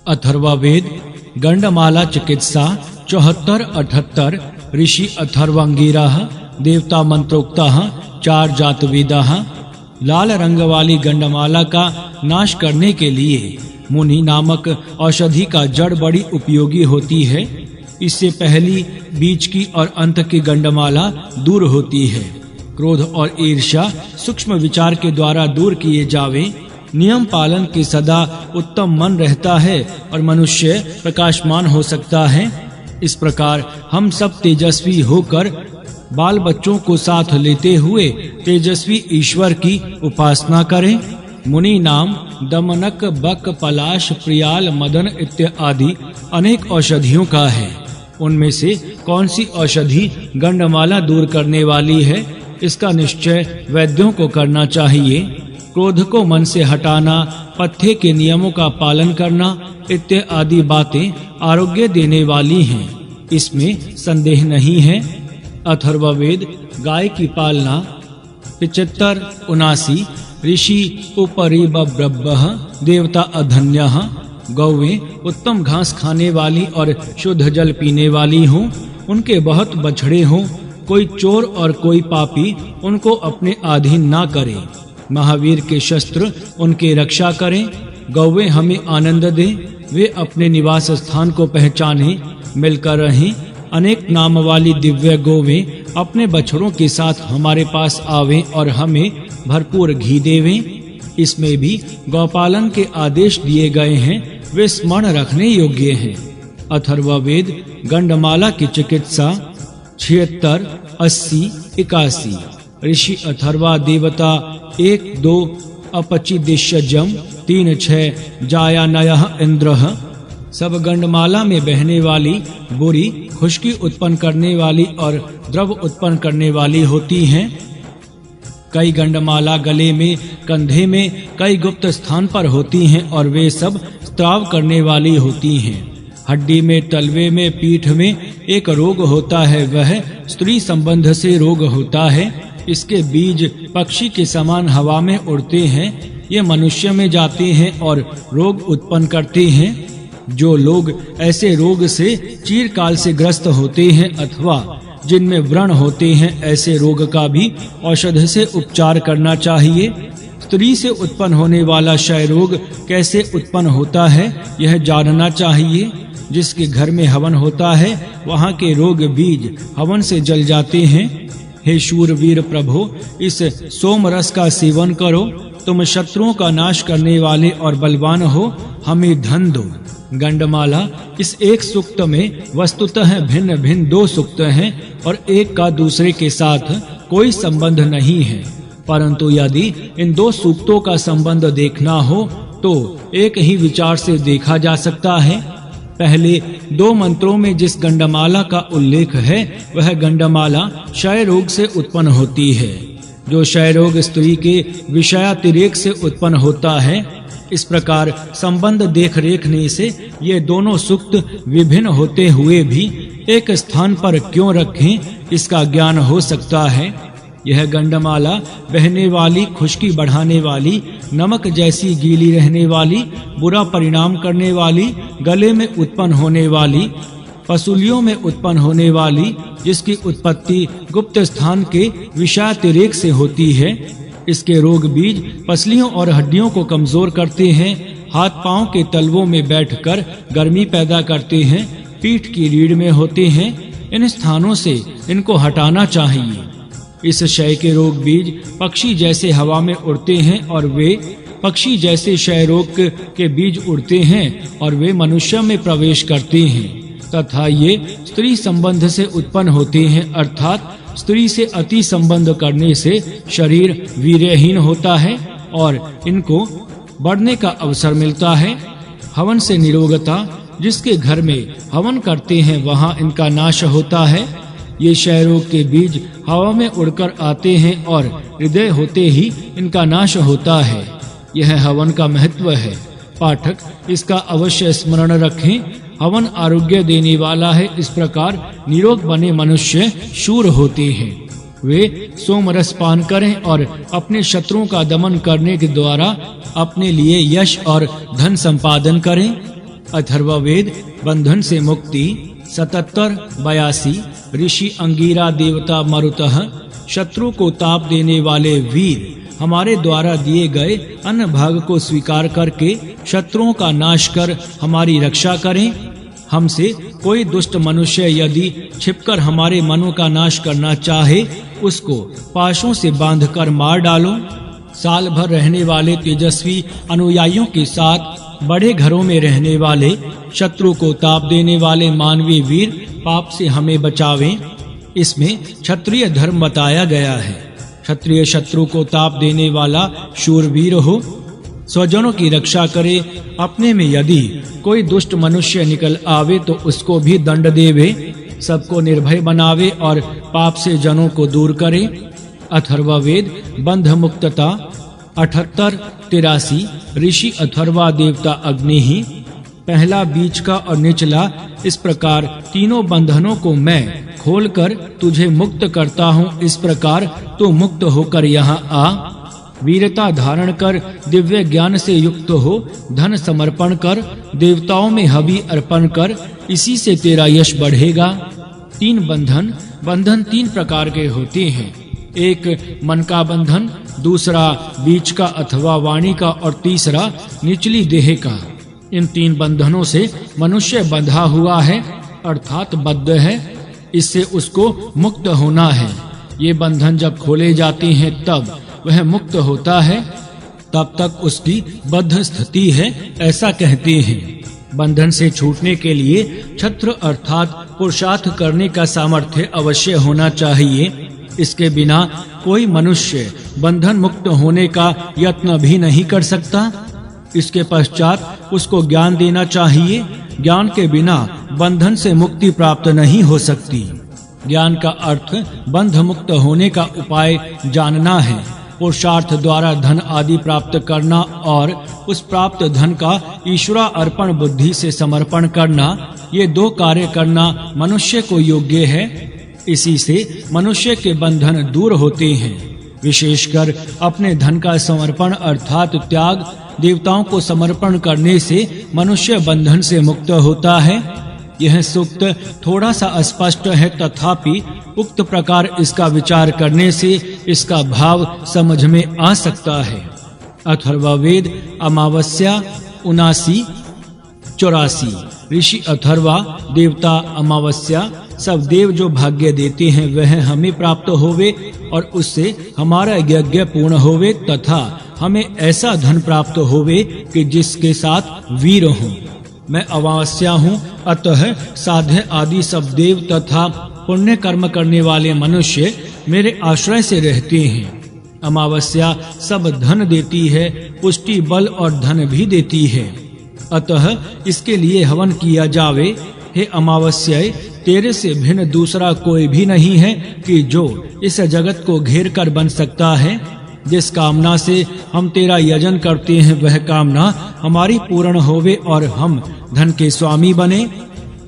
अथर्ववेद गंडमाला चिकित्सा 74-78 ऋषि अथर्वांगिरः देवता मंत्रोक्तः 4 जातवेदः। लाल रंग वाली गंडमाला का नाश करने के लिए मुनि नामक औषधि का जड़ बड़ी उपयोगी होती है। इससे पहली बीच की और अंत की गंडमाला दूर होती है। क्रोध और ईर्ष्या सूक्ष्म विचार के द्वारा दूर किए जावे। नियम पालन के सदा उत्तम मन रहता है और मनुष्य प्रकाशमान हो सकता है। इस प्रकार हम सब तेजस्वी होकर बाल बच्चों को साथ लेते हुए तेजस्वी ईश्वर की उपासना करें। मुनि नाम दमनक, बक, पलाश, प्रियाल, मदन इत्यादि अनेक औषधियों का है। उनमें से कौन सी औषधि गंडमाला दूर करने वाली है, इसका निश्चय वैद्यों को करना चाहिए। क्रोध को मन से हटाना, पथ्य के नियमों का पालन करना इत्यादि बातें आरोग्य देने वाली हैं, इसमें संदेह नहीं है। अथर्ववेद गाय की पालना 75-79 ऋषि उपरिबब्रब्बः देवता अधन्यः। गौवें उत्तम घास खाने वाली और शुद्ध जल पीने वाली हों, उनके बहुत बछड़े हों, कोई चोर और कोई पापी उनको अपने अधीन ना करे। महावीर के शस्त्र उनकी रक्षा करें। गौवें हमें आनंद दें, वे अपने निवास स्थान को पहचाने, मिलकर रहें। अनेक नाम वाली दिव्य गौवें अपने बछड़ों के साथ हमारे पास आवें और हमें भरपूर घी देवें। इसमें भी गौपालन के आदेश दिए गए हैं, वे स्मरण रखने योग्य हैं। अथर्ववेद गंडमाला की चिकित्सा 76, 80, 81 ऋषि अथर्वा देवता 1-2 अपचिदिश्यजम 3-6 जायानयः इंद्रः। सब गंडमाला में बहने वाली बुरी, खुश्की उत्पन्न करने वाली और द्रव उत्पन्न करने वाली होती हैं। कई गंडमाला गले में, कंधे में, कई गुप्त स्थान पर होती हैं और वे सब स्त्राव करने वाली होती हैं। हड्डी में, तलवे में, पीठ में एक रोग होता है, वह स्त्री संबंध से रोग होता है। इसके बीज पक्षी के समान हवा में उड़ते हैं, ये मनुष्य में जाते हैं और रोग उत्पन्न करते हैं। जो लोग ऐसे रोग से चिरकाल से ग्रस्त होते हैं अथवा जिनमें व्रण होते हैं, ऐसे रोग का भी औषध से उपचार करना चाहिए। स्त्री से उत्पन्न होने वाला क्षय रोग कैसे उत्पन्न होता है, यह जानना चाहिए। जिसके घर में हवन होता है, वहाँ के रोग बीज हवन से जल जाते हैं। हे शूरवीर प्रभो, इस सोम रस का सेवन करो। तुम शत्रुओं का नाश करने वाले और बलवान हो, हमें धन दो। गंडमाला इस एक सूक्त में वस्तुतः भिन्न भिन्न 2 सूक्त हैं और एक का दूसरे के साथ कोई संबंध नहीं है। परंतु यदि इन 2 सूक्तों का संबंध देखना हो तो एक ही विचार से देखा जा सकता है। पहले 2 मंत्रों में जिस गंडमाला का उल्लेख है, वह गंडमाला क्षय रोग से उत्पन्न होती है। जो क्षय रोग स्त्री के विषयातिरेक से उत्पन्न होता है, इस प्रकार संबंध देख रेखने से ये दोनों सूक्त विभिन्न होते हुए भी एक स्थान पर क्यों रखें, इसका ज्ञान हो सकता है। यह गंडमाला बहने वाली, खुश्की बढ़ाने वाली, नमक जैसी गीली रहने वाली, बुरा परिणाम करने वाली, गले में उत्पन्न होने वाली, पसुलियों में उत्पन्न होने वाली, जिसकी उत्पत्ति गुप्त स्थान के विषयातिरेक से होती है। इसके रोग बीज पसलियों और हड्डियों को कमजोर करते हैं, हाथ पांव के तलवों में बैठकर गर्मी पैदा करते हैं, पीठ की रीढ़ में होते हैं। इन स्थानों से इनको हटाना चाहिए। इस क्षय के रोग बीज पक्षी जैसे हवा में उड़ते हैं और वे पक्षी जैसे क्षय रोग के बीज उड़ते हैं और वे मनुष्य में प्रवेश करते हैं तथा ये स्त्री संबंध से उत्पन्न होते हैं, अर्थात स्त्री से अति संबंध करने से शरीर वीर्यहीन होता है और इनको बढ़ने का अवसर मिलता है। हवन से निरोगता, जिसके घर में हवन करते हैं वहाँ इनका नाश होता है। ये क्षय रोग के बीज हवा में उड़कर आते हैं और हृदय होते ही इनका नाश होता है। यह हवन का महत्व है। पाठक इसका अवश्य स्मरण रखें। हवन आरोग्य देने वाला है। इस प्रकार निरोग बने मनुष्य शूर होते हैं। वे सोम रस पान करें और अपने शत्रुओं का दमन करने के द्वारा अपने लिए यश और धन संपादन करें। अथर्ववेद बंधन से मुक्ति 77-82 ऋषि अंगीरा देवता मरुतः शत्रु को ताप देने वाले वीर हमारे द्वारा दिए गए अन्न भाग को स्वीकार करके शत्रुओं का नाश कर हमारी रक्षा करें। हमसे कोई दुष्ट मनुष्य यदि छिपकर हमारे मनों का नाश करना चाहे उसको पाशों से बांधकर मार डालो। साल भर रहने वाले तेजस्वी अनुयायियों के साथ बड़े घरों में रहने वाले शत्रु को ताप देने वाले मानवीय वीर पाप से हमें बचावें। इसमें क्षत्रिय धर्म बताया गया है। क्षत्रिय शत्रु को ताप देने वाला शूरवीर हो, स्वजनों की रक्षा करे। अपने में यदि कोई दुष्ट मनुष्य निकल आवे तो उसको भी दंड देवे, सबको निर्भय बनावे और पाप से जनों को दूर करे। अथर्ववेद बंध मुक्तता 78-83 ऋषि अथर्वा देवता अग्नि ही पहला बीच का और निचला इस प्रकार तीनों बंधनों को मैं खोलकर तुझे मुक्त करता हूँ। इस प्रकार तू मुक्त होकर यहाँ आ। वीरता धारण कर दिव्य ज्ञान से युक्त हो, धन समर्पण कर, देवताओं में हवि अर्पण कर, इसी से तेरा यश बढ़ेगा। तीन बंधन तीन प्रकार के होते हैं। एक मन का बंधन, दूसरा बीच का अथवा वाणी का और तीसरा निचली देह का। इन तीन बंधनों से मनुष्य बंधा हुआ है अर्थात बद्ध है, इससे उसको मुक्त होना है। ये बंधन जब खोले जाते हैं तब वह मुक्त होता है, तब तक उसकी बद्ध स्थिति है, ऐसा कहते हैं। बंधन से छूटने के लिए छत्र अर्थात पुरुषार्थ करने का सामर्थ्य अवश्य होना चाहिए। इसके बिना कोई मनुष्य बंधन मुक्त होने का यत्न भी नहीं कर सकता। इसके पश्चात उसको ज्ञान देना चाहिए। ज्ञान के बिना बंधन से मुक्ति प्राप्त नहीं हो सकती। ज्ञान का अर्थ बंध मुक्त होने का उपाय जानना है। पुरुषार्थ द्वारा धन आदि प्राप्त करना और उस प्राप्त धन का ईश्वर अर्पण बुद्धि से समर्पण करना, ये दो कार्य करना मनुष्य को योग्य है। इसी से मनुष्य के बंधन दूर होते हैं। विशेषकर अपने धन का समर्पण अर्थात त्याग, देवताओं को समर्पण करने से मनुष्य बंधन से मुक्त होता है। यह सूक्त थोड़ा सा अस्पष्ट है, तथापि उक्त प्रकार इसका विचार करने से इसका भाव समझ में आ सकता है। अथर्ववेद अमावस्या 79-84 ऋषि अथर्वा देवता अमावस्या सब देव जो भाग्य देते हैं वह हमें प्राप्त होवे और उससे हमारा यज्ञ पूर्ण होवे तथा हमें ऐसा धन प्राप्त होवे कि जिसके साथ वीर हों। मैं अमावस्या हूँ, अतः साध्य आदि सब देव तथा पुण्य कर्म करने वाले मनुष्य मेरे आश्रय से रहते हैं। अमावस्या सब धन देती है, पुष्टि बल और धन भी देती है, अतः इसके लिए हवन किया जावे। हे अमावस्या, तेरे से भिन्न दूसरा कोई भी नहीं है कि जो इस जगत को घेर कर बन सकता है। जिस कामना से हम तेरा यजन करते हैं वह कामना हमारी पूर्ण होवे और हम धन के स्वामी बने।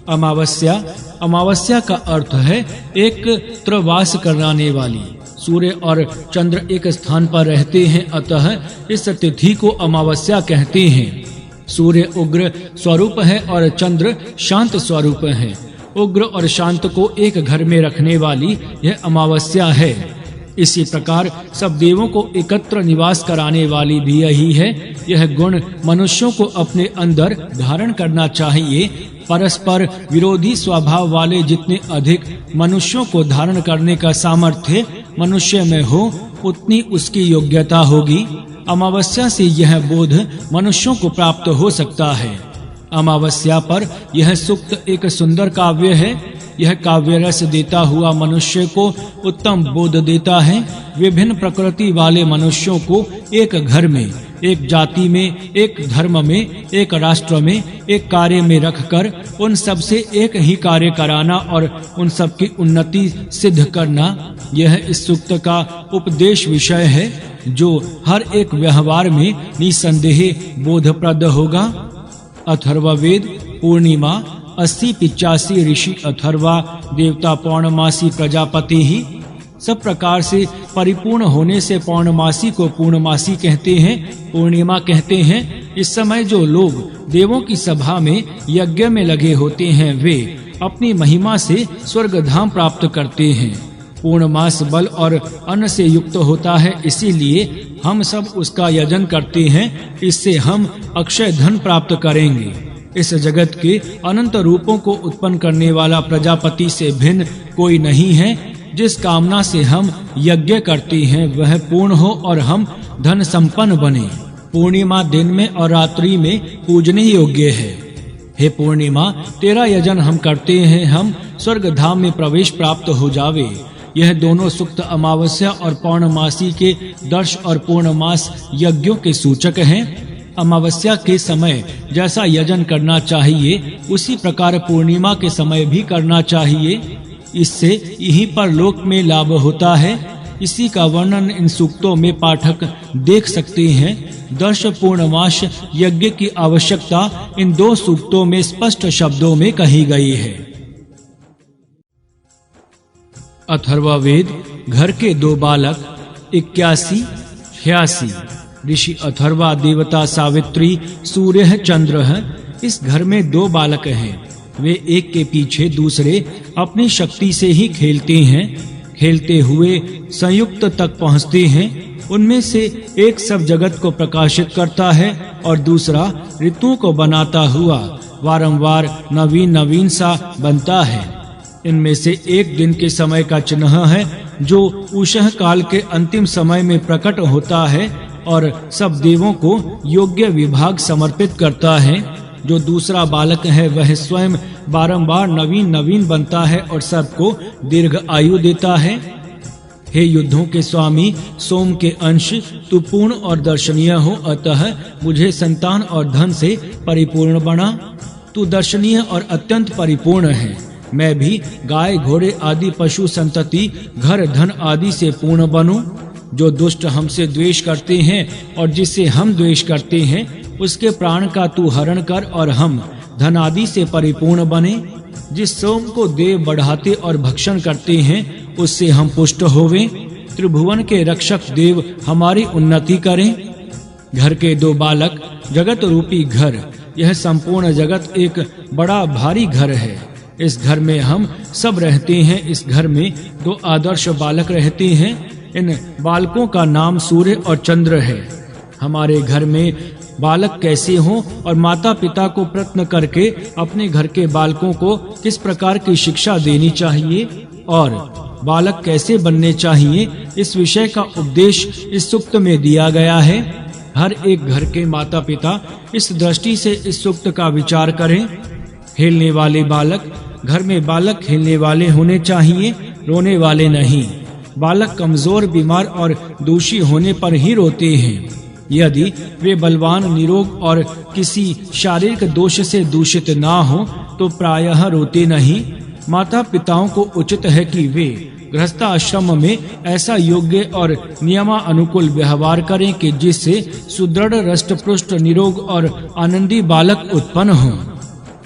अमावस्या का अर्थ है एक त्रवास कराने वाली। सूर्य और चंद्र एक स्थान पर रहते हैं, अतः इस तिथि को अमावस्या कहते हैं। सूर्य उग्र स्वरूप है और चंद्र शांत स्वरूप है। उग्र और शांत को एक घर में रखने वाली यह अमावस्या है। इसी प्रकार सब देवों को एकत्र निवास कराने वाली भी यही है। यह गुण मनुष्यों को अपने अंदर धारण करना चाहिए। परस्पर विरोधी स्वभाव वाले जितने अधिक मनुष्यों को धारण करने का सामर्थ्य मनुष्य में हो, उतनी उसकी योग्यता होगी। अमावस्या से यह बोध मनुष्यों को प्राप्त हो सकता है। अमावस्या पर यह सूक्त एक सुंदर काव्य है। यह काव्य रस देता हुआ मनुष्य को उत्तम बोध देता है। विभिन्न प्रकृति वाले मनुष्यों को एक घर में, एक जाति में, एक धर्म में, एक राष्ट्र में, एक कार्य में रखकर उन सब से एक ही कार्य कराना और उन सब की उन्नति सिद्ध करना, यह इस सूक्त का उपदेश विषय है, जो हर एक व्यवहार में निसंदेह बोधप्रद होगा। अथर्ववेद पूर्णिमा 80-85 ऋषि अथर्वा देवता पौर्णमासी प्रजापति ही। सब प्रकार से परिपूर्ण होने से पौर्णमासी को पूर्णमासी कहते हैं, पूर्णिमा कहते हैं। इस समय जो लोग देवों की सभा में यज्ञ में लगे होते हैं वे अपनी महिमा से स्वर्ग धाम प्राप्त करते हैं। पूर्णमास बल और अन्न से युक्त होता है, इसीलिए हम सब उसका यजन करते हैं। इससे हम अक्षय धन प्राप्त करेंगे। इस जगत के अनंत रूपों को उत्पन्न करने वाला प्रजापति से भिन्न कोई नहीं है। जिस कामना से हम यज्ञ करते हैं वह पूर्ण हो और हम धन संपन्न बने। पूर्णिमा दिन में और रात्रि में पूजने योग्य है। हे पूर्णिमा, तेरा यजन हम करते हैं, हम स्वर्ग धाम में प्रवेश प्राप्त हो जावे। यह दोनों सुक्त अमावस्या और पौर्णमासी के दर्श और पूर्णमास यज्ञों के सूचक हैं। अमावस्या के समय जैसा यजन करना चाहिए उसी प्रकार पूर्णिमा के समय भी करना चाहिए। इससे यहीं पर लोक में लाभ होता है। इसी का वर्णन इन सूक्तों में पाठक देख सकते हैं। दर्श पूर्णमास यज्ञ की आवश्यकता इन दो सूक्तों में स्पष्ट शब्दों में कही गई है। अथर्ववेद घर के दो बालक 81, 86। ऋषि अथर्वा, देवता सावित्री, सूर्य, चंद्र है। इस घर में दो बालक हैं। वे एक के पीछे दूसरे अपनी शक्ति से ही खेलते हैं। खेलते हुए संयुक्त तक पहुंचते हैं। उनमें से एक सब जगत को प्रकाशित करता है और दूसरा ऋतुओं को बनाता हुआ बारंबार नवीन नवीन सा बनता है। इनमें से एक दिन के समय का चिन्ह है जो उषः काल के अंतिम समय में प्रकट होता है और सब देवों को योग्य विभाग समर्पित करता है। जो दूसरा बालक है वह स्वयं बारंबार नवीन नवीन बनता है और सबको दीर्घ आयु देता है। हे युद्धों के स्वामी, सोम के अंश, तू पूर्ण और दर्शनीय हो, अतः मुझे संतान और धन से परिपूर्ण बना। तू दर्शनीय और अत्यंत परिपूर्ण है। मैं भी गाय, घोड़े आदि पशु संतति, घर, धन आदि से पूर्ण बनूं। जो दुष्ट हमसे द्वेष करते हैं और जिससे हम द्वेष करते हैं उसके प्राण का तू हरण कर और हम धन आदि से परिपूर्ण बने। जिस सोम को देव बढ़ाते और भक्षण करते हैं उससे हम पुष्ट होवें। त्रिभुवन के रक्षक देव हमारी उन्नति करें। घर के दो बालक जगत रूपी घर। यह संपूर्ण जगत एक बड़ा भारी घर है। इस घर में हम सब रहते हैं। इस घर में दो आदर्श बालक रहते हैं। इन बालकों का नाम सूर्य और चंद्र है। हमारे घर में बालक कैसे हों और माता पिता को प्रयत्न करके अपने घर के बालकों को किस प्रकार की शिक्षा देनी चाहिए और बालक कैसे बनने चाहिए, इस विषय का उपदेश इस सूक्त में दिया गया है। हर एक घर के माता पिता इस दृष्टि से इस सूक्त का विचार करें। खेलने वाले बालक, घर में बालक खेलने वाले होने चाहिए, रोने वाले नहीं। बालक कमजोर, बीमार और दोषी होने पर ही रोते हैं। यदि वे बलवान, निरोग और किसी शारीरिक दोष से दूषित ना हो तो प्रायः रोते नहीं। माता पिताओं को उचित है कि वे गृहस्थाश्रम में ऐसा योग्य और नियमानुकूल व्यवहार करें कि जिससे सुदृढ़, रष्ट-पुष्ट, निरोग और आनंदी बालक उत्पन्न हों।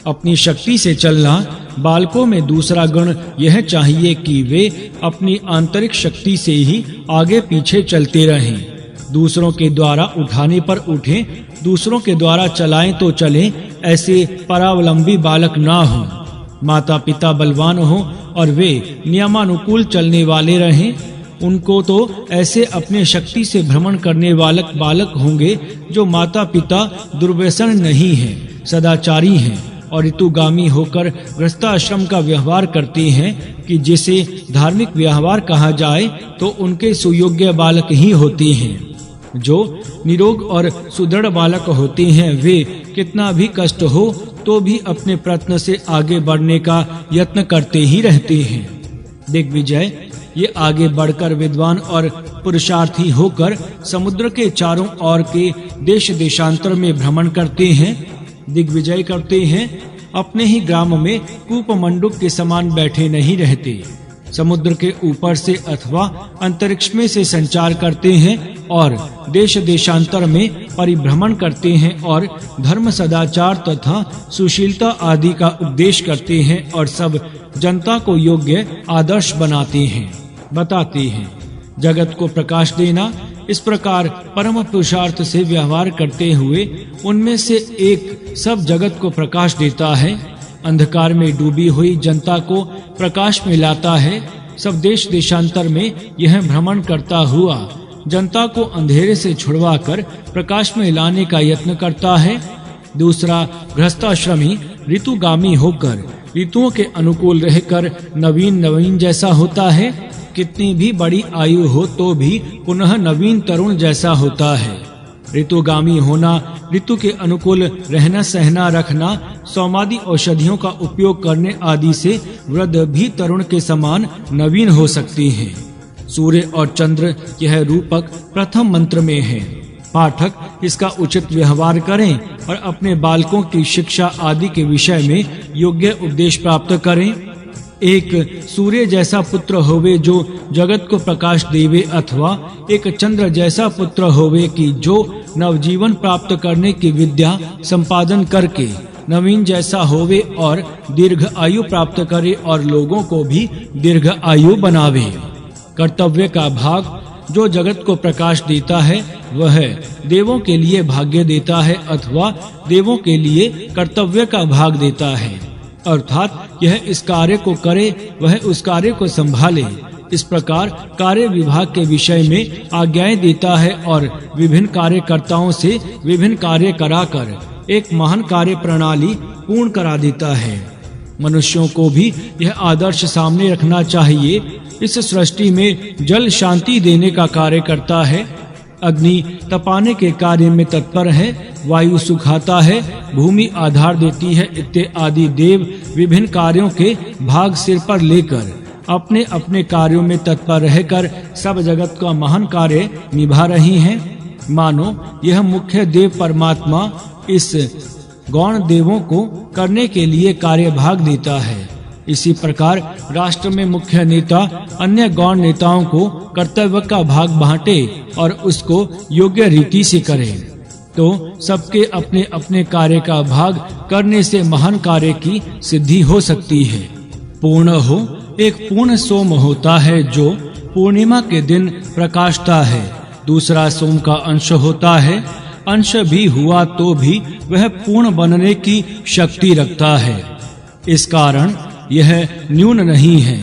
अपनी शक्ति से चलना। बालकों में दूसरा गुण यह चाहिए कि वे अपनी आंतरिक शक्ति से ही आगे पीछे चलते रहें। दूसरों के द्वारा उठाने पर उठें, दूसरों के द्वारा चलाएं तो चलें। ऐसे परावलंबी बालक ना हों। माता पिता बलवान हों और वे नियमानुकूल चलने वाले रहें। उनको तो ऐसे अपने शक्ति से भ्रमण करने वाले बालक होंगे जो माता पिता दुर्व्यसन नहीं हैं, सदाचारी हैं और ऋतुगामी होकर गृहस्थाश्रम का व्यवहार करते हैं कि जिसे धार्मिक व्यवहार कहा जाए तो उनके सुयोग्य बालक ही होते हैं। जो निरोग और सुदृढ़ बालक होते हैं वे कितना भी कष्ट हो तो भी अपने प्रयत्न से आगे बढ़ने का यत्न करते ही रहते हैं। दिग्विजय, ये आगे बढ़कर विद्वान और पुरुषार्थी होकर समुद्र के चारों ओर के देश देशांतर में भ्रमण करते हैं, दिग्विजय करते हैं। अपने ही ग्राम में कूप मंडूक के समान बैठे नहीं रहते। समुद्र के ऊपर से अथवा अंतरिक्ष में से संचार करते हैं और देश देशांतर में परिभ्रमण करते हैं और धर्म, सदाचार तथा सुशीलता आदि का उपदेश करते हैं और सब जनता को योग्य आदर्श बनाते हैं, बताते हैं। जगत को प्रकाश देना, इस प्रकार परम पुरुषार्थ से व्यवहार करते हुए उनमें से एक सब जगत को प्रकाश देता है, अंधकार में डूबी हुई जनता को प्रकाश में लाता है। सब देश देशांतर में यह भ्रमण करता हुआ जनता को अंधेरे से छुड़वाकर प्रकाश में लाने का यत्न करता है। दूसरा, गृहस्थाश्रमी ऋतुगामी होकर ऋतुओं के अनुकूल रहकर नवीन जैसा होता है। कितनी भी बड़ी आयु हो तो भी पुनः नवीन तरुण जैसा होता है। ऋतुगामी होना, ऋतु के अनुकूल रहना सहना रखना, सौमादि औषधियों का उपयोग करने आदि से वृद्ध भी तरुण के समान नवीन हो सकती हैं। सूर्य और चंद्र यह रूपक प्रथम मंत्र में है। पाठक इसका उचित व्यवहार करें और अपने बालकों की शिक्षा आदि के विषय में योग्य उपदेश प्राप्त करें। एक सूर्य जैसा पुत्र होवे जो जगत को प्रकाश देवे, अथवा एक चंद्र जैसा पुत्र होवे कि जो नवजीवन प्राप्त करने की विद्या संपादन करके नवीन जैसा होवे और दीर्घ आयु प्राप्त करे और लोगों को भी दीर्घ आयु बनावे। कर्तव्य का भाग जो जगत को प्रकाश देता है वह देवों के लिए भाग्य देता है, अथवा देवों के लिए कर्तव्य का भाग देता है। अर्थात यह इस कार्य को करे, वह उस कार्य को संभाले। इस प्रकार कार्य विभाग के विषय में आज्ञाएं देता है और विभिन्न कार्यकर्ताओं से विभिन्न कार्य कराकर एक महान कार्य प्रणाली पूर्ण करा देता है। मनुष्यों को भी यह आदर्श सामने रखना चाहिए। इस सृष्टि में जल शांति देने का कार्य करता है, अग्नि तपाने के कार्य में तत्पर है, वायु सुखाता है, भूमि आधार देती है इत्यादि देव विभिन्न कार्यों के भाग सिर पर लेकर अपने अपने कार्यों में तत्पर रहकर सब जगत का महान कार्य निभा रही हैं। मानो यह मुख्य देव परमात्मा इस गौण देवों को करने के लिए कार्य भाग देता है। इसी प्रकार राष्ट्र में मुख्य नेता अन्य गौण नेताओं को कर्तव्य का भाग बांटे और उसको योग्य रीति से करे, तो सबके अपने अपने कार्य का भाग करने से महान कार्य की सिद्धि हो सकती है। पूर्ण हो, एक पूर्ण सोम होता है जो पूर्णिमा के दिन प्रकाशता है। दूसरा सोम का अंश होता है, अंश भी हुआ तो भी वह पूर्ण बनने की शक्ति रखता है। इस कारण यह न्यून नहीं है,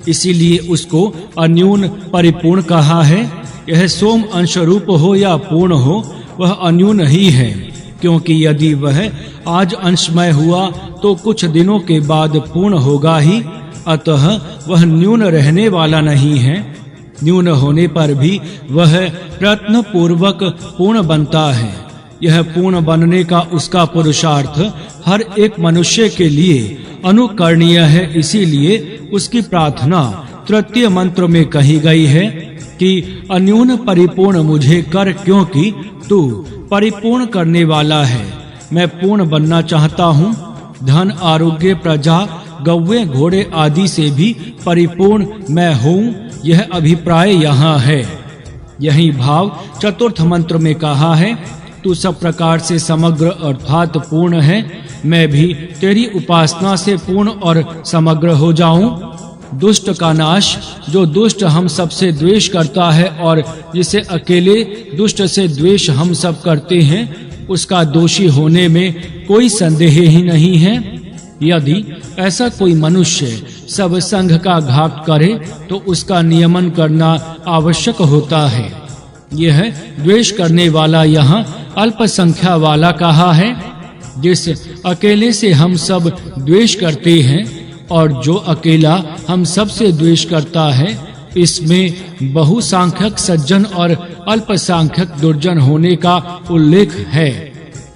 इसीलिए उसको अन्यून परिपूर्ण कहा है। यह सोम अंश रूप हो या पूर्ण हो, वह अन्यून ही है, क्योंकि यदि वह आज अंशमय हुआ तो कुछ दिनों के बाद पूर्ण होगा ही, अतः वह न्यून रहने वाला नहीं है। न्यून होने पर भी वह प्रयत्न पूर्वक पूर्ण बनता है। यह पूर्ण बनने का उसका पुरुषार्थ हर एक मनुष्य के लिए अनुकरणीय है। इसीलिए उसकी प्रार्थना तृतीय मंत्र में कही गई है कि अन्यून परिपूर्ण मुझे कर, क्योंकि तू परिपूर्ण करने वाला है। मैं पूर्ण बनना चाहता हूँ। धन, आरोग्य, प्रजा, गौवे, घोड़े आदि से भी परिपूर्ण मैं हूँ, यह अभिप्राय यहाँ है। यही भाव चतुर्थ मंत्र में कहा है, तू सब प्रकार से समग्र अर्थात पूर्ण है, मैं भी तेरी उपासना से पूर्ण और समग्र हो जाऊं। दुष्ट का नाश, जो दुष्ट हम सब से द्वेष करता है और जिसे अकेले दुष्ट से द्वेष हम सब करते हैं, उसका दोषी होने में कोई संदेह ही नहीं है। यदि ऐसा कोई मनुष्य सब संघ का घात करे तो उसका नियमन करना आवश्यक होता है। यह द्वेष करने वाला यहाँ अल्प संख्या वाला कहा है। जिस अकेले से हम सब द्वेष करते हैं और जो अकेला हम सब से द्वेष करता है, इसमें बहुसंख्यक सज्जन और अल्पसंख्यक दुर्जन होने का उल्लेख है।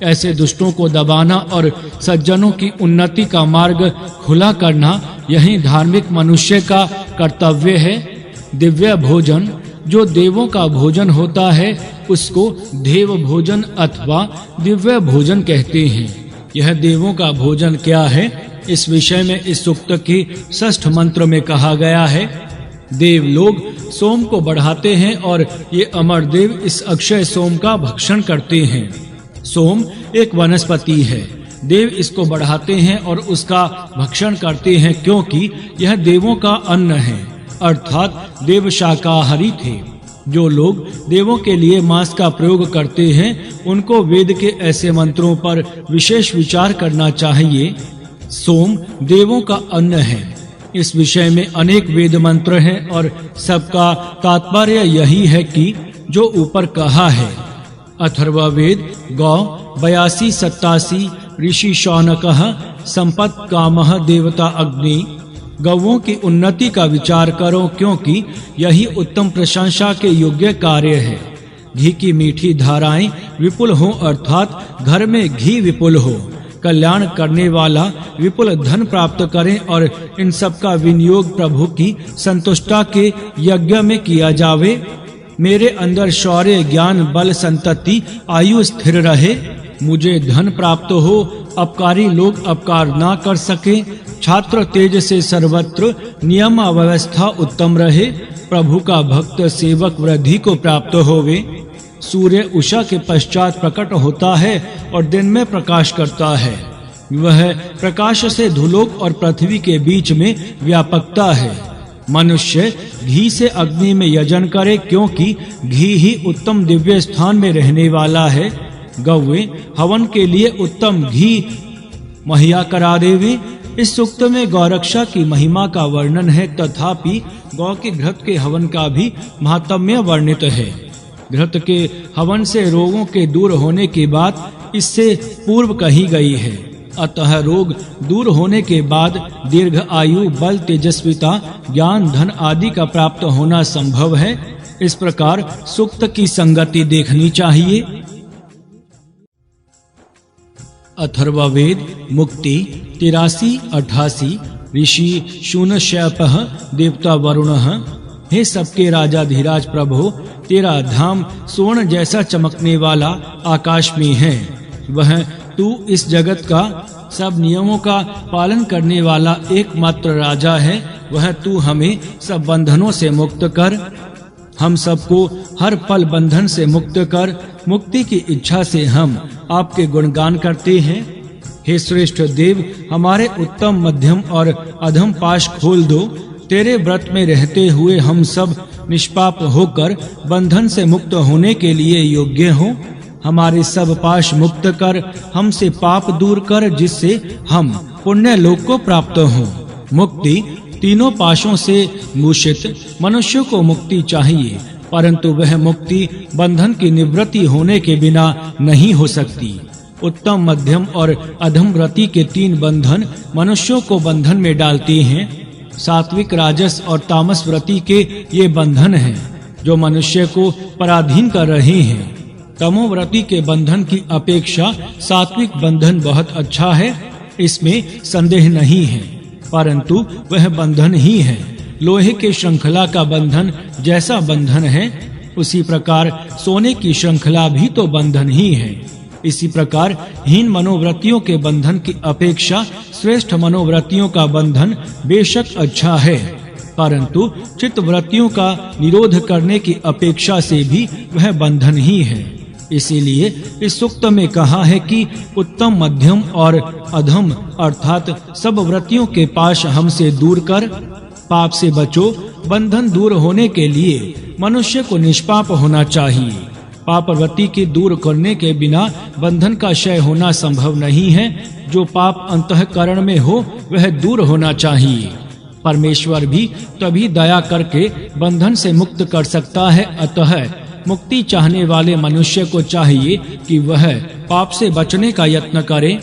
ऐसे दुष्टों को दबाना और सज्जनों की उन्नति का मार्ग खुला करना यही धार्मिक मनुष्य का कर्तव्य है। दिव्य भोजन, जो देवों का भोजन होता है, उसको देव भोजन अथवा दिव्य भोजन कहते हैं। यह देवों का भोजन क्या है, इस विषय में इस सूक्त के 6ठ मंत्र में कहा गया है। देव लोग सोम को बढ़ाते हैं और ये अमर देव इस अक्षय सोम का भक्षण करते हैं। सोम एक वनस्पति है, देव इसको बढ़ाते हैं और उसका भक्षण करते हैं, क्योंकि यह देवों का अन्न है, अर्थात देव शाकाहारी थे। जो लोग देवों के लिए मांस का प्रयोग करते हैं उनको वेद के ऐसे मंत्रों पर विशेष विचार करना चाहिए। सोम देवों का अन्न है। इस विषय में अनेक वेद मंत्र हैं और सबका तात्पर्य यही है कि जो ऊपर कहा है। अथर्ववेद गौ 82-87 ऋषि शौनकः संपत् कामः देवता अग्नि। गौओं की उन्नति का विचार करो क्योंकि यही उत्तम प्रशंसा के योग्य कार्य है। घी की मीठी धाराएं विपुल हो अर्थात घर में घी विपुल हो। कल्याण करने वाला विपुल धन प्राप्त करें और इन सब का विनियोग प्रभु की संतुष्टा के यज्ञ में किया जावे। मेरे अंदर शौर्य ज्ञान बल संतति आयु स्थिर रहे। मुझे धन प्राप्त हो, अपकारी लोग अपकार ना कर सके। छात्र तेज से सर्वत्र नियम व्यवस्था उत्तम रहे। प्रभु का भक्त सेवक वृद्धि को प्राप्त होवे। सूर्य उषा के पश्चात प्रकट होता है और दिन में प्रकाश करता है। वह प्रकाश से धुलोक और पृथ्वी के बीच में व्यापकता है। मनुष्य घी से अग्नि में यजन करे क्योंकि घी ही उत्तम दिव्य स्थान में रहने वाला है। गौएं हवन के लिए उत्तम घी मुहैया करा देवे। इस सूक्त में गौरक्षा की महिमा का वर्णन है, तथापि गौ के घृत के हवन का भी महात्म्य वर्णित है। घृत के हवन से रोगों के दूर होने की बात इससे पूर्व कही गई है। अतः रोग दूर होने के बाद दीर्घ आयु बल तेजस्विता ज्ञान धन आदि का प्राप्त होना संभव है। इस प्रकार सूक्त की संगति देखनी चाहिए। अथर्ववेद मुक्ति 83-88 ऋषि शूनशैपः देवता वरुणः। हे सबके राजा धीराज प्रभु, तेरा धाम स्वर्ण जैसा चमकने वाला आकाश में है। वह तू इस जगत का सब नियमों का पालन करने वाला एकमात्र राजा है। वह तू हमें सब बंधनों से मुक्त कर। हम सबको हर पल बंधन से मुक्त कर। मुक्ति की इच्छा से हम आपके गुणगान करते हैं। हे श्रेष्ठ देव, हमारे उत्तम मध्यम और अधम पाश खोल दो। तेरे व्रत में रहते हुए हम सब निष्पाप होकर बंधन से मुक्त होने के लिए योग्य हों। हमारे सब पाश मुक्त कर, हमसे पाप दूर कर, जिससे हम पुण्य लोक को प्राप्त हों। मुक्ति तीनों पाशों से मूषित मनुष्य को मुक्ति चाहिए, परंतु वह मुक्ति बंधन की निवृत्ति होने के बिना नहीं हो सकती। उत्तम मध्यम और अधम व्रति के 3 बंधन मनुष्यों को बंधन में डालते हैं। सात्विक राजस और तामस व्रति के ये बंधन हैं जो मनुष्य को पराधीन कर रहे हैं। तमोव्रति के बंधन की अपेक्षा सात्विक बंधन बहुत अच्छा है, इसमें संदेह नहीं है, परंतु वह बंधन ही है। लोहे के श्रृंखला का बंधन जैसा बंधन है, उसी प्रकार सोने की श्रृंखला भी तो बंधन ही है। इसी प्रकार हीन मनोवृत्तियों के बंधन की अपेक्षा श्रेष्ठ मनोवृत्तियों का बंधन बेशक अच्छा है, परंतु चित्त वृत्तियों का निरोध करने की अपेक्षा से भी वह बंधन ही है। इसीलिए इस सूक्त में कहा है कि उत्तम मध्यम और अधम अर्थात सब वृत्तियों के पाश हमसे दूर कर। पाप से बचो। बंधन दूर होने के लिए मनुष्य को निष्पाप होना चाहिए। पाप वृत्ति के दूर करने के बिना बंधन का क्षय होना संभव नहीं है। जो पाप अंतःकरण में हो वह दूर होना चाहिए। परमेश्वर भी तभी दया करके बंधन से मुक्त कर सकता है। अतः मुक्ति चाहने वाले मनुष्य को चाहिए कि वह पाप से बचने का यत्न करे।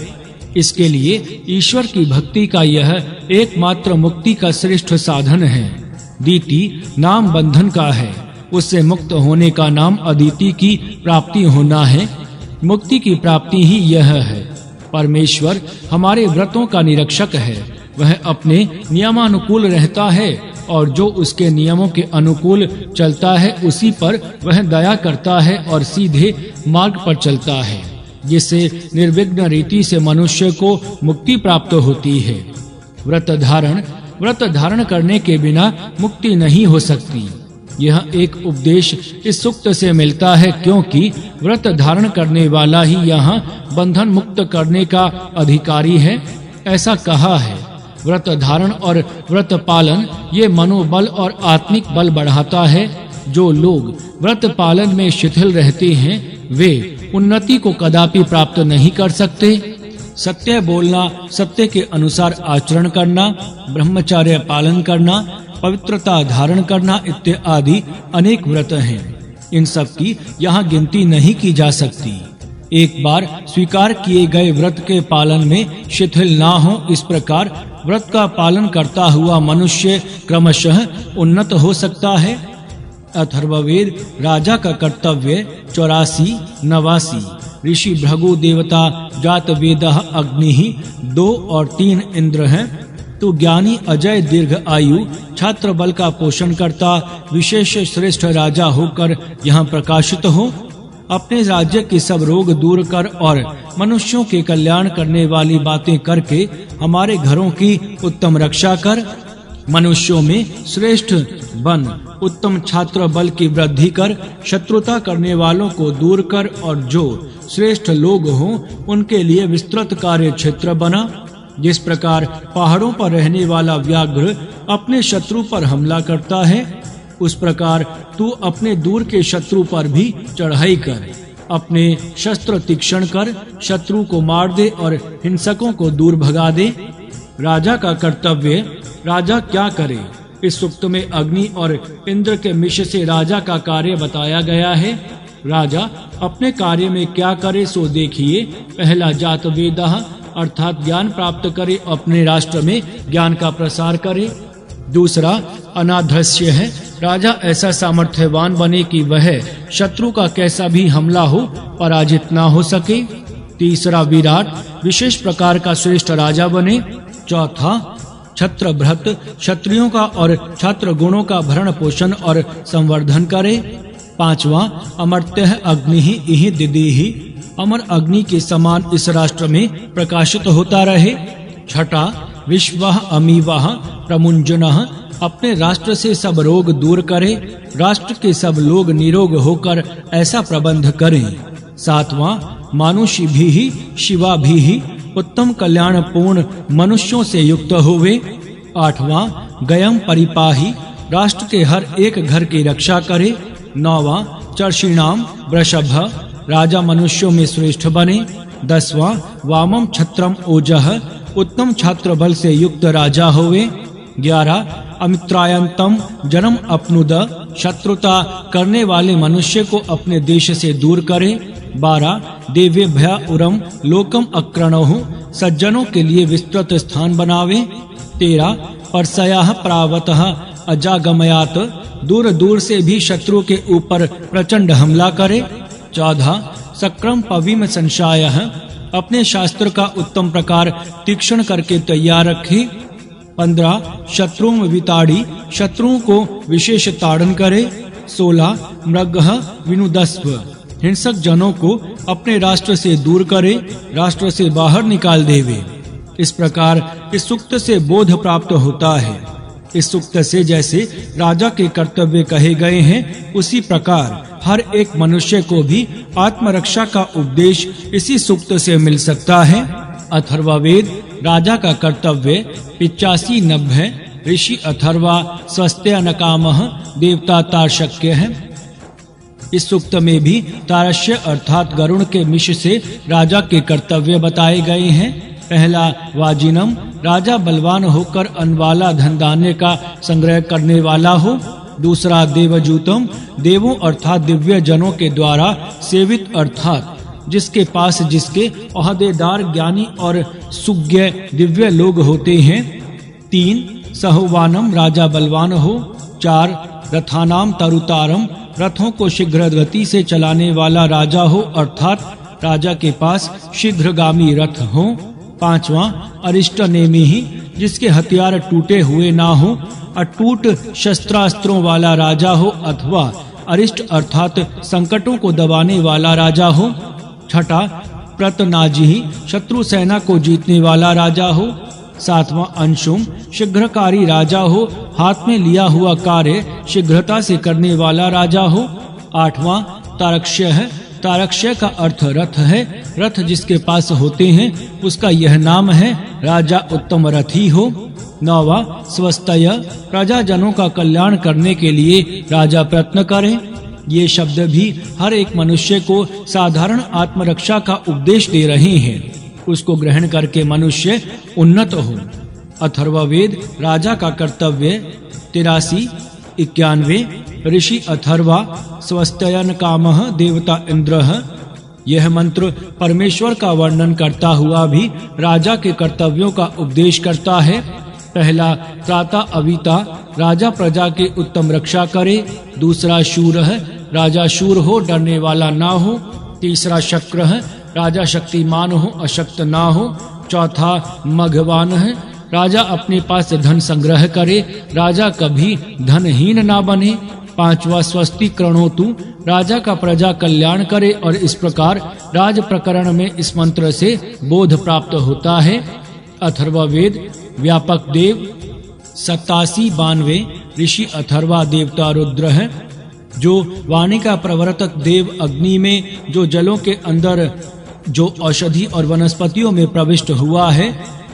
इसके लिए ईश्वर की भक्ति का यह एकमात्र मुक्ति का श्रेष्ठ साधन है। दीति नाम बंधन का है, उससे मुक्त होने का नाम अदिति की प्राप्ति होना है। मुक्ति की प्राप्ति ही यह है। परमेश्वर हमारे व्रतों का निरीक्षक है। वह अपने नियमानुकूल रहता है और जो उसके नियमों के अनुकूल चलता है उसी पर वह दया करता है और सीधे मार्ग पर चलता है, जिससे निर्विघ्न रीति से मनुष्य को मुक्ति प्राप्त होती है। व्रत धारण करने के बिना मुक्ति नहीं हो सकती। यह एक उपदेश इस सूक्त से मिलता है, क्योंकि व्रत धारण करने वाला ही यहाँ बंधन मुक्त करने का अधिकारी है। ऐसा कहा है। व्रत धारण और व्रत पालन ये मनोबल और आत्मिक बल बढ़ाता है। जो लोग व्रत पालन में शिथिल रहते हैं वे उन्नति को कदापि प्राप्त नहीं कर सकते। सत्य बोलना, सत्य के अनुसार आचरण करना, ब्रह्मचर्य पालन करना, पवित्रता धारण करना इत्यादि अनेक व्रत हैं। इन सब की यहाँ गिनती नहीं की जा सकती। एक बार स्वीकार किए गए व्रत के पालन में शिथिल ना हो, इस प्रकार व्रत का पालन करता हुआ मनुष्य क्रमशः उन्नत हो सकता है। अथर्ववेद राजा का कर्तव्य 84, 89। ऋषि भृगु देवता जात वेदः अग्नि 2 और 3 इंद्र हैं। तो ज्ञानी अजय दीर्घ आयु छात्र बल का पोषण करता विशेष श्रेष्ठ राजा होकर यहाँ प्रकाशित हो। अपने राज्य के सब रोग दूर कर और मनुष्यों के कल्याण करने वाली बातें करके हमारे घरों की उत्तम रक्षा कर। मनुष्यों में श्रेष्ठ बन उत्तम छात्र बल की वृद्धि कर। शत्रुता करने वालों को दूर कर और जो श्रेष्ठ लोग हों उनके लिए विस्तृत कार्य क्षेत्र बना। जिस प्रकार पहाड़ों पर रहने वाला व्याघ्र अपने शत्रु पर हमला करता है, उस प्रकार तू अपने दूर के शत्रु पर भी चढ़ाई कर। अपने शस्त्र तीक्ष्ण कर, शत्रु को मार दे और हिंसकों को दूर भगा दे। राजा का कर्तव्य राजा क्या करे, इस सूक्त में अग्नि और इंद्र के मिश से राजा का कार्य बताया गया है। राजा अपने कार्य में क्या करे सो देखिए। पहला जात वेदः अर्थात ज्ञान प्राप्त करे, अपने राष्ट्र में ज्ञान का प्रसार करे। दूसरा अनाधस्य है, राजा ऐसा सामर्थ्यवान बने कि वह शत्रु का कैसा भी हमला हो पराजित ना हो सके। तीसरा विराट, विशेष प्रकार का श्रेष्ठ राजा बने। चौथा छत्रभृत, क्षत्रियों का और छात्र गुणों का भरण पोषण और संवर्धन करे। पांचवा अमर्त्यः अग्निः इहि दिदिहि, अमर अग्नि के समान इस राष्ट्र में प्रकाशित होता रहे। छठा विश्वः अमीवः प्रमुंजनः, अपने राष्ट्र से सब रोग दूर करे, राष्ट्र के सब लोग निरोग होकर ऐसा प्रबंध करें। सातवां मानुषीभिः शिवाभिः, उत्तम कल्याण पूर्ण मनुष्यों से युक्त होवे। आठवां गयम परिपाही, राष्ट्र के हर एक घर की रक्षा करे। नौवां चर्षिणाम वृषभ, राजा मनुष्यों में श्रेष्ठ बने। 10वां वामम छत्रम ओजः, उत्तम छात्र बल से युक्त राजा होवे। 11 अमित्रायंतम जन्म अपनुद, शत्रुता करने वाले मनुष्य को अपने देश से दूर करे। 12 देवेभ्य उरम लोकम अक्रणोह, सज्जनों के लिए विस्तृत स्थान बनावे। 13 परसयाः प्रावतः अजागमयात, दूर दूर से भी शत्रु के ऊपर प्रचंड हमला करे। 14 सक्रम पविम संशयः, अपने शास्त्र का उत्तम प्रकार तीक्ष्ण करके तैयार रखे। 15 शत्रुम विताड़ी, शत्रुओं को विशेष ताड़न करे। 16 मृगः विनुदस्व, हिंसक जनों को अपने राष्ट्र से दूर करे, राष्ट्र से बाहर निकाल देवे। इस प्रकार इस सूक्त से बोध प्राप्त होता है। इस सूक्त से जैसे राजा के कर्तव्य कहे गए हैं, उसी प्रकार हर एक मनुष्य को भी आत्मरक्षा का उपदेश इसी सूक्त से मिल सकता है। अथर्ववेद राजा का कर्तव्य 85-90, ऋषि अथर्वा स्वस्त्य नकामः, देवता तारशक्य है। इस सूक्त में भी तारस्य अर्थात गरुण के मिश से राजा के कर्तव्य बताए गए हैं। पहला वाजिनम, राजा बलवान होकर अनवाला धन धान्य का संग्रह करने वाला हो। दूसरा देवजूतम, देवों अर्थात दिव्य जनों के द्वारा सेवित अर्थात जिसके पास जिसके ओहदेदार ज्ञानी और सुज्ञ दिव्य लोग होते हैं। 3 सहुवानम, राजा बलवान हो। 4 रथानाम तरुतारम, रथों को शीघ्र गति से चलाने वाला राजा हो अर्थात राजा के पास शीघ्रगामी रथ हो। 5वां अरिष्टनेमि, जिसके हथियार टूटे हुए ना हो, अटूट शस्त्रास्त्रों वाला राजा हो अथवा अरिष्ट अर्थात संकटों को दबाने वाला राजा हो। 6ठा प्रतनाजी, शत्रु सेना को जीतने वाला राजा हो। 7वां अंशुम, शीघ्रकारी राजा हो, हाथ में लिया हुआ कार्य शीघ्रता से करने वाला राजा हो। 8वां तारक्ष्य है, तारक्ष्य का अर्थ रथ है, रथ जिसके पास होते हैं उसका यह नाम है, राजा उत्तम रथी हो। नौवा स्वस्तय, प्रजाजनों का कल्याण करने के लिए राजा प्रयत्न करे। ये शब्द भी हर एक मनुष्य को साधारण आत्मरक्षा का उपदेश दे रहे हैं। उसको ग्रहण करके मनुष्य उन्नत हो। अथर्ववेद राजा का कर्तव्य। 83 91 ऋषि अथर्वा स्वस्तयन कामः देवता इंद्रः। यह मंत्र परमेश्वर का वर्णन करता हुआ भी राजा के कर्तव्यों का उपदेश करता है। पहला त्राता अविता, राजा प्रजा की उत्तम रक्षा करे। दूसरा शूर है, राजा शूर हो, डरने वाला ना हो। तीसरा शक्र है, राजा शक्तिमान हो, अशक्त ना हो। चौथा मघवान है, राजा अपने पास धन संग्रह करे, राजा कभी धनहीन ना बने। पांचवा स्वस्ति कृणोतु, राजा का प्रजा कल्याण करे। और इस प्रकार राज प्रकरण में इस मंत्र से बोध प्राप्त होता है। अथर्ववेद व्यापक देव। 87 92 ऋषि अथर्वा देवता रुद्र है। जो वाणी का प्रवर्तक देव अग्नि में जो जलों के अंदर जो औषधि और वनस्पतियों में प्रविष्ट हुआ है,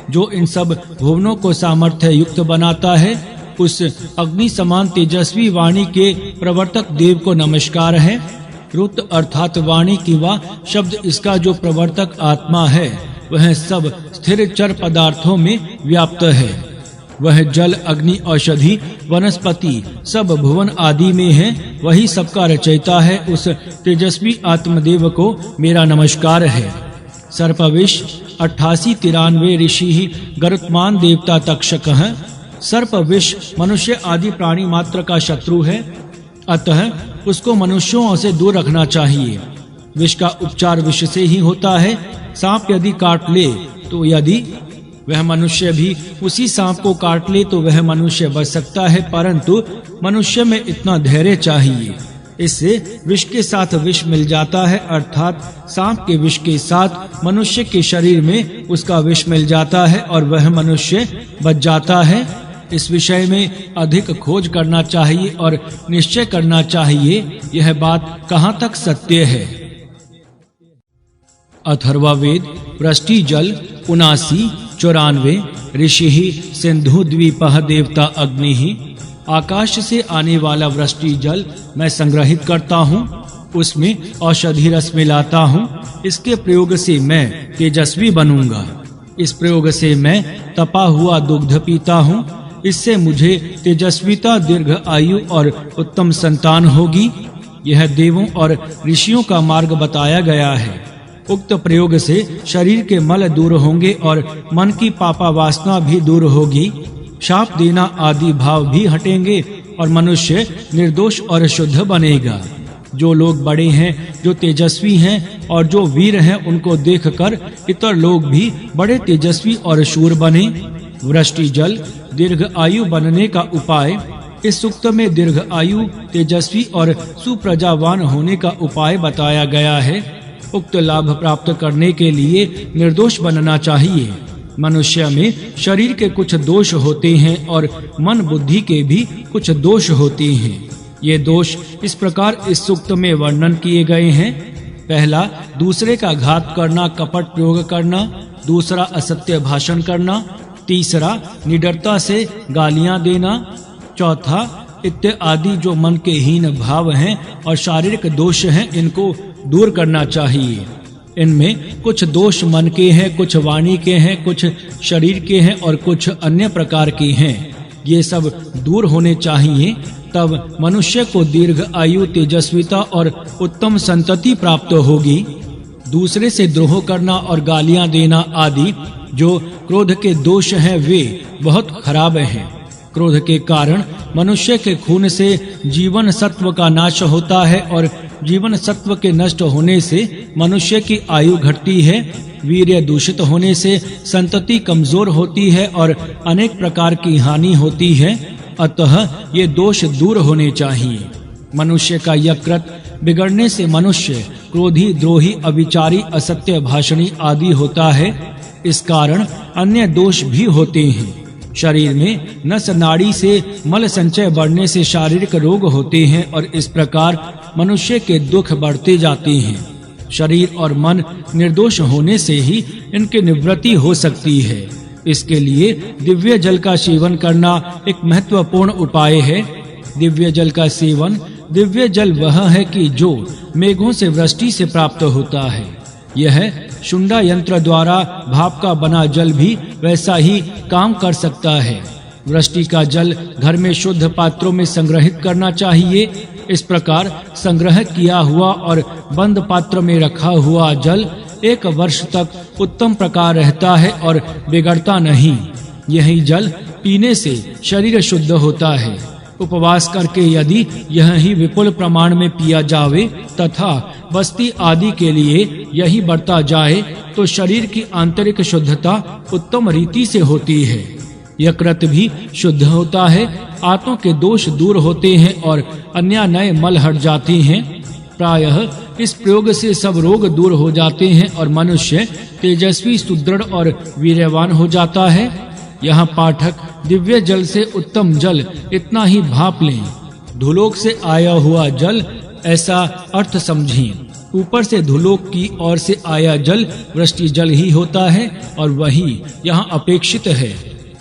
जो इन सब भुवनों को सामर्थ्य युक्त बनाता है, उस अग्नि समान तेजस्वी वाणी के प्रवर्तक देव को नमस्कार है। रुत अर्थात वाणी की वा शब्द, इसका जो प्रवर्तक आत्मा है वह सब स्थिर चर पदार्थों में व्याप्त है। वह जल, अग्नि, औषधि, वनस्पति सब भुवन आदि में है। वही सबका रचयिता है। उस तेजस्वी आत्मदेव को मेरा नमस्कार है। सर्पविष 88 93 ऋषि ही गरुत्मान देवता तक्षक है। सर्पविष मनुष्य आदि प्राणी मात्र का शत्रु है, अतः उसको मनुष्यों से दूर रखना चाहिए। विष का उपचार विष से ही होता है। सांप यदि काट ले तो यदि वह मनुष्य भी उसी सांप को काट ले तो वह मनुष्य बच सकता है, परंतु मनुष्य में इतना धैर्य चाहिए। इससे विष के साथ विष मिल जाता है, अर्थात सांप के विष के साथ मनुष्य के शरीर में उसका विष मिल जाता है और वह मनुष्य बच जाता है। इस विषय में अधिक खोज करना चाहिए और निश्चय करना चाहिए यह बात कहाँ तक सत्य है। अथर्ववेद वृष्टि जल 79 94 ऋषि सिंधु द्वीपः देवता अग्नि। आकाश से आने वाला वृष्टि जल मैं संग्रहित करता हूँ, उसमें औषधि रस मिलाता हूँ। इसके प्रयोग से मैं तेजस्वी बनूंगा। इस प्रयोग से मैं तपा हुआ दुग्ध पीता हूँ। इससे मुझे तेजस्विता, दीर्घ आयु और उत्तम संतान होगी। यह देवों और ऋषियों का मार्ग बताया गया है। उक्त प्रयोग से शरीर के मल दूर होंगे और मन की पापा वासना भी दूर होगी। शाप देना आदि भाव भी हटेंगे और मनुष्य निर्दोष और शुद्ध बनेगा। जो लोग बड़े हैं, जो तेजस्वी हैं और जो वीर हैं, उनको देखकर इतर लोग भी बड़े तेजस्वी और शूर बने। वृष्टि जल दीर्घ आयु बनने का उपाय। इस सूक्त में दीर्घ आयु, तेजस्वी और सुप्रजावान होने का उपाय बताया गया है। उक्त लाभ प्राप्त करने के लिए निर्दोष बनना चाहिए। मनुष्य में शरीर के कुछ दोष होते हैं और मन बुद्धि के भी कुछ दोष होते हैं। ये दोष इस प्रकार इस सूक्त में वर्णन किए गए हैं। पहला, दूसरे का घात करना, कपट प्रयोग करना। दूसरा, असत्य भाषण करना। तीसरा, निडरता से गालियां देना। चौथा, इत्यादि जो मन के हीन भाव हैं और शारीरिक दोष हैं, इनको दूर करना चाहिए। इनमें कुछ दोष मन के हैं, कुछ वाणी के हैं, कुछ शरीर के हैं और कुछ अन्य प्रकार के हैं। ये सब दूर होने चाहिए, तब मनुष्य को दीर्घ आयु, तेजस्विता और उत्तम संतति प्राप्त होगी। दूसरे से द्रोह करना और गालियां देना आदि जो क्रोध के दोष हैं, वे बहुत खराब हैं। क्रोध के कारण मनुष्य के खून से जीवन सत्व का नाश होता है और जीवन सत्व के नष्ट होने से मनुष्य की आयु घटती है। वीर्य दूषित होने से संतति कमजोर होती है और अनेक प्रकार की हानि होती है। अतः ये दोष दूर होने चाहिए। मनुष्य का यकृत बिगड़ने से मनुष्य क्रोधी, द्रोही, अविचारी, असत्य भाषणी आदि होता है। इस कारण अन्य दोष भी होते हैं। शरीर में नस नाड़ी से मल संचय बढ़ने से शारीरिक रोग होते हैं और इस प्रकार मनुष्य के दुख बढ़ते जाते हैं। शरीर और मन निर्दोष होने से ही इनकी निवृत्ति हो सकती है। इसके लिए दिव्य जल का सेवन करना एक महत्वपूर्ण उपाय है। दिव्य जल का सेवन, दिव्य जल वह है कि जो मेघों से वृष्टि से प्राप्त होता है। यह शुंडा यंत्र द्वारा भाप का बना जल भी वैसा ही काम कर सकता है। वृष्टि का जल घर में शुद्ध पात्रों में संग्रहित करना चाहिए। इस प्रकार संग्रह किया हुआ और बंद पात्र में रखा हुआ जल 1 वर्ष तक उत्तम प्रकार रहता है और बिगड़ता नहीं। यही जल पीने से शरीर शुद्ध होता है। उपवास करके यदि यह ही विपुल प्रमाण में पिया जावे तथा बस्ती आदि के लिए यही बरता जाए तो शरीर की आंतरिक शुद्धता उत्तम रीति से होती है। यकृत भी शुद्ध होता है, आंतों के दोष दूर होते हैं और अन्य नए मल हट जाते हैं। प्रायः इस प्रयोग से सब रोग दूर हो जाते हैं और मनुष्य तेजस्वी, सुदृढ़ और वीर्यवान हो जाता है। यहाँ पाठक दिव्य जल से उत्तम जल इतना ही भाप लें। धुलोक से आया हुआ जल, ऐसा अर्थ समझें। ऊपर से धुलोक की ओर से आया जल वृष्टि जल ही होता है और वही यहाँ अपेक्षित है।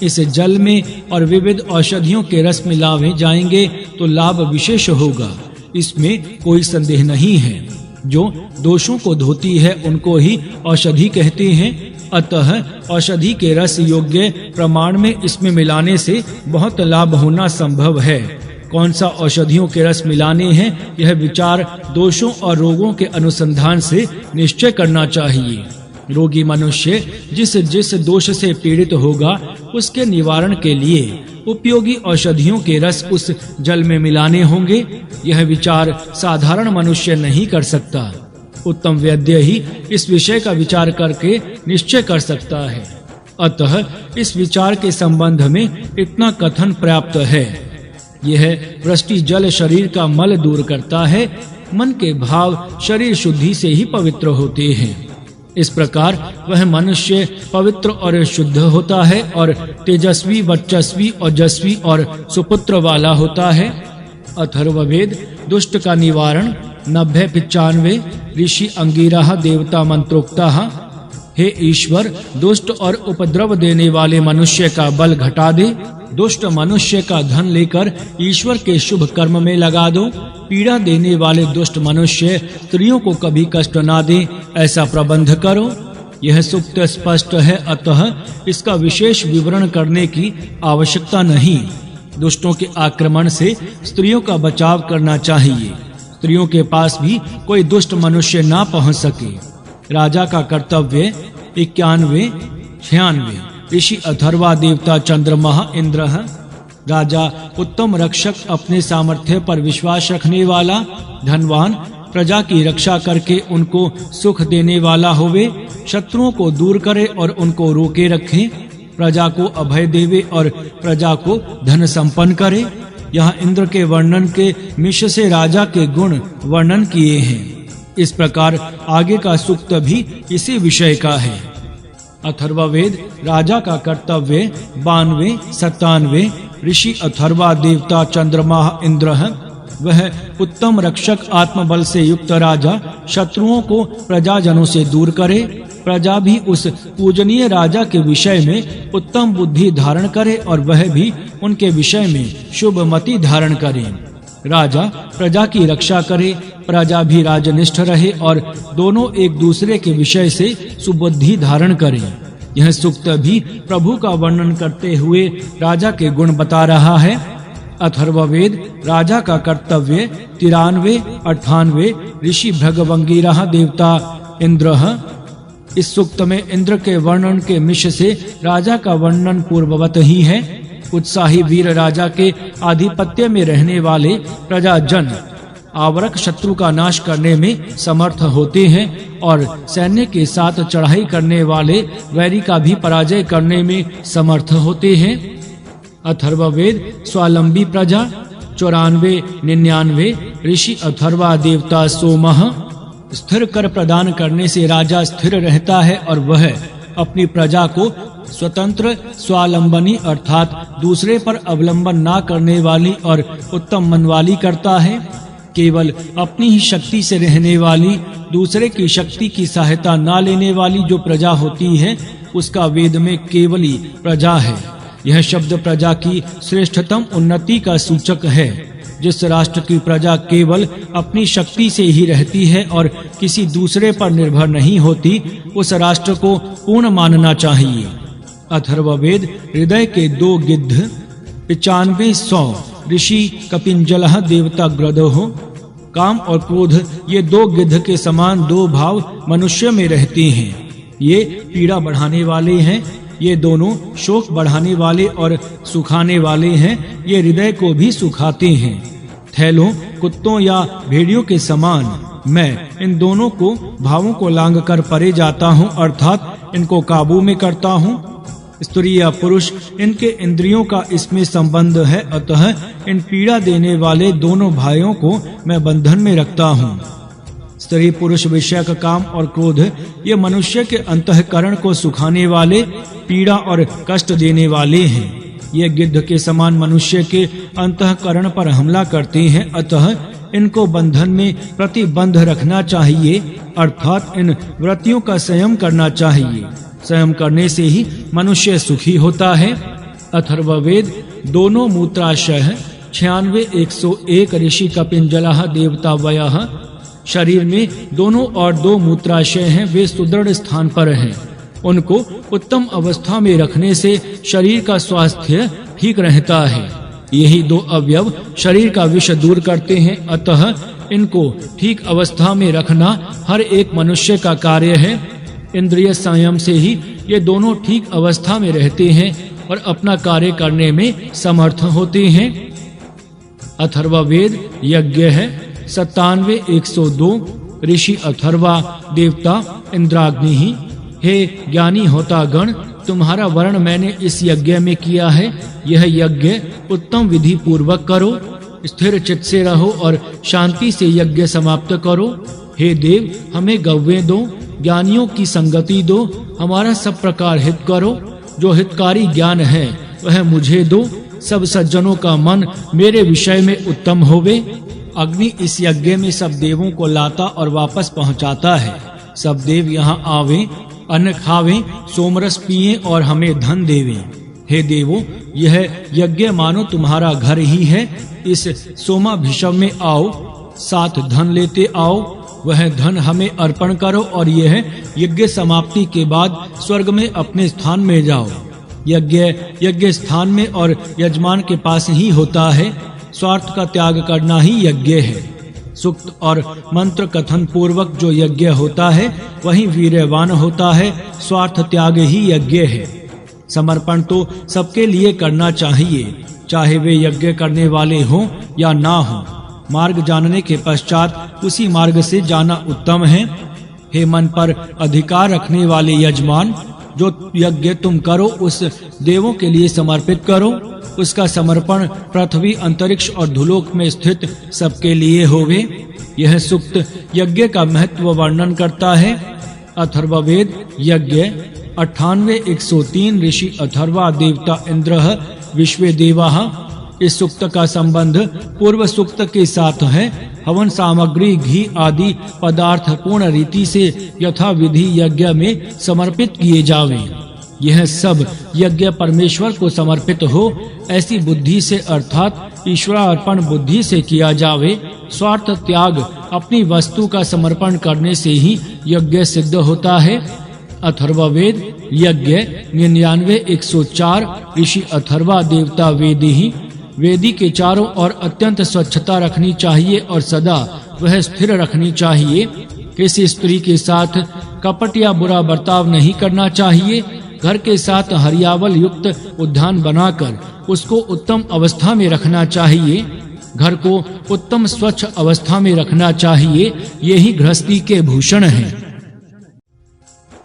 इस जल में और विविध औषधियों के रस मिलावे जाएंगे तो लाभ विशेष होगा, इसमें कोई संदेह नहीं है। जो दोषों को धोती है उनको ही औषधि कहते हैं। अतः औषधि के रस योग्य प्रमाण में इसमें मिलाने से बहुत लाभ होना संभव है। कौन सा औषधियों के रस मिलाने हैं, यह विचार दोषों और रोगों के अनुसंधान से निश्चय करना चाहिए। रोगी मनुष्य जिस जिस दोष से पीड़ित होगा उसके निवारण के लिए उपयोगी औषधियों के रस उस जल में मिलाने होंगे। यह विचार साधारण मनुष्य नहीं कर सकता। उत्तम वैद्य ही इस विषय का विचार करके निश्चय कर सकता है। अतः इस विचार के संबंध में इतना कथन पर्याप्त है। यह वृष्टि जल शरीर का मल दूर करता है। मन के भाव शरीर शुद्धि से ही पवित्र होते हैं। इस प्रकार वह मनुष्य पवित्र और शुद्ध होता है और तेजस्वी, वर्चस्वी, ओजस्वी और सुपुत्र वाला होता है। अथर्ववेद दुष्ट का निवारण 90-95 ऋषि अंगिरा देवता मंत्रोक्ता। हे ईश्वर, दुष्ट और उपद्रव देने वाले मनुष्य का बल घटा दे। दुष्ट मनुष्य का धन लेकर ईश्वर के शुभ कर्म में लगा दो। पीड़ा देने वाले दुष्ट मनुष्य स्त्रियों को कभी कष्ट ना दे, ऐसा प्रबंध करो। यह सूक्त स्पष्ट है, अतः इसका विशेष विवरण करने की आवश्यकता नहीं। दुष्टों के आक्रमण से स्त्रियों का बचाव करना चाहिए। स्त्रियों के पास भी कोई दुष्ट मनुष्य ना पहुंच सके। राजा का कर्तव्य 91-96 ऋषि अथर्वा देवता चंद्रमा इंद्र। राजा उत्तम रक्षक, अपने सामर्थ्य पर विश्वास रखने वाला, धनवान, प्रजा की रक्षा करके उनको सुख देने वाला होवे, शत्रुओं को दूर करे और उनको रोके रखे, प्रजा को अभय देवे और प्रजा को धन संपन्न करे। यहाँ इंद्र के वर्णन के मिश से राजा के गुण वर्णन किए हैं। इस प्रकार आगे का सूक्त भी इसी विषय का है। अथर्ववेद राजा का कर्तव्य 92-97 ऋषि अथर्वा देवता चंद्रमा इंद्र। वह उत्तम रक्षक, आत्मबल से युक्त राजा शत्रुओं को प्रजाजनों से दूर करे। प्रजा भी उस पूजनीय राजा के विषय में उत्तम बुद्धि धारण करे और वह भी उनके विषय में शुभ मति धारण करे। राजा प्रजा की रक्षा करे, प्रजा भी राजनिष्ठ रहे और दोनों एक दूसरे के विषय से सुबुद्धि धारण करें। यह सूक्त भी प्रभु का वर्णन करते हुए राजा के गुण बता रहा है। अथर्ववेद राजा का कर्तव्य 93-98 ऋषि भृगवंगिरा देवता इंद्र। इस सूक्त में इंद्र के वर्णन के मिश से राजा का वर्णन पूर्ववत ही है। उत्साही वीर राजा के आधिपत्य में रहने वाले प्रजाजन आवरक शत्रु का नाश करने में समर्थ होते हैं और सैन्य के साथ चढ़ाई करने वाले वैरी का भी पराजय करने में समर्थ होते हैं। अथर्ववेद स्वावलंबी प्रजा 94-99 ऋषि अथर्वा देवता सोमः। स्थिर कर प्रदान करने से राजा स्थिर रहता है और वह अपनी प्रजा को स्वतंत्र, स्वावलंबनी अर्थात दूसरे पर अवलंबन ना करने वाली और उत्तम मन वाली करता है। केवल अपनी ही शक्ति से रहने वाली, दूसरे की शक्ति की सहायता ना लेने वाली जो प्रजा होती है उसका वेद में केवली प्रजा है। यह शब्द प्रजा की श्रेष्ठतम उन्नति का सूचक है। जिस राष्ट्र की प्रजा केवल अपनी शक्ति से ही रहती है और किसी दूसरे पर निर्भर नहीं होती, उस राष्ट्र को पूर्ण मानना चाहिए। अथर्ववेद हृदय के 2 गिद्ध 9500 ऋषि कपिंजलः देवता ग्रदोः। काम और क्रोध ये 2 गिद्ध के समान 2 भाव मनुष्य में रहते हैं। ये पीड़ा बढ़ाने वाले हैं। ये दोनों शोक बढ़ाने वाले और सुखाने वाले हैं। ये हृदय को भी सुखाते हैं। थैलों, कुत्तों या भेड़ियों के समान मैं इन दोनों को भावों को लांग कर परे जाता हूँ, अर्थात इनको काबू में करता हूँ। स्त्री या पुरुष, इनके इंद्रियों का इसमें संबंध है, अतः इन पीड़ा देने वाले दोनों भाइयों को मैं बंधन में रखता हूँ। स्त्री पुरुष विषय का काम और क्रोध ये मनुष्य के अंतःकरण को सुखाने वाले, पीड़ा और कष्ट देने वाले हैं। ये गिद्ध के समान मनुष्य के अंतःकरण पर हमला करते हैं, अतः इनको बंधन में प्रतिबंध रखना चाहिए, अर्थात इन वृत्तियों का संयम करना चाहिए। संयम करने से ही मनुष्य सुखी होता है। अथर्ववेद दोनों मूत्राशय 96,101 ऋषि कपिंजलः देवता वयः। शरीर में दोनों और 2 मूत्राशय हैं, वे सुदृढ़ स्थान पर हैं। उनको उत्तम अवस्था में रखने से शरीर का स्वास्थ्य ठीक रहता है। यही 2 अवयव शरीर का विष दूर करते हैं, अतः इनको ठीक अवस्था में रखना हर एक मनुष्य का कार्य है। इंद्रिय संयम से ही ये दोनों ठीक अवस्था में रहते हैं और अपना कार्य करने में समर्थ होते हैं। अथर्ववेद यज्ञ है 97,102 ऋषि अथर्वा देवता इंद्राग्नि। हे ज्ञानी होता गण, तुम्हारा वर्ण मैंने इस यज्ञ में किया है। यह यज्ञ उत्तम विधि पूर्वक करो, स्थिर चित्त से रहो और शांति से यज्ञ समाप्त करो। हे देव, हमें गव्य दो, ज्ञानियों की संगति दो, हमारा सब प्रकार हित करो। जो हितकारी ज्ञान है वह मुझे दो। सब सज्जनों का मन मेरे विषय में उत्तम होवे। अग्नि इस यज्ञ में सब देवों को लाता और वापस पहुंचाता है। सब देव यहाँ आवे, अन्न खावें, सोमरस पिए और हमें धन देवें। हे देवों, यह यज्ञ मानो तुम्हारा घर ही है। इस सोमाभिषव में आओ, साथ धन लेते आओ। वह धन हमें अर्पण करो और यह यज्ञ समाप्ति के बाद स्वर्ग में अपने स्थान में जाओ। यज्ञ स्थान में और यजमान के पास ही होता है। स्वार्थ का त्याग करना ही यज्ञ है। सूक्त और मंत्र कथन पूर्वक जो यज्ञ होता है वही वीर्यवान होता है। स्वार्थ त्याग ही यज्ञ है। समर्पण तो सबके लिए करना चाहिए, चाहे वे यज्ञ करने वाले हों या ना हों। मार्ग जानने के पश्चात उसी मार्ग से जाना उत्तम है। हे मन पर अधिकार रखने वाले यजमान, जो यज्ञ तुम करो उस देवों के लिए समर्पित करो। उसका समर्पण पृथ्वी, अंतरिक्ष और धुलोक में स्थित सबके लिए होवे। यह सूक्त यज्ञ का महत्व वर्णन करता है। अथर्ववेद यज्ञ 98,103 ऋषि अथर्वा देवता इंद्रः विश्वे देवाः। इस सूक्त का संबंध पूर्व सूक्त के साथ है। हवन सामग्री, घी आदि पदार्थ पूर्ण रीति से यथा विधि यज्ञ में समर्पित किए जावें। यह सब यज्ञ परमेश्वर को समर्पित हो, ऐसी बुद्धि से अर्थात ईश्वरार्पण बुद्धि से किया जावे। स्वार्थ त्याग, अपनी वस्तु का समर्पण करने से ही यज्ञ सिद्ध होता है। अथर्ववेद यज्ञ 99,104 ऋषि अथर्वा देवता वेदी। वेदी के चारों ओर अत्यंत स्वच्छता रखनी चाहिए और सदा वह स्थिर रखनी चाहिए। किसी स्त्री के साथ कपट या बुरा बर्ताव नहीं करना चाहिए। घर के साथ हरियावल युक्त उद्यान बनाकर उसको उत्तम अवस्था में रखना चाहिए। घर को उत्तम स्वच्छ अवस्था में रखना चाहिए। यही गृहस्थी के भूषण हैं।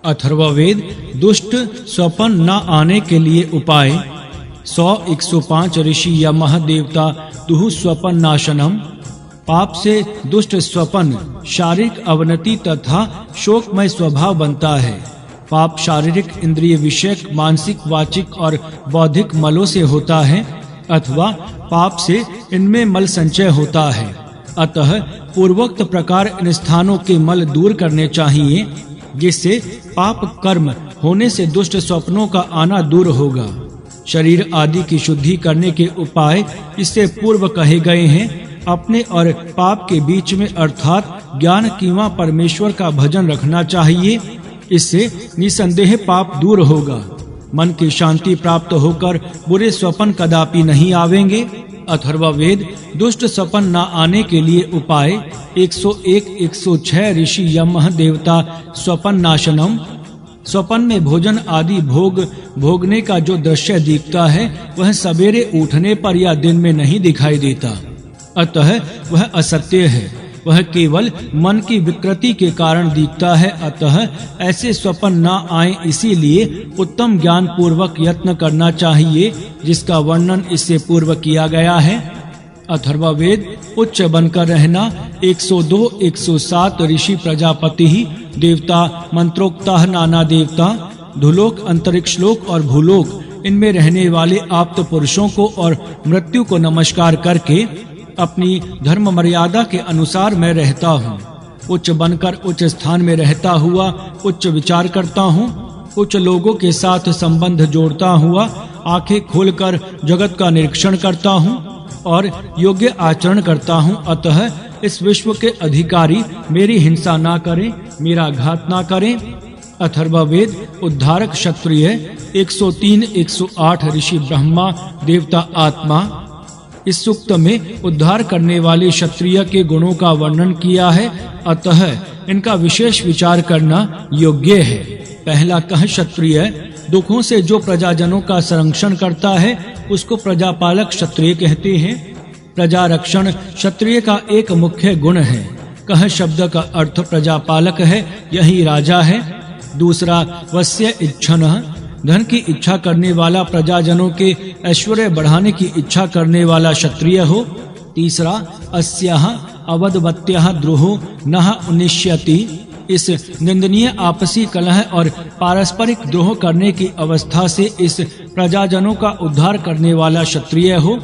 अथर्ववेद दुष्ट स्वपन न आने के लिए उपाय 100-105 ऋषि यमः देवता दुहु स्वपन नाशनम। पाप से दुष्ट स्वपन शारीरिक अवनति तथा शोकमय स्वभाव बनता है। पाप शारीरिक, इंद्रिय विषयक, मानसिक, वाचिक और बौद्धिक मलों से होता है, अथवा पाप से इनमें मल संचय होता है। अतः पूर्वोक्त प्रकार इन स्थानों के मल दूर करने चाहिए, जिससे पाप कर्म होने से दुष्ट स्वप्नों का आना दूर होगा। शरीर आदि की शुद्धि करने के उपाय इससे पूर्व कहे गए हैं। अपने और पाप के बीच में अर्थात ज्ञान कीवा परमेश्वर का भजन रखना चाहिए। इससे निसंदेह पाप दूर होगा। मन की शांति प्राप्त होकर बुरे स्वप्न कदापि नहीं आवेंगे। अथर्ववेद दुष्ट स्वप्न न आने के लिए उपाय 101-106 ऋषि यम देवता स्वप्न नाशनम। स्वप्न में भोजन आदि भोगने का जो दृश्य दिखता है वह सवेरे उठने पर या दिन में नहीं दिखाई देता, अतः वह असत्य है। वह केवल मन की विकृति के कारण दिखता है, अतः ऐसे स्वप्न न आए, इसीलिए उत्तम ज्ञान पूर्वक यत्न करना चाहिए, जिसका वर्णन इससे पूर्व किया गया है। अथर्ववेद उच्च बनकर रहना 102-107 ऋषि प्रजापति ही देवता मंत्रोक्ता नाना देवता धुलोक अंतरिक्ष लोक और भूलोक, इनमें रहने वाले आप्त पुरुषों को और मृत्यु को नमस्कार करके अपनी धर्म मर्यादा के अनुसार मैं रहता हूँ। उच्च बनकर उच्च स्थान में रहता हुआ उच्च विचार करता हूँ, उच्च लोगों के साथ संबंध जोड़ता हुआ आंखें खोलकर जगत का निरीक्षण करता हूँ और योग्य आचरण करता हूँ। अतः इस विश्व के अधिकारी मेरी हिंसा ना करें, मेरा घात ना करें। अथर्ववेद उद्धारक क्षत्रिय 103-108 ऋषि ब्रह्मा देवता आत्मा। इस सूक्त में उद्धार करने वाले क्षत्रिय के गुणों का वर्णन किया है, अतः इनका विशेष विचार करना योग्य है। पहला कह क्षत्रिय दुखों से जो प्रजाजनों का संरक्षण करता है उसको प्रजापालक क्षत्रिय कहते हैं। प्रजा रक्षण क्षत्रिय का एक मुख्य गुण है। कह शब्द का अर्थ प्रजापालक है, यही राजा है। दूसरा वस्य इच्छनः, धन की इच्छा करने वाला, प्रजाजनों के ऐश्वर्य बढ़ाने की इच्छा करने वाला क्षत्रिय हो। तीसरा अस्याः अवदवत्यः द्रोहो नः उन्निष्यति, इस निंदनीय आपसी कलह और पारस्परिक द्रोह करने की अवस्था से इस प्रजाजनों का उद्धार करने वाला क्षत्रिय हो।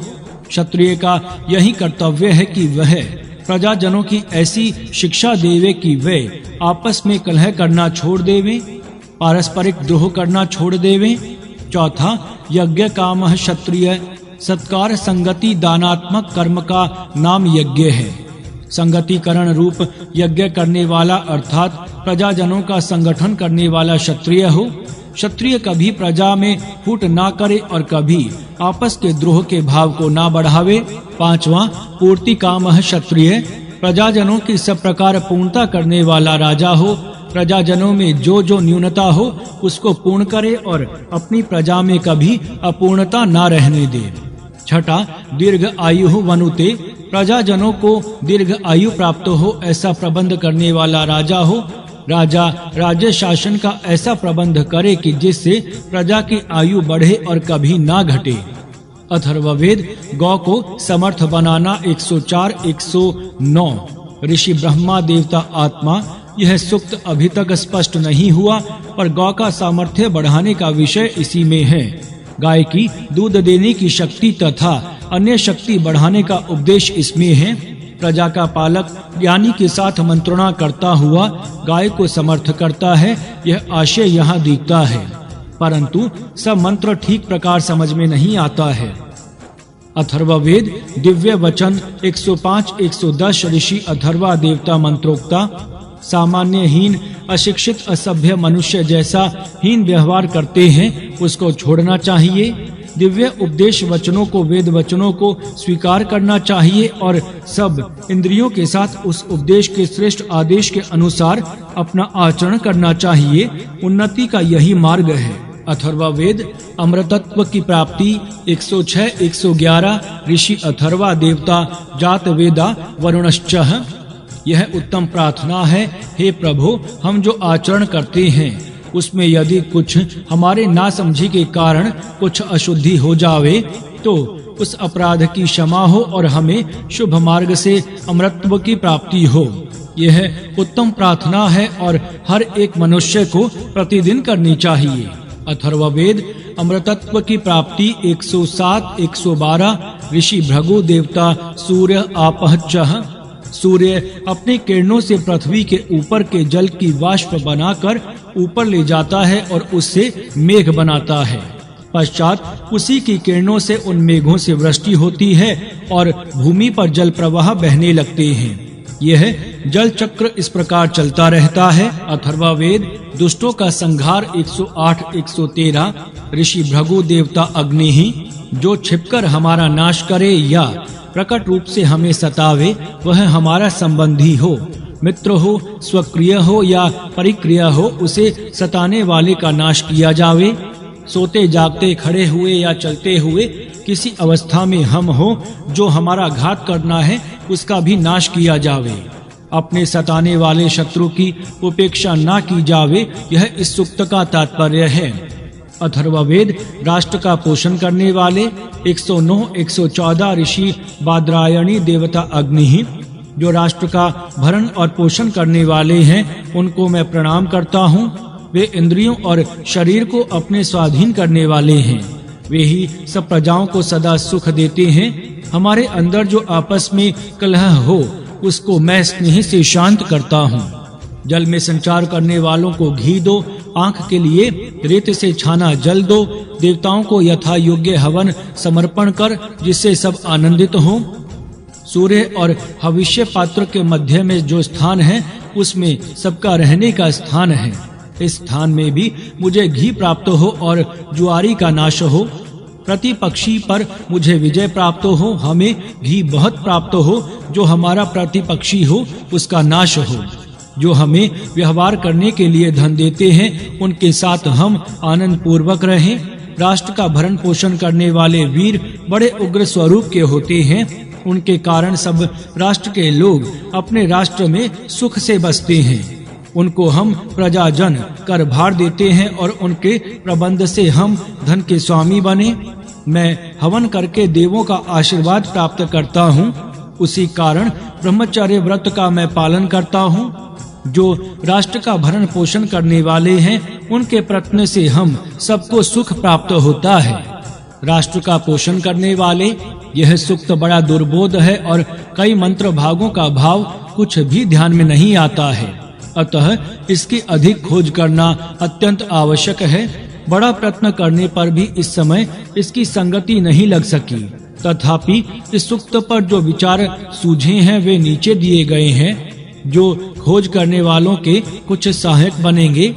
क्षत्रिय का यही कर्तव्य है कि वह प्रजाजनों की ऐसी शिक्षा देवे कि वे आपस में कलह करना छोड़ देवे, पारस्परिक द्रोह करना छोड़ देवे। चौथा यज्ञ कामः क्षत्रिय, सत्कार संगति दानात्मक कर्म का नाम यज्ञ है। संगतिकरण रूप यज्ञ करने वाला अर्थात प्रजाजनों का संगठन करने वाला क्षत्रिय हो। क्षत्रिय कभी प्रजा में फूट ना करे और कभी आपस के द्रोह के भाव को ना बढ़ावे। पांचवा पूर्ति कामः क्षत्रिय, प्रजाजनों की सब प्रकार पूर्णता करने वाला राजा हो। प्रजाजनों में जो न्यूनता हो उसको पूर्ण करे और अपनी प्रजा में कभी अपूर्णता ना रहने दे। छठा दीर्घ आयु वनुते, प्रजाजनों को दीर्घ आयु प्राप्त हो ऐसा प्रबंध करने वाला राजा हो। राजा राज्य शासन का ऐसा प्रबंध करे कि जिससे प्रजा की आयु बढ़े और कभी ना घटे। अथर्ववेद गौ को समर्थ बनाना 104-109 ऋषि ब्रह्मा देवता आत्मा। यह सूक्त अभी तक स्पष्ट नहीं हुआ पर गौ का सामर्थ्य बढ़ाने का विषय इसी में है। गाय की दूध देने की शक्ति तथा अन्य शक्ति बढ़ाने का उपदेश इसमें है। प्रजा का पालक ज्ञानी के साथ मंत्रणा करता हुआ गाय को समर्थ करता है, यह आशय यहाँ दिखता है, परंतु सब मंत्र ठीक प्रकार समझ में नहीं आता है। अथर्ववेद दिव्य वचन 105-110 ऋषि अथर्वा देवता मंत्रोक्ता। सामान्य हीन अशिक्षित असभ्य मनुष्य जैसा हीन व्यवहार करते हैं उसको छोड़ना चाहिए। दिव्य उपदेश वचनों को, वेद वचनों को स्वीकार करना चाहिए और सब इंद्रियों के साथ उस उपदेश के श्रेष्ठ आदेश के अनुसार अपना आचरण करना चाहिए। उन्नति का यही मार्ग है। अथर्ववेद अमृतत्व की प्राप्ति 106-111 ऋषि अथर्वा देवता जात वेदा वरुणश्चः। यह उत्तम प्रार्थना है, हे प्रभु, हम जो आचरण करते हैं उसमें यदि कुछ हमारे नासमझी के कारण कुछ अशुद्धि हो जावे तो उस अपराध की क्षमा हो और हमें शुभ मार्ग से अमृतत्व की प्राप्ति हो। यह उत्तम प्रार्थना है और हर एक मनुष्य को प्रतिदिन करनी चाहिए। अथर्ववेद अमृतत्व की प्राप्ति 107-112 ऋषि भृगु देवता सूर्य आपहच्चः। सूर्य अपने किरणों से पृथ्वी के ऊपर के जल की वाष्प बनाकर ऊपर ले जाता है और उससे मेघ बनाता है। पश्चात उसी की किरणों से उन मेघों से वृष्टि होती है और भूमि पर जल प्रवाह बहने लगते हैं। यह जल चक्र इस प्रकार चलता रहता है। अथर्ववेद दुष्टों का संहार 108-113 ऋषि भृगु देवता अग्नि ही जो छिपकर हमारा नाश करे या प्रकट रूप से हमें सतावे, वह हमारा संबंधी हो, मित्र हो, स्वक्रिय हो या परिक्रिय हो, उसे सताने वाले का नाश किया जावे। सोते जागते, खड़े हुए या चलते हुए किसी अवस्था में हम हो, जो हमारा घात करना है उसका भी नाश किया जावे। अपने सताने वाले शत्रु की उपेक्षा ना की जावे, यह इस सूक्त का तात्पर्य है। अथर्ववेद राष्ट्र का पोषण करने वाले 109-114 ऋषि बादरायणी देवता अग्नि ही जो राष्ट्र का भरण और पोषण करने वाले हैं, उनको मैं प्रणाम करता हूँ। वे इंद्रियों और शरीर को अपने स्वाधीन करने वाले हैं। वे ही सब प्रजाओं को सदा सुख देते हैं। हमारे अंदर जो आपस में कलह हो, उसको मैं स्नेह से शांत करता हूँ। जल में संचार करने वालों को घी दो, आंख के लिए रेत से छाना जल दो, देवताओं को यथा योग्य हवन समर्पण कर, जिससे सब आनंदित हों। सूर्य और हविष्य पात्र के मध्य में जो स्थान है, उसमें सबका रहने का स्थान है। इस स्थान में भी मुझे घी प्राप्त हो और जुआरी का नाश हो। प्रतिपक्षी पर मुझे विजय प्राप्त हो, हमें घी बहुत प्राप्त हो। जो हमारा प्रतिपक्षी हो, उसका नाश हो। जो हमें व्यवहार करने के लिए धन देते हैं, उनके साथ हम आनंद पूर्वक रहें। राष्ट्र का भरण पोषण करने वाले वीर बड़े उग्र स्वरूप के होते हैं। उनके कारण सब राष्ट्र के लोग अपने राष्ट्र में सुख से बसते हैं। उनको हम प्रजाजन कर भार देते हैं और उनके प्रबंध से हम धन के स्वामी बने। मैं हवन करके देवों का आशीर्वाद प्राप्त करता हूँ। उसी कारण ब्रह्मचर्य व्रत का मैं पालन करता हूँ। जो राष्ट्र का भरण पोषण करने वाले हैं, उनके प्रयत्न से हम सबको सुख प्राप्त होता है। राष्ट्र का पोषण करने वाले, यह सूक्त बड़ा दुर्बोध है और कई मंत्र भागों का भाव कुछ भी ध्यान में नहीं आता है। अतः इसकी अधिक खोज करना अत्यंत आवश्यक है। बड़ा प्रयत्न करने पर भी इस समय इसकी संगति नहीं लग सकी। तथापि इस सूक्त पर जो विचार सूझे हैं, वे नीचे दिए गए हैं, जो खोज करने वालों के कुछ सहायक बनेंगे।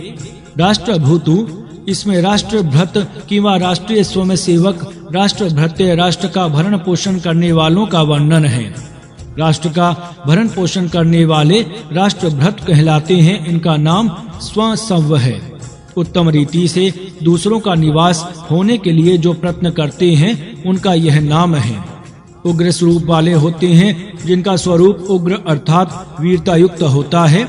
राष्ट्रभूतु, इसमें राष्ट्रभृत किंवा राष्ट्रीय स्वयं सेवक, राष्ट्रभृत्य राष्ट्र का भरण पोषण करने वालों का वर्णन है। राष्ट्र का भरण पोषण करने वाले राष्ट्रभृत कहलाते हैं। इनका नाम स्वसंव है। उत्तम रीति से दूसरों का निवास होने के लिए जो प्रयत्न करते हैं, उनका यह नाम है। उग्र स्वरूप वाले होते हैं, जिनका स्वरूप उग्र अर्थात वीरता युक्त होता है।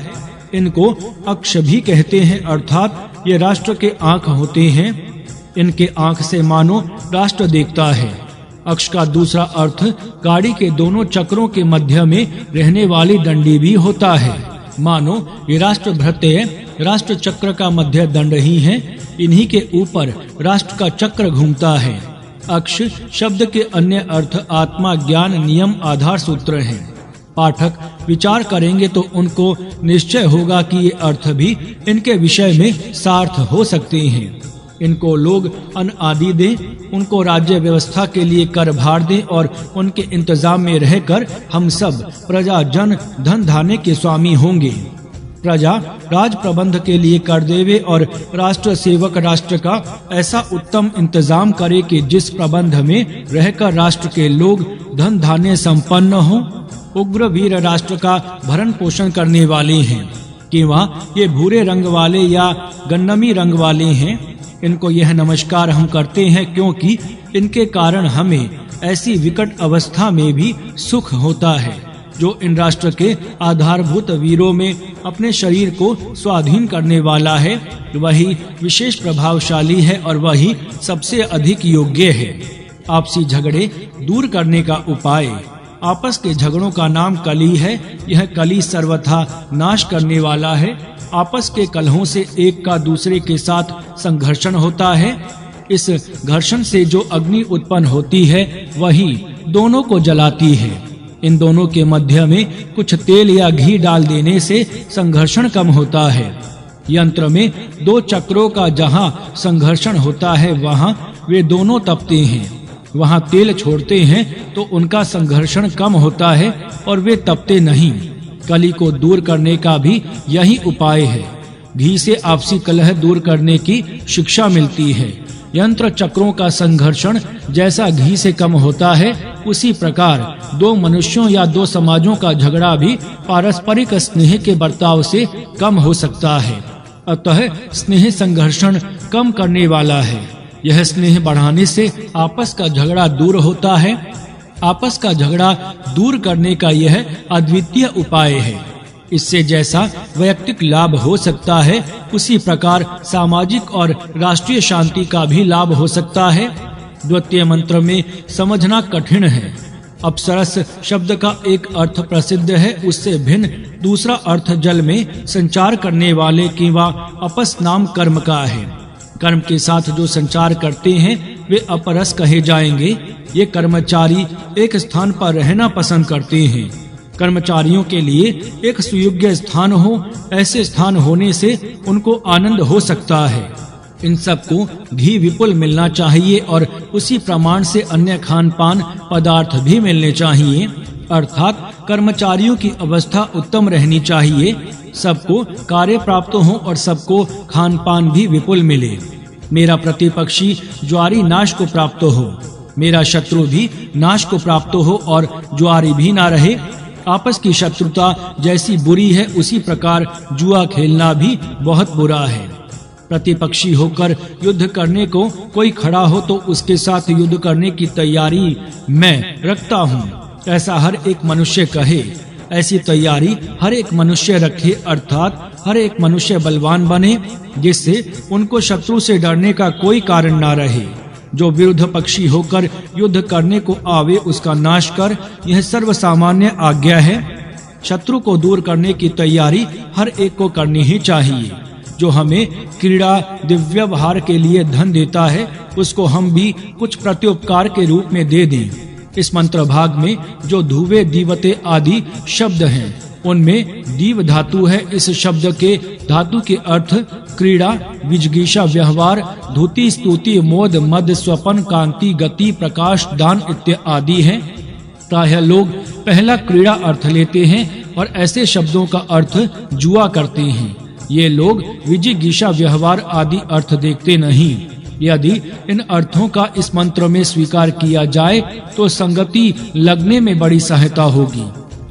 इनको अक्ष भी कहते हैं, अर्थात ये राष्ट्र के आंख होते हैं। इनके आंख से मानो राष्ट्र देखता है। अक्ष का दूसरा अर्थ गाड़ी के दोनों चक्रों के मध्य में रहने वाली दंडी भी होता है। मानो ये राष्ट्रभृत्य राष्ट्र चक्र का मध्य दंड ही है। इन्हीं के ऊपर राष्ट्र का चक्र घूमता है। अक्ष शब्द के अन्य अर्थ आत्मा, ज्ञान, नियम, आधार सूत्र हैं। पाठक विचार करेंगे तो उनको निश्चय होगा कि ये अर्थ भी इनके विषय में सार्थ हो सकते हैं। इनको लोग अन्न आदि दें, उनको राज्य व्यवस्था के लिए कर भार दें और उनके इंतजाम में रहकर हम सब प्रजा जन धन धान्य के स्वामी होंगे। प्रजा राज प्रबंध के लिए कर देवे और राष्ट्र सेवक राष्ट्र का ऐसा उत्तम इंतजाम करे कि जिस प्रबंध में रहकर राष्ट्र के लोग धन धान्य संपन्न हो। उग्र वीर राष्ट्र का भरण पोषण करने वाले हैं। किंवा ये भूरे रंग वाले या गन्नमी रंग वाले हैं। इनको यह नमस्कार हम करते हैं, क्योंकि इनके कारण हमें ऐसी विकट अवस्था में भी सुख होता है। जो इन राष्ट्र के आधारभूत वीरों में अपने शरीर को स्वाधीन करने वाला है, वही विशेष प्रभावशाली है और वही सबसे अधिक योग्य है। आपसी झगड़े दूर करने का उपाय। आपस के झगड़ों का नाम कली है। यह कली सर्वथा नाश करने वाला है। आपस के कलहों से एक का दूसरे के साथ संघर्षण होता है। इस घर्षण से जो अग्नि उत्पन्न होती है, वही दोनों को जलाती है। इन दोनों के मध्य में कुछ तेल या घी डाल देने से संघर्षण कम होता है। यंत्र में 2 चक्रों का जहाँ संघर्षण होता है वहाँ वे दोनों तपते हैं। वहाँ तेल छोड़ते हैं तो उनका संघर्षण कम होता है और वे तपते नहीं। कली को दूर करने का भी यही उपाय है। घी से आपसी कलह दूर करने की शिक्षा मिलती है। यंत्र चक्रों का संघर्षण जैसा घी से कम होता है, उसी प्रकार 2 मनुष्यों या 2 समाजों का झगड़ा भी पारस्परिक स्नेह के बर्ताव से कम हो सकता है। अतः स्नेह संघर्षण कम करने वाला है। यह स्नेह बढ़ाने से आपस का झगड़ा दूर होता है। आपस का झगड़ा दूर करने का यह अद्वितीय उपाय है। इससे जैसा वैयक्तिक लाभ हो सकता है, उसी प्रकार सामाजिक और राष्ट्रीय शांति का भी लाभ हो सकता है। द्वितीय मंत्र में समझना कठिन है। अप्सरस शब्द का एक अर्थ प्रसिद्ध है, उससे भिन्न दूसरा अर्थ जल में संचार करने वाले किंवा अपस नाम कर्म का है। कर्म के साथ जो संचार करते हैं वे अपरस कहे जाएंगे। ये कर्मचारी एक स्थान पर रहना पसंद करते हैं। कर्मचारियों के लिए एक सुयोग्य स्थान हो, ऐसे स्थान होने से उनको आनंद हो सकता है। इन सबको घी विपुल मिलना चाहिए और उसी प्रमाण से अन्य खान पान पदार्थ भी मिलने चाहिए। अर्थात कर्मचारियों की अवस्था उत्तम रहनी चाहिए। सबको कार्य प्राप्त हो और सबको खान पान भी विपुल मिले। मेरा प्रतिपक्षी ज्वारी नाश को प्राप्त हो, मेरा शत्रु भी नाश को प्राप्त हो और ज्वारी भी ना रहे। आपस की शत्रुता जैसी बुरी है, उसी प्रकार जुआ खेलना भी बहुत बुरा है। प्रतिपक्षी होकर युद्ध करने को कोई खड़ा हो तो उसके साथ युद्ध करने की तैयारी मैं रखता हूँ, ऐसा हर एक मनुष्य कहे। ऐसी तैयारी हर एक मनुष्य रखे, अर्थात हर एक मनुष्य बलवान बने, जिससे उनको शत्रु से डरने का कोई कारण ना रहे। जो विरुद्ध पक्षी होकर युद्ध करने को आवे उसका नाश कर, यह सर्वसामान्य आज्ञा है। शत्रु को दूर करने की तैयारी हर एक को करनी ही चाहिए। जो हमें क्रीड़ा दिव्यवहार के लिए धन देता है, उसको हम भी कुछ प्रत्युपकार के रूप में दे दें। इस मंत्र भाग में जो धुवे दीवते आदि शब्द हैं, उनमें दीव धातु है। इस शब्द के धातु के अर्थ क्रीड़ा, विजिगीषा, व्यवहार, धुति, स्तुति, मोद, मद, स्वपन, कांति, गति, प्रकाश, दान इत्यादि हैं। प्रायः लोग पहला क्रीड़ा अर्थ लेते हैं और ऐसे शब्दों का अर्थ जुआ करते हैं। ये लोग विजिगीषा, व्यवहार आदि अर्थ देखते नहीं। यदि इन अर्थों का इस मंत्र में स्वीकार किया जाए तो संगति लगने में बड़ी सहायता होगी।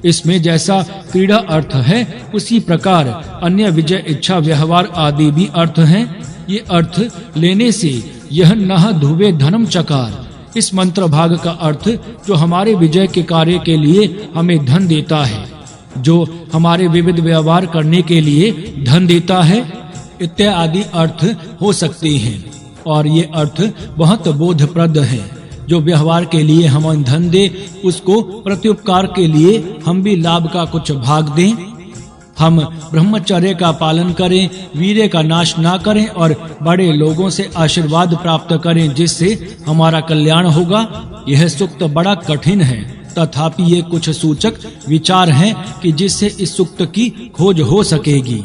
इसमें जैसा क्रीड़ा अर्थ है, उसी प्रकार अन्य विजय, इच्छा, व्यवहार आदि भी अर्थ हैं। ये अर्थ लेने से यह नह धुवे धनम चकार, इस मंत्र भाग का अर्थ जो हमारे विजय के कार्य के लिए हमें धन देता है, जो हमारे विविध व्यवहार करने के लिए धन देता है, इत्यादि अर्थ हो सकते हैं। और ये अर्थ बहुत बोधप्रद है। जो व्यवहार के लिए हम धन दे, उसको प्रत्युपकार के लिए हम भी लाभ का कुछ भाग दें। हम ब्रह्मचर्य का पालन करें, वीर्य का नाश ना करें और बड़े लोगों से आशीर्वाद प्राप्त करें, जिससे हमारा कल्याण होगा। यह सूक्त बड़ा कठिन है, तथापि ये कुछ सूचक विचार हैं कि जिससे इस सूक्त की खोज हो सकेगी।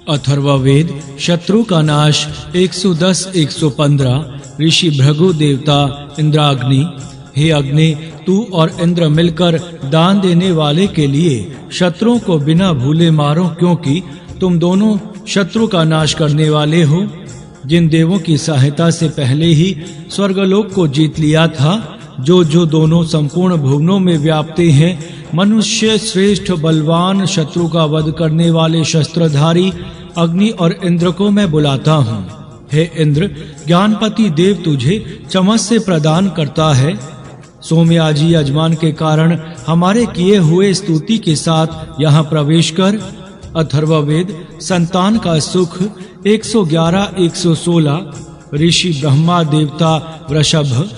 अथर्ववेद शत्रु का नाश 110-115। ऋषि भृगु देवता इंद्राग्नि, हे अग्नि, तू और इंद्र मिलकर दान देने वाले के लिए शत्रुओं को बिना भूले मारो, क्योंकि तुम दोनों शत्रु का नाश करने वाले हो। जिन देवों की सहायता से पहले ही स्वर्गलोक को जीत लिया था, जो दोनों संपूर्ण भुवनों में व्याप्ते हैं, मनुष्य श्रेष्ठ बलवान शत्रु का वध करने वाले शस्त्रधारी अग्नि और इंद्र को मैं बुलाता हूँ। हे इंद्र, ज्ञानपति देव तुझे चमत्स्य प्रदान करता है। सोमयाजी यजमान के कारण हमारे किए हुए स्तुति के साथ यहाँ प्रवेश कर। अथर्ववेद संतान का सुख 111-116। ऋषि ब्रह्मा देवता वृषभ,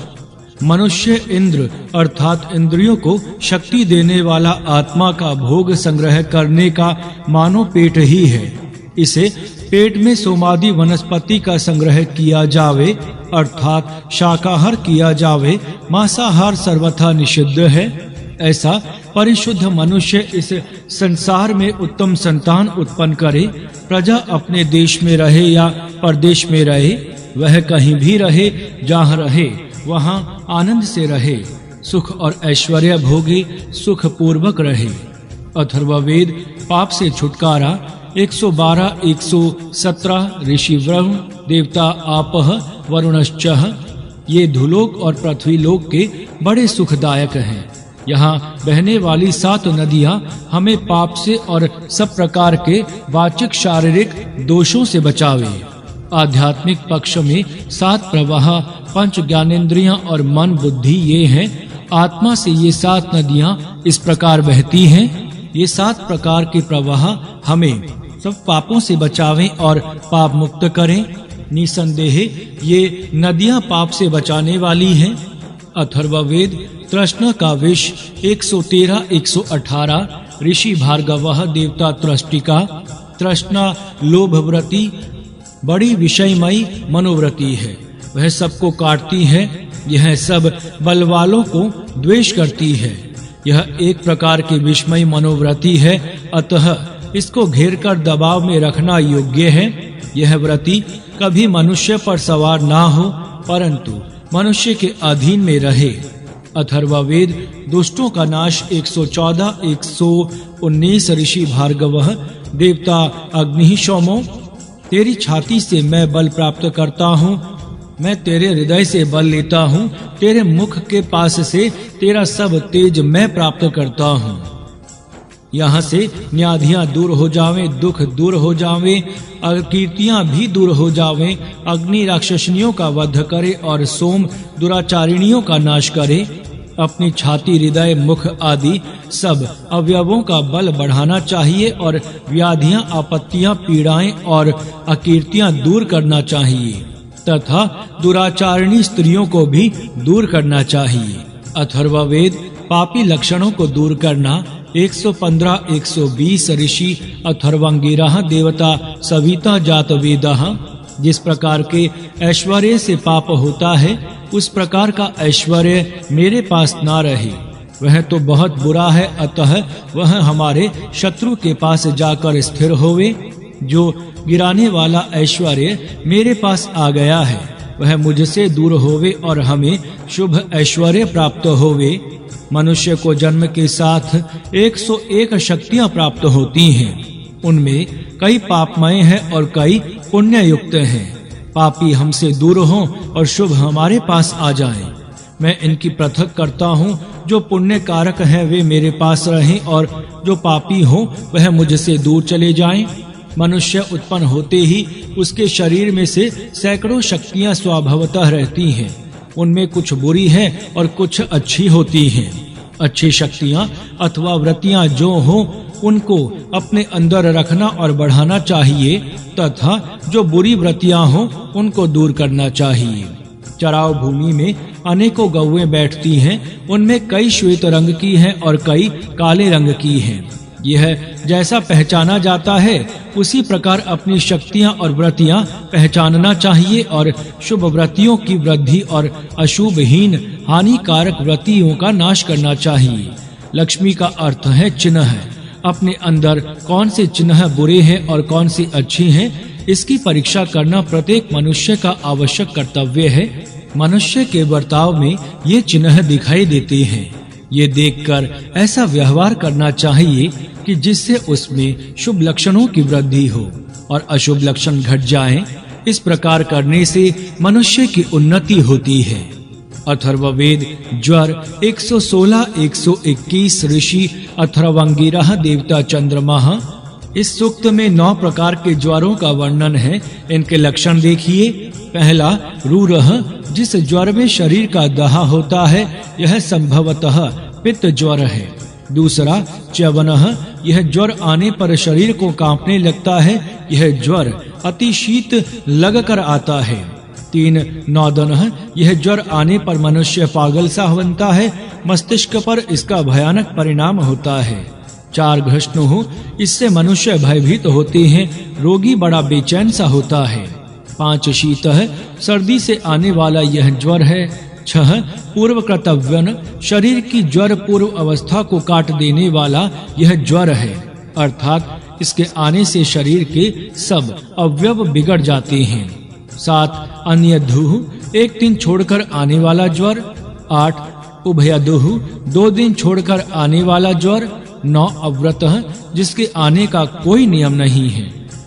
मनुष्य इंद्र अर्थात इंद्रियों को शक्ति देने वाला आत्मा का भोग संग्रह करने का मानो पेट ही है। इसे पेट में सोमादि वनस्पति का संग्रह किया जावे, अर्थात शाकाहार किया जावे। मांसाहार सर्वथा निषिद्ध है। ऐसा परिशुद्ध मनुष्य इस संसार में उत्तम संतान उत्पन्न करे, प्रजा अपने देश में रहे या परदेश में रहे, वह कहीं भी रहे, जहाँ रहे वहाँ आनंद से रहे, सुख और ऐश्वर्य भोगे, सुख पूर्वक रहे। अथर्ववेद पाप से छुटकारा 112 117 ऋषि वरुण देवता आपः वरुणश्चः, ये धुलोक और पृथ्वीलोक के बड़े सुखदायक हैं। यहाँ बहने वाली 7 नदियाँ हमें पाप से और सब प्रकार के वाचिक शारीरिक दोषों से बचावे। आध्यात्मिक पक्ष में 7 प्रवाह, पंच ज्ञानेंद्रियां और मन बुद्धि ये हैं। आत्मा से ये 7 नदियां इस प्रकार बहती हैं। ये 7 प्रकार के प्रवाह हमें सब पापों से बचावें और पाप मुक्त करें। निसंदेह ये नदियां पाप से बचाने वाली हैं। अथर्ववेद तृष्णा का विष 113 118 ऋषि भार्गवः देवता तृष्टिका। तृष्णा लोभव्रती बड़ी विषयमयी मनोव्रती है, वह सबको काटती है। यह सब बल वालों को द्वेष करती है। यह एक प्रकार की विषमयी मनोव्रती है, अतः इसको घेरकर दबाव में रखना योग्य है। यह व्रति कभी मनुष्य पर सवार ना हो, परंतु मनुष्य के अधीन में रहे। अथर्ववेद दुष्टों का नाश 114 119 ऋषि भार्गवः देवता अग्नि सोमो। तेरी छाती से मैं बल प्राप्त करता हूँ, मैं तेरे हृदय से बल लेता हूँ, तेरे मुख के पास से तेरा सब तेज मैं प्राप्त करता हूँ। यहाँ से न्याधियाँ दूर हो जावें, दुख दूर हो जावें, अकीर्तियाँ भी दूर हो जावें। अग्नि राक्षसनियों का वध करे और सोम दुराचारिणियों का नाश करे। अपनी छाती, हृदय, मुख आदि सब अवयवों का बल बढ़ाना चाहिए और व्याधियां, आपत्तियां, पीड़ाएं और अकीर्तियां दूर करना चाहिए तथा दुराचारिणी स्त्रियों को भी दूर करना चाहिए। अथर्ववेद पापी लक्षणों को दूर करना 115 120 ऋषि अथर्वांगिरः देवता सविता जातवेदः। जिस प्रकार के ऐश्वर्य से पाप होता है, उस प्रकार का ऐश्वर्य मेरे पास ना रहे, वह तो बहुत बुरा है। अतः वह हमारे शत्रु के पास जाकर स्थिर होवे। जो गिराने वाला ऐश्वर्य मेरे पास आ गया है, वह मुझसे दूर होवे और हमें शुभ ऐश्वर्य प्राप्त होवे। मनुष्य को जन्म के साथ 101 शक्तियां प्राप्त होती हैं। उनमें कई पापमय हैं और कई पुण्य युक्त हैं। पापी हमसे दूर हों और शुभ हमारे पास आ जाएं। मैं इनकी पृथक करता हूँ। जो पुण्य कारक हैं वे मेरे पास रहें और जो पापी हों वह मुझसे दूर चले जाएं। मनुष्य उत्पन्न होते ही उसके शरीर में से सैकड़ों शक्तियां स्वभावतः रहती हैं। उनमें कुछ बुरी हैं और कुछ अच्छी होती हैं। अच्छी शक्तियां अथवा वृत्तियां जो हों उनको अपने अंदर रखना और बढ़ाना चाहिए तथा जो बुरी वृत्तियां हों उनको दूर करना चाहिए। चराव भूमि में अनेकों गौएं बैठती हैं। उनमें कई श्वेत रंग की हैं और कई काले रंग की हैं। यह जैसा पहचाना जाता है उसी प्रकार अपनी शक्तियां और वृत्तियां पहचानना चाहिए और शुभ वृत्तियों की वृद्धि और अशुभहीन हानिकारक वृत्तियों का नाश करना चाहिए। लक्ष्मी का अर्थ है चिन्ह। अपने अंदर कौन से चिन्ह बुरे हैं और कौन सी अच्छी हैं, इसकी परीक्षा करना प्रत्येक मनुष्य का आवश्यक कर्तव्य है। मनुष्य के बर्ताव में ये चिन्ह दिखाई देते हैं। ये देखकर ऐसा व्यवहार करना चाहिए कि जिससे उसमें शुभ लक्षणों की वृद्धि हो और अशुभ लक्षण घट जाएं। इस प्रकार करने से मनुष्य की उन्नति होती है। अथर्ववेद ज्वर 116 121 ऋषि अथर्वांगिरः देवता चंद्रमा। इस सूक्त में 9 प्रकार के ज्वरों का वर्णन है। इनके लक्षण देखिए। पहला रूरः, जिस ज्वर में शरीर का दहा होता है, यह संभवतः पित्त ज्वर है। दूसरा च्यवनः, यह ज्वर आने पर शरीर को कांपने लगता है। यह ज्वर अति शीत लगकर आता है। 3 नौदनः, यह ज्वर आने पर मनुष्य पागल सा बनता है। मस्तिष्क पर इसका भयानक परिणाम होता है। 4 घृष्णुः, इससे मनुष्य भयभीत होते हैं। रोगी बड़ा बेचैन सा होता है। 5 शीतः, सर्दी से आने वाला यह ज्वर है। 6 पूर्व कर्तव्यन, शरीर की ज्वर पूर्व अवस्था को काट देने वाला यह ज्वर है, अर्थात इसके आने से शरीर के सब अवयव बिगड़ जाते हैं। 7 अन्यधुः, एक दिन छोड़कर आने वाला ज्वर। 8 उभयधुः, 2 दिन छोड़कर आने वाला ज्वर। 9 अव्रतः, जिसके आने का कोई नियम नहीं है।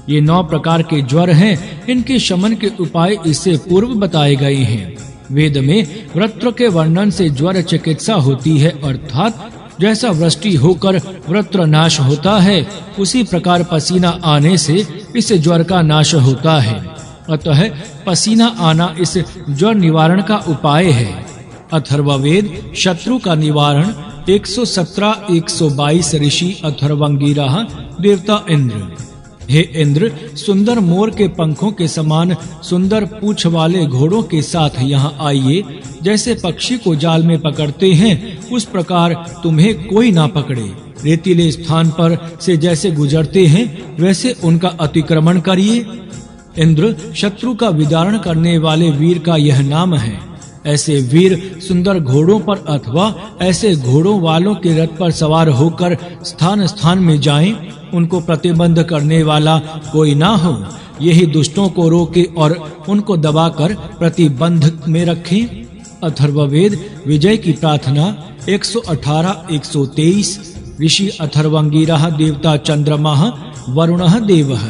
ये 9 प्रकार के ज्वर हैं। इनके शमन के उपाय इससे पूर्व बताए गए हैं। वेद में वृत्र के वर्णन से ज्वर चिकित्सा होती है, अर्थात जैसा वृष्टि होकर वृत्र नाश होता है, उसी प्रकार पसीना आने से इस ज्वर का नाश होता है। अतः पसीना आना इस ज्वर निवारण का उपाय है। अथर्ववेद शत्रु का निवारण 117-122 ऋषि अथर्वंगिरः देवता इंद्र। हे इंद्र, सुंदर मोर के पंखों के समान सुंदर पूंछ वाले घोड़ों के साथ यहाँ आइए। जैसे पक्षी को जाल में पकड़ते हैं, उस प्रकार तुम्हें कोई ना पकड़े। रेतीले स्थान पर से जैसे गुजरते हैं, वैसे उनका अतिक्रमण करिए। इंद्र, शत्रु का विदारण करने वाले वीर का यह नाम है। ऐसे वीर सुंदर घोड़ों पर अथवा ऐसे घोड़ों वालों के रथ पर सवार होकर स्थान स्थान में जाएं, उनको प्रतिबंध करने वाला कोई ना हो। यही दुष्टों को रोके और उनको दबाकर प्रतिबंध में रखे। अथर्ववेद विजय की प्रार्थना 118-123 ऋषि अथर्वंगिरः देवता चंद्रमा वरुणः देवः।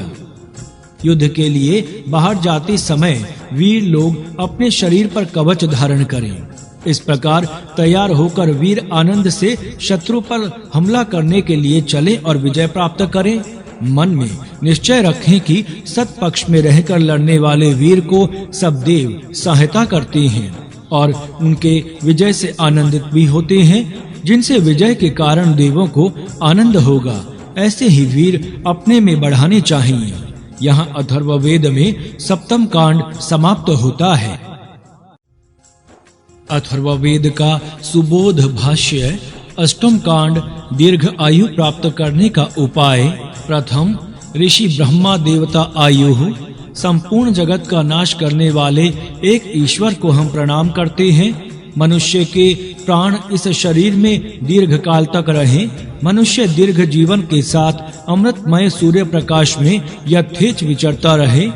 युद्ध के लिए बाहर जाते समय वीर लोग अपने शरीर पर कवच धारण करें। इस प्रकार तैयार होकर वीर आनंद से शत्रु पर हमला करने के लिए चले और विजय प्राप्त करें। मन में निश्चय रखें कि सत पक्ष में रहकर लड़ने वाले वीर को सब देव सहायता करते हैं और उनके विजय से आनंदित भी होते हैं। जिनसे विजय के कारण देवों को आनंद होगा, ऐसे ही वीर अपने में बढ़ाने चाहिए। यहाँ अथर्ववेद में सप्तम कांड समाप्त होता है। अथर्ववेद का सुबोध भाष्य। अष्टम कांड दीर्घ आयु प्राप्त करने का उपाय। प्रथम, ऋषि ब्रह्मा देवता आयु। संपूर्ण जगत का नाश करने वाले एक ईश्वर को हम प्रणाम करते हैं। मनुष्य के प्राण इस शरीर में दीर्घ काल तक रहें। मनुष्य दीर्घ जीवन के साथ अमृतमय सूर्य प्रकाश में यथेच विचरता रहे।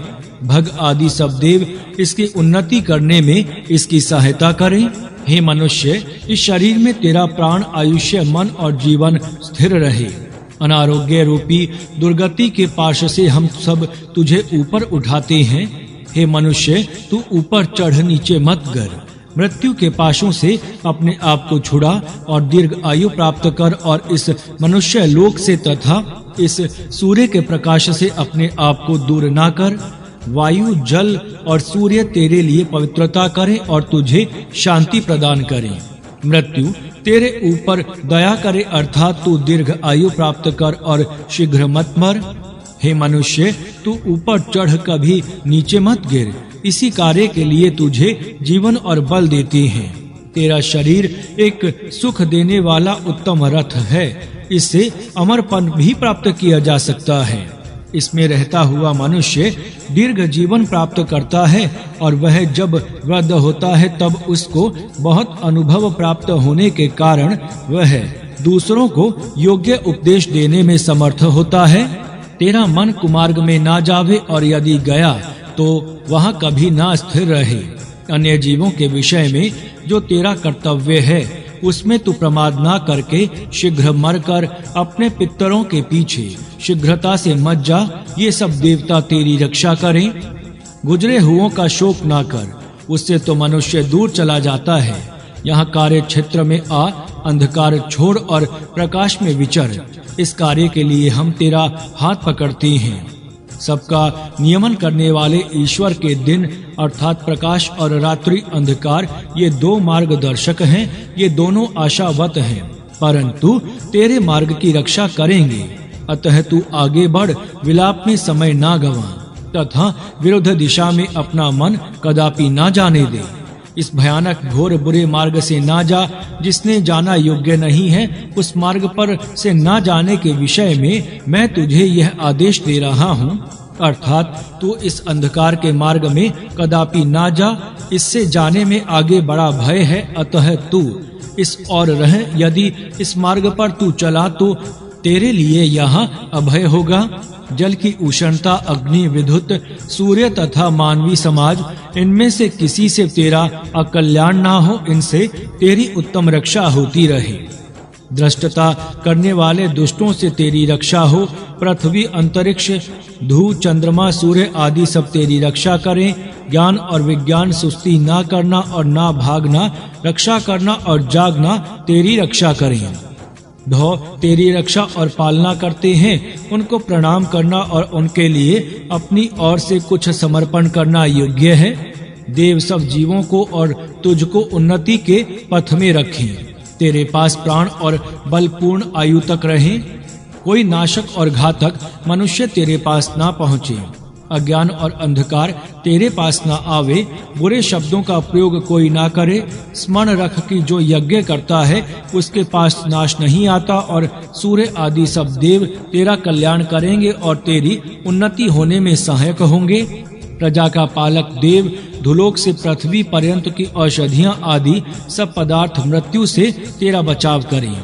भग आदि सब देव इसकी उन्नति करने में इसकी सहायता करें। हे मनुष्य, इस शरीर में तेरा प्राण, आयुष्य, मन और जीवन स्थिर रहे। अनारोग्य रूपी दुर्गति के पाश से हम सब तुझे ऊपर उठाते हैं। हे मनुष्य, तू ऊपर चढ़, नीचे मत गिर। मृत्यु के पाशों से अपने आप को छुड़ा और दीर्घ आयु प्राप्त कर और इस मनुष्य लोक से तथा इस सूर्य के प्रकाश से अपने आप को दूर ना कर। वायु, जल और सूर्य तेरे लिए पवित्रता करें और तुझे शांति प्रदान करें। मृत्यु तेरे ऊपर दया करे, अर्थात तू दीर्घ आयु प्राप्त कर और शीघ्र मत मर। हे मनुष्य, तू ऊपर चढ़, कभी नीचे मत गिर। इसी कार्य के लिए तुझे जीवन और बल देते हैं। तेरा शरीर एक सुख देने वाला उत्तम रथ है। इससे अमरपन भी प्राप्त किया जा सकता है। इसमें रहता हुआ मनुष्य दीर्घ जीवन प्राप्त करता है और वह जब वृद्ध होता है तब उसको बहुत अनुभव प्राप्त होने के कारण वह दूसरों को योग्य उपदेश देने में समर्थ होता है। तेरा मन कुमार्ग में ना जावे और यदि गया तो वहाँ कभी ना स्थिर रहे। अन्य जीवों के विषय में जो तेरा कर्तव्य है उसमें तू प्रमाद ना करके शीघ्र मरकर अपने पितरों के पीछे शीघ्रता से मत जा। ये सब देवता तेरी रक्षा करें। गुजरे हुओं का शोक ना कर, उससे तो मनुष्य दूर चला जाता है। यहाँ कार्य क्षेत्र में आ, अंधकार छोड़ और प्रकाश में विचर। इस कार्य के लिए हम तेरा हाथ पकड़ते हैं। सबका नियमन करने वाले ईश्वर के दिन अर्थात प्रकाश और रात्रि अंधकार, ये दो मार्गदर्शक हैं। ये दोनों आशावत हैं, परंतु तेरे मार्ग की रक्षा करेंगे। अतः तू आगे बढ़, विलाप में समय ना गवा तथा विरुद्ध दिशा में अपना मन कदापि ना जाने दे। इस भयानक घोर बुरे मार्ग से ना जा, जिसने जाना योग्य नहीं है। उस मार्ग पर से ना जाने के विषय में मैं तुझे यह आदेश दे रहा हूँ। अर्थात तू इस अंधकार के मार्ग में कदापि ना जा, इससे जाने में आगे बड़ा भय है, अतः तू इस और रह। यदि इस मार्ग पर तू चला तो तेरे लिए यहाँ अभय होगा। जल की उष्णता, अग्नि, विद्युत, सूर्य तथा मानवी समाज, इनमें से किसी से तेरा अकल्याण ना हो, इनसे तेरी उत्तम रक्षा होती रहे। दृष्टता करने वाले दुष्टों से तेरी रक्षा हो। पृथ्वी, अंतरिक्ष, धू, चंद्रमा, सूर्य आदि सब तेरी रक्षा करें। ज्ञान और विज्ञान सुस्ती ना करना और ना भागना, रक्षा करना और जागना तेरी रक्षा करें। धौ तेरी रक्षा और पालना करते हैं, उनको प्रणाम करना और उनके लिए अपनी ओर से कुछ समर्पण करना योग्य है। देव सब जीवों को और तुझको उन्नति के पथ में रखें। तेरे पास प्राण और बलपूर्ण आयु तक रहें। कोई नाशक और घातक मनुष्य तेरे पास ना पहुँचे। अज्ञान और अंधकार तेरे पास ना आवे। बुरे शब्दों का प्रयोग कोई ना करे। स्मरण रख कि जो यज्ञ करता है उसके पास नाश नहीं आता, और सूर्य आदि सब देव तेरा कल्याण करेंगे और तेरी उन्नति होने में सहायक होंगे। प्रजा का पालक देव धुलोक से पृथ्वी पर्यंत की औषधियां आदि सब पदार्थ मृत्यु से तेरा बचाव करें।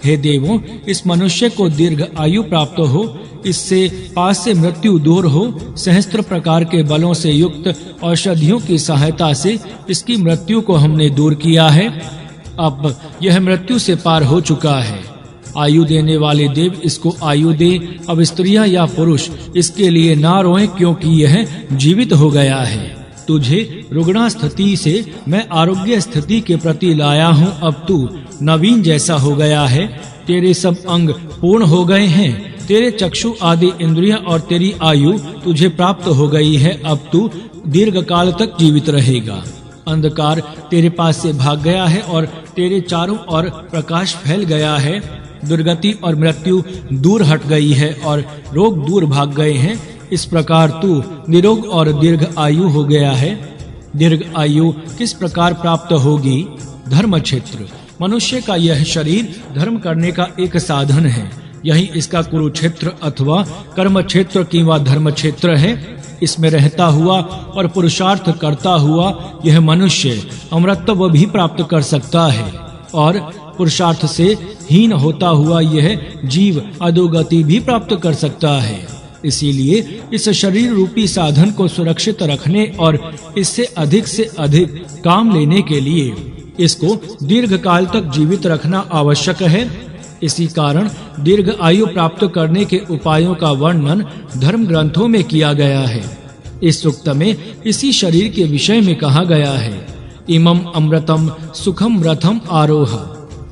हे देवों, इस मनुष्य को दीर्घ आयु प्राप्त हो, इससे पास से मृत्यु दूर हो। सहस्त्र प्रकार के बलों से युक्त औषधियों की सहायता से इसकी मृत्यु को हमने दूर किया है। अब यह मृत्यु से पार हो चुका है। आयु देने वाले देव इसको आयु दे। अब स्त्रियां या पुरुष इसके लिए ना रोएं, क्योंकि यह जीवित हो गया है। तुझे रुग्णा स्थिति से मैं आरोग्य स्थिति के प्रति लाया हूँ। अब तू नवीन जैसा हो गया है। तेरे सब अंग पूर्ण हो गए हैं। तेरे चक्षु आदि इंद्रियां और तेरी आयु तुझे प्राप्त हो गई है। अब तू दीर्घ काल तक जीवित रहेगा। अंधकार तेरे पास से भाग गया है और तेरे चारों ओर प्रकाश फैल गया है। दुर्गति और मृत्यु दूर हट गई है और रोग दूर भाग गए हैं। इस प्रकार तू निरोग और दीर्घ आयु हो गया है। दीर्घ आयु किस प्रकार प्राप्त होगी? धर्म क्षेत्र। मनुष्य का यह शरीर धर्म करने का एक साधन है। यही इसका कुरुक्षेत्र अथवा कर्म क्षेत्र की व धर्म क्षेत्र है। इसमें रहता हुआ और पुरुषार्थ करता हुआ यह मनुष्य अमरत्व भी प्राप्त कर सकता है, और पुरुषार्थ से हीन होता हुआ यह जीव अधोगति भी प्राप्त कर सकता है। इसीलिए इस शरीर रूपी साधन को सुरक्षित रखने और इससे अधिक काम लेने के लिए इसको दीर्घ काल तक जीवित रखना आवश्यक है। इसी कारण दीर्घ आयु प्राप्त करने के उपायों का वर्णन धर्म ग्रंथों में किया गया है। इस सूक्त में इसी शरीर के विषय में कहा गया है, इमं अमृतम सुखम रथम आरोह।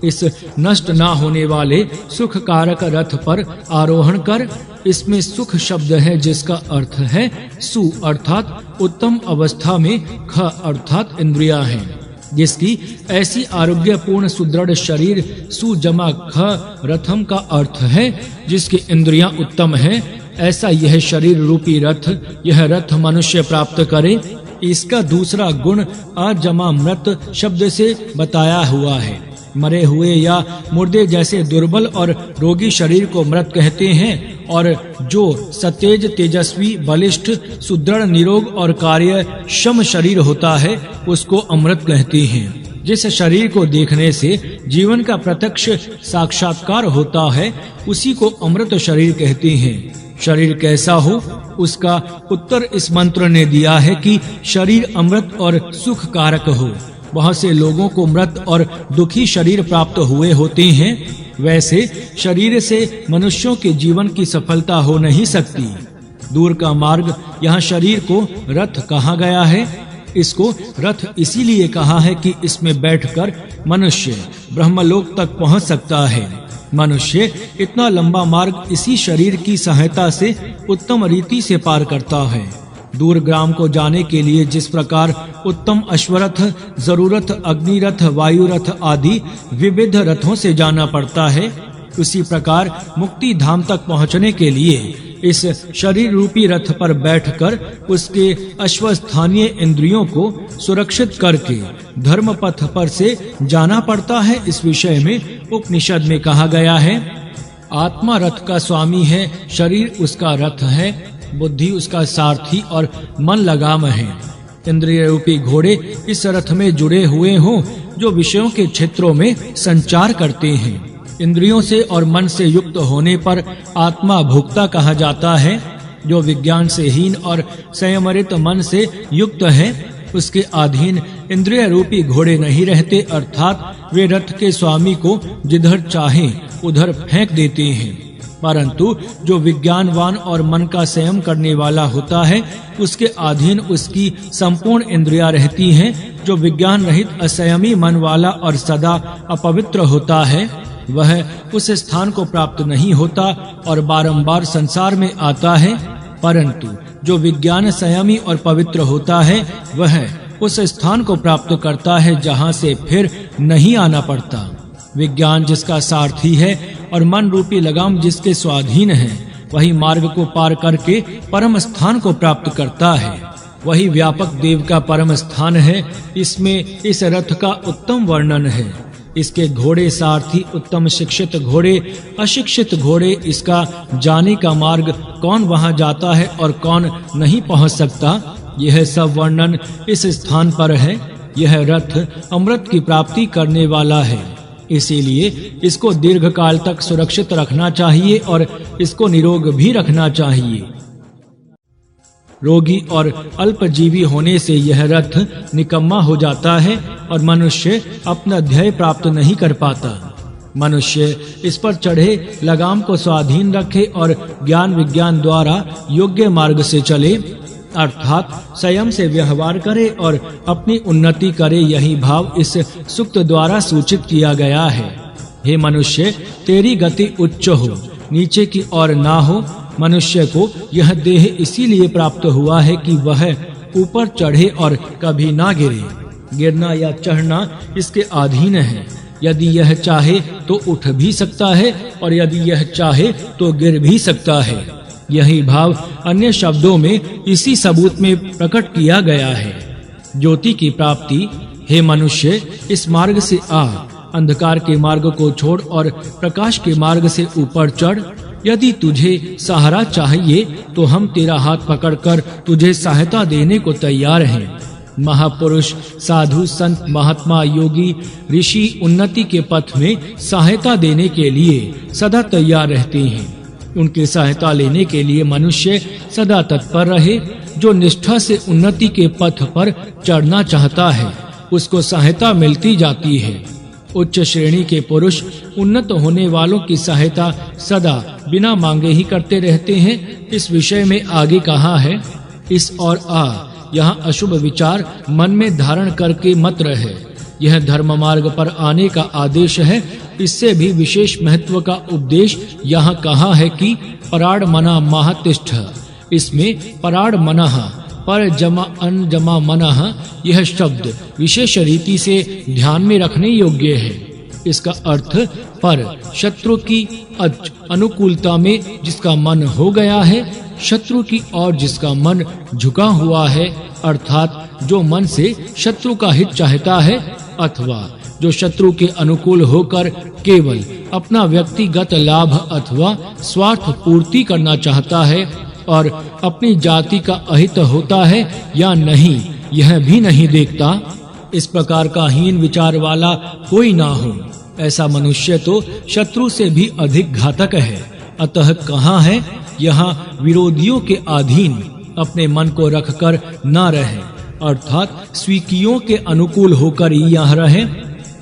इस नष्ट ना होने वाले सुख कारक रथ पर आरोहण कर। इसमें सुख शब्द है जिसका अर्थ है सु अर्थात उत्तम अवस्था में, ख अर्थात इंद्रियां हैं। जिसकी ऐसी आरोग्यपूर्ण सुदृढ़ शरीर, सुजमा ख रथम का अर्थ है जिसकी इंद्रियां उत्तम हैं। ऐसा यह शरीर रूपी रथ, यह रथ मनुष्य प्राप्त करे। इसका दूसरा गुण अजमा मृत शब्द से बताया हुआ है। मरे हुए या मुर्दे जैसे दुर्बल और रोगी शरीर को मृत कहते हैं, और जो सतेज, तेजस्वी, बलिष्ठ, सुदृढ़, निरोग और कार्यक्षम शरीर होता है उसको अमृत कहते हैं। जिस शरीर को देखने से जीवन का प्रत्यक्ष साक्षात्कार होता है उसी को अमृत शरीर कहते हैं। शरीर कैसा हो उसका उत्तर इस मंत्र ने दिया है कि शरीर अमृत और सुख कारक हो। बहुत से लोगों को मृत और दुखी शरीर प्राप्त हुए होते हैं। वैसे शरीर से मनुष्यों के जीवन की सफलता हो नहीं सकती। दूर का मार्ग, यहाँ शरीर को रथ कहा गया है। इसको रथ इसीलिए कहा है कि इसमें बैठकर मनुष्य ब्रह्मलोक तक पहुंच सकता है। मनुष्य इतना लंबा मार्ग इसी शरीर की सहायता से उत्तम रीति से पार करता है। दूर ग्राम को जाने के लिए जिस प्रकार उत्तम अश्वरथ, जरूरथ, अग्निरथ, वायुरथ आदि विविध रथों से जाना पड़ता है, उसी प्रकार मुक्ति धाम तक पहुंचने के लिए इस शरीर रूपी रथ पर बैठकर उसके अश्वस्थानीय इंद्रियों को सुरक्षित करके धर्म पथ पर से जाना पड़ता है। इस विषय में उपनिषद में कहा गया है, आत्मा रथ का स्वामी है, शरीर उसका रथ है। बुद्धि उसका सारथी और मन लगाम है। इंद्रिय रूपी घोड़े इस रथ में जुड़े हुए हों जो विषयों के क्षेत्रों में संचार करते हैं। इंद्रियों से और मन से युक्त होने पर आत्मा भोक्ता कहा जाता है। जो विज्ञान से हीन और संयमित मन से युक्त है उसके अधीन इंद्रिय रूपी घोड़े नहीं रहते, अर्थात वे रथ के स्वामी को जिधर चाहे उधर फेंक देते हैं। परंतु जो विज्ञानवान और मन का संयम करने वाला होता है उसके अधीन उसकी संपूर्ण इंद्रियां रहती हैं। जो विज्ञान रहित असंयमी मन वाला और सदा अपवित्र होता है वह उस स्थान को प्राप्त नहीं होता और बारंबार संसार में आता है। परंतु जो विज्ञान संयमी और पवित्र होता है वह उस स्थान को प्राप्त करता है जहां से फिर नहीं आना पड़ता। विज्ञान जिसका सारथी है और मन रूपी लगाम जिसके स्वाधीन है वही मार्ग को पार करके परम स्थान को प्राप्त करता है। वही व्यापक देव का परम स्थान है। इसमें इस रथ का उत्तम वर्णन है। इसके घोड़े सारथी उत्तम शिक्षित घोड़े, अशिक्षित घोड़े, इसका जाने का मार्ग, कौन वहां जाता है और कौन नहीं पहुंच सकता, यह सब वर्णन इस स्थान पर है। यह रथ अमृत की प्राप्ति करने वाला है, इसीलिए इसको दीर्घ काल तक सुरक्षित रखना चाहिए और इसको निरोग भी रखना चाहिए। रोगी और अल्पजीवी होने से यह रथ निकम्मा हो जाता है और मनुष्य अपना ध्येय प्राप्त नहीं कर पाता। मनुष्य इस पर चढ़े लगाम को स्वाधीन रखे और ज्ञान विज्ञान द्वारा योग्य मार्ग से चले, अर्थात संयम से व्यवहार करे और अपनी उन्नति करे। यही भाव इस सूक्त द्वारा सूचित किया गया है। हे मनुष्य, तेरी गति उच्च हो, नीचे की ओर ना हो। मनुष्य को यह देह इसीलिए प्राप्त हुआ है कि वह ऊपर चढ़े और कभी ना गिरे। गिरना या चढ़ना इसके अधीन है। यदि यह चाहे तो उठ भी सकता है और यदि यह चाहे तो गिर भी सकता है। यही भाव अन्य शब्दों में इसी सबूत में प्रकट किया गया है। ज्योति की प्राप्ति, हे मनुष्य, इस मार्ग से आ, अंधकार के मार्ग को छोड़ और प्रकाश के मार्ग से ऊपर चढ़। यदि तुझे सहारा चाहिए तो हम तेरा हाथ पकड़कर तुझे सहायता देने को तैयार हैं। महापुरुष, साधु, संत, महात्मा, योगी, ऋषि उन्नति के पथ में सहायता देने के लिए सदा तैयार रहते हैं। उनकी सहायता लेने के लिए मनुष्य सदा तत्पर रहे। जो निष्ठा से उन्नति के पथ पर चढ़ना चाहता है उसको सहायता मिलती जाती है। उच्च श्रेणी के पुरुष उन्नत होने वालों की सहायता सदा बिना मांगे ही करते रहते हैं। इस विषय में आगे कहा है, इस और आ, यहाँ अशुभ विचार मन में धारण करके मत रहे। यह धर्म मार्ग पर आने का आदेश है। इससे भी विशेष महत्व का उपदेश यहाँ कहा है कि पराड़ मना महातिष्ठ। इसमें पराड़ मनः पर जमा अन जमा मनः, यह शब्द विशेष रीति से ध्यान में रखने योग्य है। इसका अर्थ पर शत्रु की अनुकूलता में जिसका मन हो गया है, शत्रु की ओर जिसका मन झुका हुआ है, अर्थात जो मन से शत्रु का हित चाहता है अथवा जो शत्रु के अनुकूल होकर केवल अपना व्यक्तिगत लाभ अथवा स्वार्थ पूर्ति करना चाहता है और अपनी जाति का अहित होता है या नहीं, यह भी नहीं देखता। इस प्रकार का हीन विचार वाला कोई ना हो। ऐसा मनुष्य तो शत्रु से भी अधिक घातक है। अतः कहाँ है, यहाँ विरोधियों के अधीन अपने मन को रखकर न रहे, अर्थात स्वीकियों के अनुकूल होकर ही यहाँ रहे।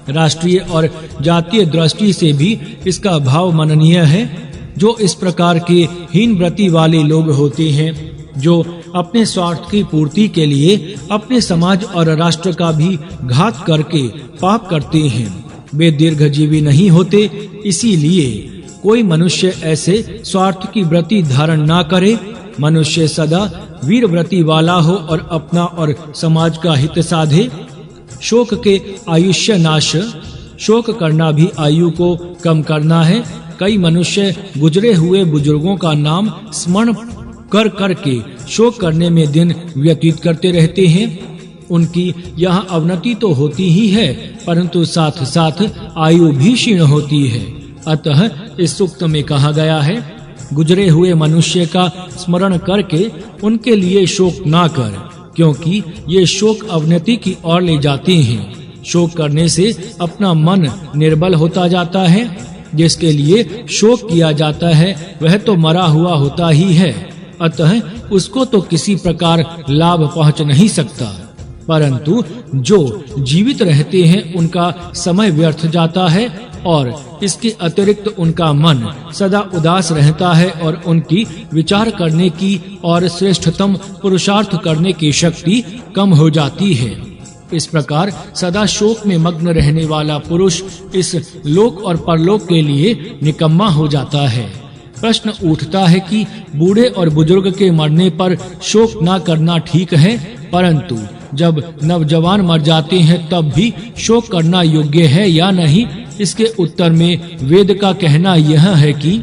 राष्ट्रीय और जातीय दृष्टि से भी इसका भाव मननीय है। जो इस प्रकार के हीन व्रति वाले लोग होते हैं, जो अपने स्वार्थ की पूर्ति के लिए अपने समाज और राष्ट्र का भी घात करके पाप करते हैं, वे दीर्घजीवी नहीं होते। इसीलिए कोई मनुष्य ऐसे स्वार्थ की व्रति धारण ना करे। मनुष्य सदा वीर व्रति वाला हो और अपना और समाज का हित साधे। शोक के आयुष्य नाश, शोक करना भी आयु को कम करना है। कई मनुष्य गुजरे हुए बुजुर्गों का नाम स्मरण कर करके शोक करने में दिन व्यतीत करते रहते हैं। उनकी यहाँ अवनति तो होती ही है, परंतु साथ साथ आयु भी क्षीण होती है। अतः इस सूक्त में कहा गया है, गुजरे हुए मनुष्य का स्मरण करके उनके लिए शोक ना कर, क्योंकि ये शोक अवनति की ओर ले जाते हैं। शोक करने से अपना मन निर्बल होता जाता है। जिसके लिए शोक किया जाता है वह तो मरा हुआ होता ही है, अतः उसको तो किसी प्रकार लाभ पहुंच नहीं सकता। परंतु जो जीवित रहते हैं उनका समय व्यर्थ जाता है और इसके अतिरिक्त उनका मन सदा उदास रहता है और उनकी विचार करने की और श्रेष्ठतम पुरुषार्थ करने की शक्ति कम हो जाती है। इस प्रकार सदा शोक में मग्न रहने वाला पुरुष इस लोक और परलोक के लिए निकम्मा हो जाता है। प्रश्न उठता है कि बूढ़े और बुजुर्ग के मरने पर शोक न करना ठीक है, परंतु जब नवजवान मर जाते हैं तब भी शोक करना योग्य है या नहीं? इसके उत्तर में वेद का कहना यह है कि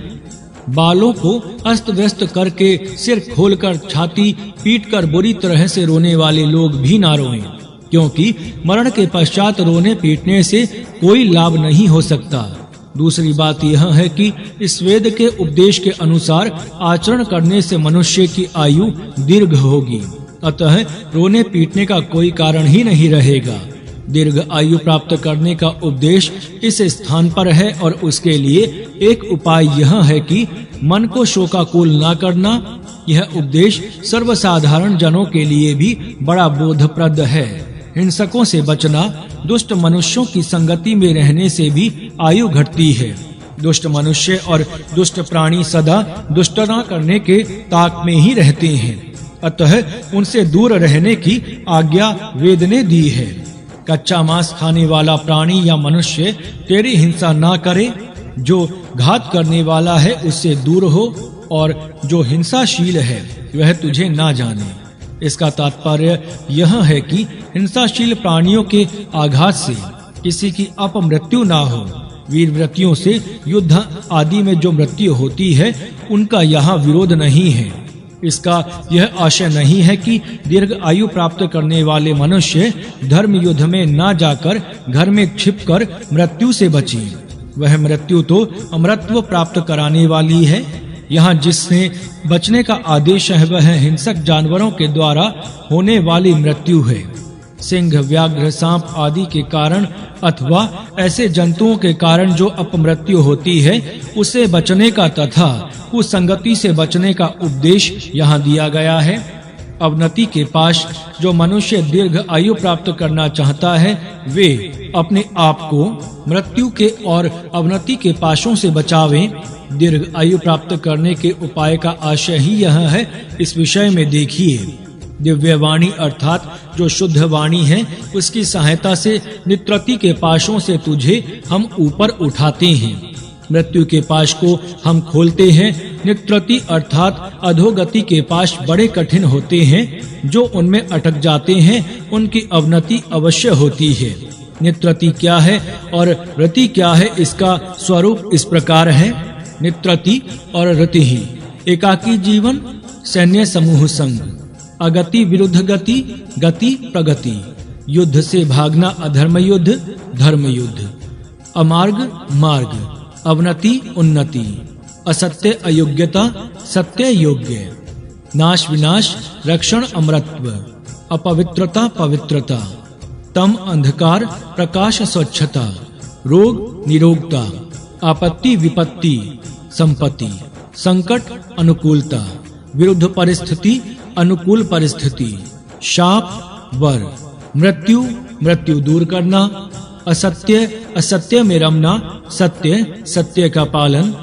बालों को अस्त व्यस्त करके सिर खोलकर छाती पीटकर बुरी तरह से रोने वाले लोग भी ना रोएं, क्योंकि मरण के पश्चात रोने पीटने से कोई लाभ नहीं हो सकता। दूसरी बात यह है कि इस वेद के उपदेश के अनुसार आचरण करने से मनुष्य की आयु दीर्घ होगी, अतः रोने पीटने का कोई कारण ही नहीं रहेगा। दीर्घ आयु प्राप्त करने का उपदेश इस स्थान पर है और उसके लिए एक उपाय यह है कि मन को शोकाकुल न करना। यह उपदेश सर्वसाधारण जनों के लिए भी बड़ा बोधप्रद है। हिंसकों से बचना, दुष्ट मनुष्यों की संगति में रहने से भी आयु घटती है। दुष्ट मनुष्य और दुष्ट प्राणी सदा दुष्टता करने के ताक में ही रहते हैं, अतः उनसे दूर रहने की आज्ञा वेद ने दी है। कच्चा मांस खाने वाला प्राणी या मनुष्य तेरी हिंसा ना करे। जो घात करने वाला है उससे दूर हो और जो हिंसाशील है वह तुझे ना जाने। इसका तात्पर्य यह है कि हिंसाशील प्राणियों के आघात से किसी की अपमृत्यु ना हो। वीरव्रतियों से युद्ध आदि में जो मृत्यु होती है उनका यहाँ विरोध नहीं है। इसका यह आशय नहीं है कि दीर्घ आयु प्राप्त करने वाले मनुष्य धर्म युद्ध में ना जाकर घर में छिपकर मृत्यु से बचे। वह मृत्यु तो अमरत्व प्राप्त कराने वाली है। यहाँ जिससे बचने का आदेश है वह हिंसक जानवरों के द्वारा होने वाली मृत्यु है। सिंह, व्याघ्र, सांप आदि के कारण अथवा ऐसे जंतुओं के कारण जो अपमृत्यु होती है उसे बचने का तथा उस संगति से बचने का उपदेश यहाँ दिया गया है। अवनति के पाश जो मनुष्य दीर्घ आयु प्राप्त करना चाहता है वे अपने आप को मृत्यु के और अवनति के पाशों से बचावें। दीर्घ आयु प्राप्त करने के उपाय का आशय ही यह है। इस विषय में देखिए, दिव्य वाणी अर्थात जो शुद्ध वाणी है उसकी सहायता से नित्रति के पाशों से तुझे हम ऊपर उठाते हैं। मृत्यु के पाश को हम खोलते हैं। नित्रति अर्थात अधोगति के पाश बड़े कठिन होते हैं। जो उनमें अटक जाते हैं उनकी अवनति अवश्य होती है। नित्रति क्या है और रति क्या है, इसका स्वरूप इस प्रकार है। नित्रति और रति ही एकाकी जीवन, सैन्य समूह संग, अगति विरुद्ध गति, गति प्रगति, युद्ध से भागना अधर्म युद्ध, धर्म युद्ध, अमार्ग मार्ग, अवनति उन्नति, असत्य अयोग्यता, सत्य योग्य, नाश विनाश, रक्षण अमरत्व, अपवित्रता पवित्रता, तम अंधकार, प्रकाश स्वच्छता, रोग निरोगता, आपत्ति विपत्ति, संपत्ति, संकट अनुकूलता, विरुद्ध परिस्थिति अनुकूल परिस्थिति, शाप वर, मृत्यु मृत्यु दूर करना, असत्य असत्य में रमना, सत्य सत्य का पालन।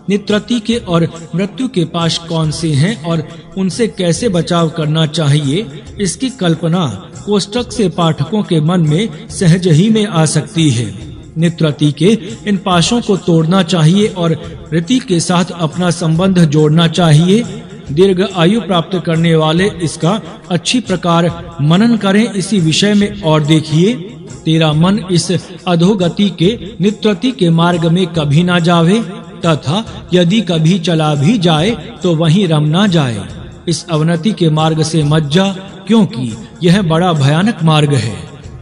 नित्रति के और मृत्यु के पाश कौन से हैं और उनसे कैसे बचाव करना चाहिए, इसकी कल्पना कोष्टक से पाठकों के मन में सहज ही में आ सकती है। नित्रति के इन पाशों को तोड़ना चाहिए और रति के साथ अपना संबंध जोड़ना चाहिए। दीर्घ आयु प्राप्त करने वाले इसका अच्छी प्रकार मनन करें। इसी विषय में और देखिए, तेरा मन इस अधोगति के नित्रति के मार्ग में कभी ना जावे, तथा यदि कभी चला भी जाए तो वहीं रम ना जाए। इस अवनति के मार्ग से मत जा, क्योंकि यह बड़ा भयानक मार्ग है।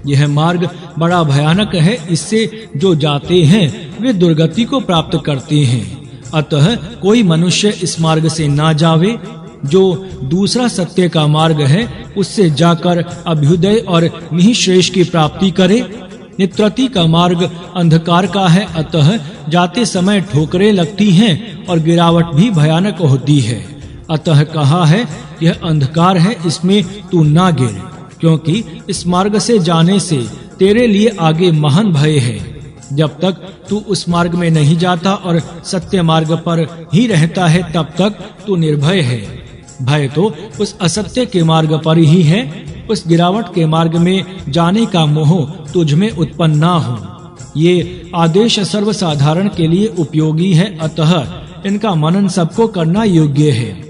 यह मार्ग बड़ा भयानक है। इससे जो जाते हैं वे दुर्गति को प्राप्त करते हैं। अतः कोई मनुष्य इस मार्ग से ना जावे। जो दूसरा सत्य का मार्ग है उससे जाकर अभ्युदय और निःश्रेष की प्राप्ति करे। नित्रति का मार्ग अंधकार का है, अतः जाते समय ठोकरें लगती हैं और गिरावट भी भयानक होती है। अतः कहा है यह अंधकार है, इसमें तू ना गिर, क्योंकि इस मार्ग से जाने से तेरे लिए आगे महान भय है। जब तक तू उस मार्ग में नहीं जाता और सत्य मार्ग पर ही रहता है तब तक तू निर्भय है। भय तो उस असत्य के मार्ग पर ही है। उस गिरावट के मार्ग में जाने का मोह तुझ में उत्पन्न ना हो। ये आदेश सर्वसाधारण के लिए उपयोगी है, अतः इनका मनन सबको करना योग्य है।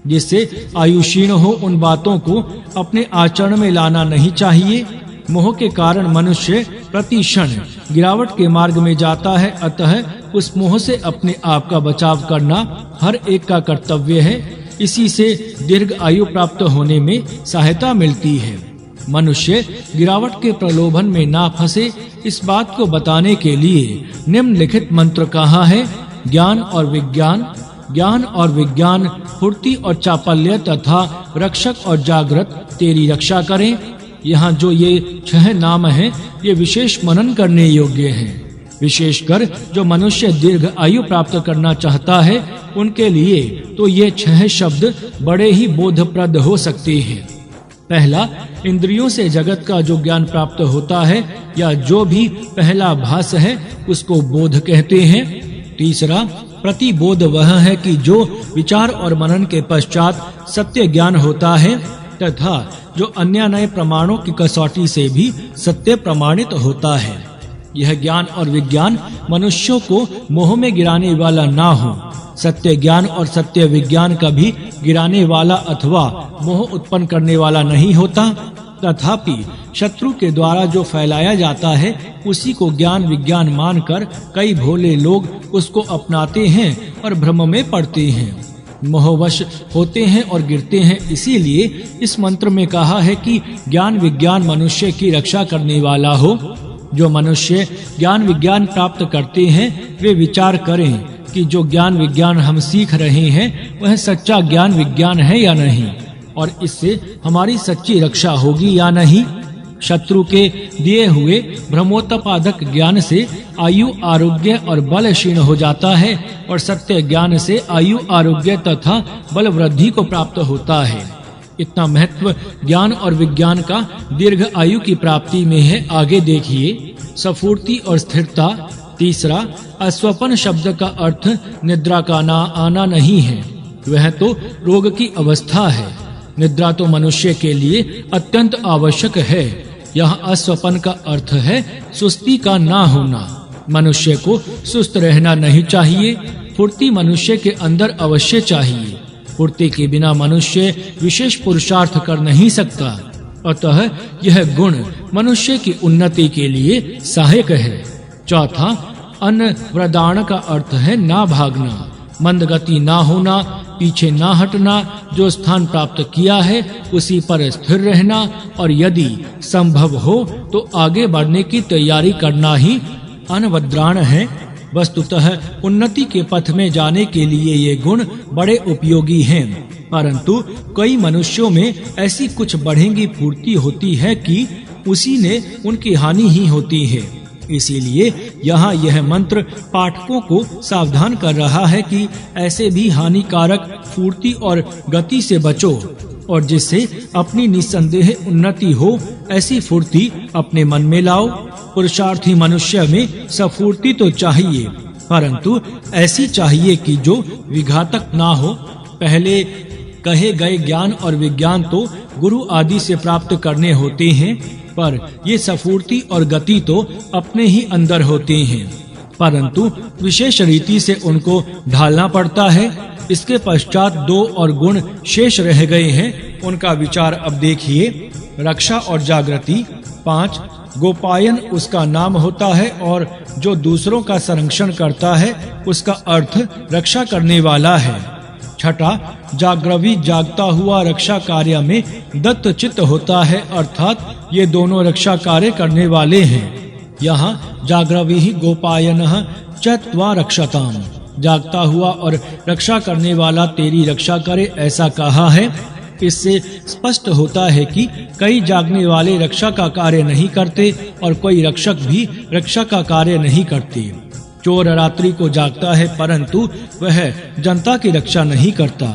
जिससे आयुषीण हो उन बातों को अपने आचरण में लाना नहीं चाहिए। मोह के कारण मनुष्य प्रति क्षण गिरावट के मार्ग में जाता है, अतः उस मोह से अपने आप का बचाव करना हर एक का कर्तव्य है। इसी से दीर्घ आयु प्राप्त होने में सहायता मिलती है। मनुष्य गिरावट के प्रलोभन में ना फंसे, इस बात को बताने के लिए निम्नलिखित मंत्र कहा है। ज्ञान और विज्ञान, ज्ञान और विज्ञान, फुर्ती और चापल्य तथा रक्षक और जागृत तेरी रक्षा करें। यहाँ जो ये 6 नाम हैं, ये विशेष मनन करने योग्य हैं। विशेषकर जो मनुष्य दीर्घ आयु प्राप्त करना चाहता है उनके लिए तो ये 6 शब्द बड़े ही बोधप्रद हो सकते हैं। पहला, इंद्रियों से जगत का जो ज्ञान प्राप्त होता है या जो भी पहला भास है उसको बोध कहते हैं। तीसरा, प्रतिबोध वह है कि जो विचार और मनन के पश्चात सत्य ज्ञान होता है तथा जो अन्य नए प्रमाणों की कसौटी से भी सत्य प्रमाणित होता है। यह ज्ञान और विज्ञान मनुष्यों को मोह में गिराने वाला ना हो। सत्य ज्ञान और सत्य विज्ञान कभी गिराने वाला अथवा मोह उत्पन्न करने वाला नहीं होता। तथापि शत्रु के द्वारा जो फैलाया जाता है उसी को ज्ञान विज्ञान मानकर कई भोले लोग उसको अपनाते हैं और भ्रम में पड़ते हैं, मोहवश होते हैं और गिरते हैं। इसीलिए इस मंत्र में कहा है कि ज्ञान विज्ञान मनुष्य की रक्षा करने वाला हो। जो मनुष्य ज्ञान विज्ञान प्राप्त करते हैं वे विचार करें कि जो ज्ञान विज्ञान हम सीख रहे हैं वह सच्चा ज्ञान विज्ञान है या नहीं, और इससे हमारी सच्ची रक्षा होगी या नहीं। शत्रु के दिए हुए भ्रमोत्पादक ज्ञान से आयु आरोग्य और बल क्षीण हो जाता है और सत्य ज्ञान से आयु आरोग्य तथा बल वृद्धि को प्राप्त होता है। इतना महत्व ज्ञान और विज्ञान का दीर्घ आयु की प्राप्ति में है। आगे देखिए, सफूर्ति और स्थिरता। तीसरा, अस्वपन शब्द का अर्थ निद्रा का ना आना नहीं है, वह तो रोग की अवस्था है। निद्रा तो मनुष्य के लिए अत्यंत आवश्यक है। यह अस्वपन का अर्थ है सुस्ती का ना होना। मनुष्य को सुस्त रहना नहीं चाहिए। फुर्ती मनुष्य के अंदर अवश्य चाहिए। फुर्ती के बिना मनुष्य विशेष पुरुषार्थ कर नहीं सकता। अतः यह गुण मनुष्य की उन्नति के लिए सहायक है। चौथा, अनवरदान का अर्थ है ना भागना, मंद गति ना होना, पीछे ना हटना, जो स्थान प्राप्त किया है उसी पर स्थिर रहना और यदि संभव हो तो आगे बढ़ने की तैयारी करना ही अनवद्राण है। वस्तुतः उन्नति के पथ में जाने के लिए ये गुण बड़े उपयोगी हैं, परंतु कई मनुष्यों में ऐसी कुछ बढ़ेंगी फूर्ति होती है कि उसी ने उनकी हानि ही होती है। इसीलिए यहाँ यह मंत्र पाठकों को सावधान कर रहा है कि ऐसे भी हानिकारक फूर्ति और गति से बचो, और जिससे अपनी निसंदेह उन्नति हो ऐसी फूर्ति अपने मन में लाओ। पुरुषार्थी मनुष्य में सफूर्ति तो चाहिए, परंतु ऐसी चाहिए कि जो विघातक ना हो। पहले कहे गए ज्ञान और विज्ञान तो गुरु आदि से प्राप्त करने होते हैं, पर ये सफूर्ति और गति तो अपने ही अंदर होते हैं, परंतु विशेष रीति से उनको ढालना पड़ता है। इसके पश्चात 2 और गुण शेष रह गए हैं, उनका विचार अब देखिए। रक्षा और जागृति। 5, गोपायन उसका नाम होता है और जो दूसरों का संरक्षण करता है उसका अर्थ रक्षा करने वाला है। 6, जागृवी जागता हुआ रक्षा कार्य में दत्त चित्त होता है, अर्थात ये दोनों रक्षा कार्य करने वाले हैं। यहाँ जागृवी गोपायन चत्वा रक्षताम, जागता हुआ और रक्षा करने वाला तेरी रक्षा करे, ऐसा कहा है। इससे स्पष्ट होता है कि कई जागने वाले रक्षा का कार्य नहीं करते और कोई रक्षक भी रक्षा का कार्य नहीं करते। चोर रात्रि को जागता है परंतु वह जनता की रक्षा नहीं करता।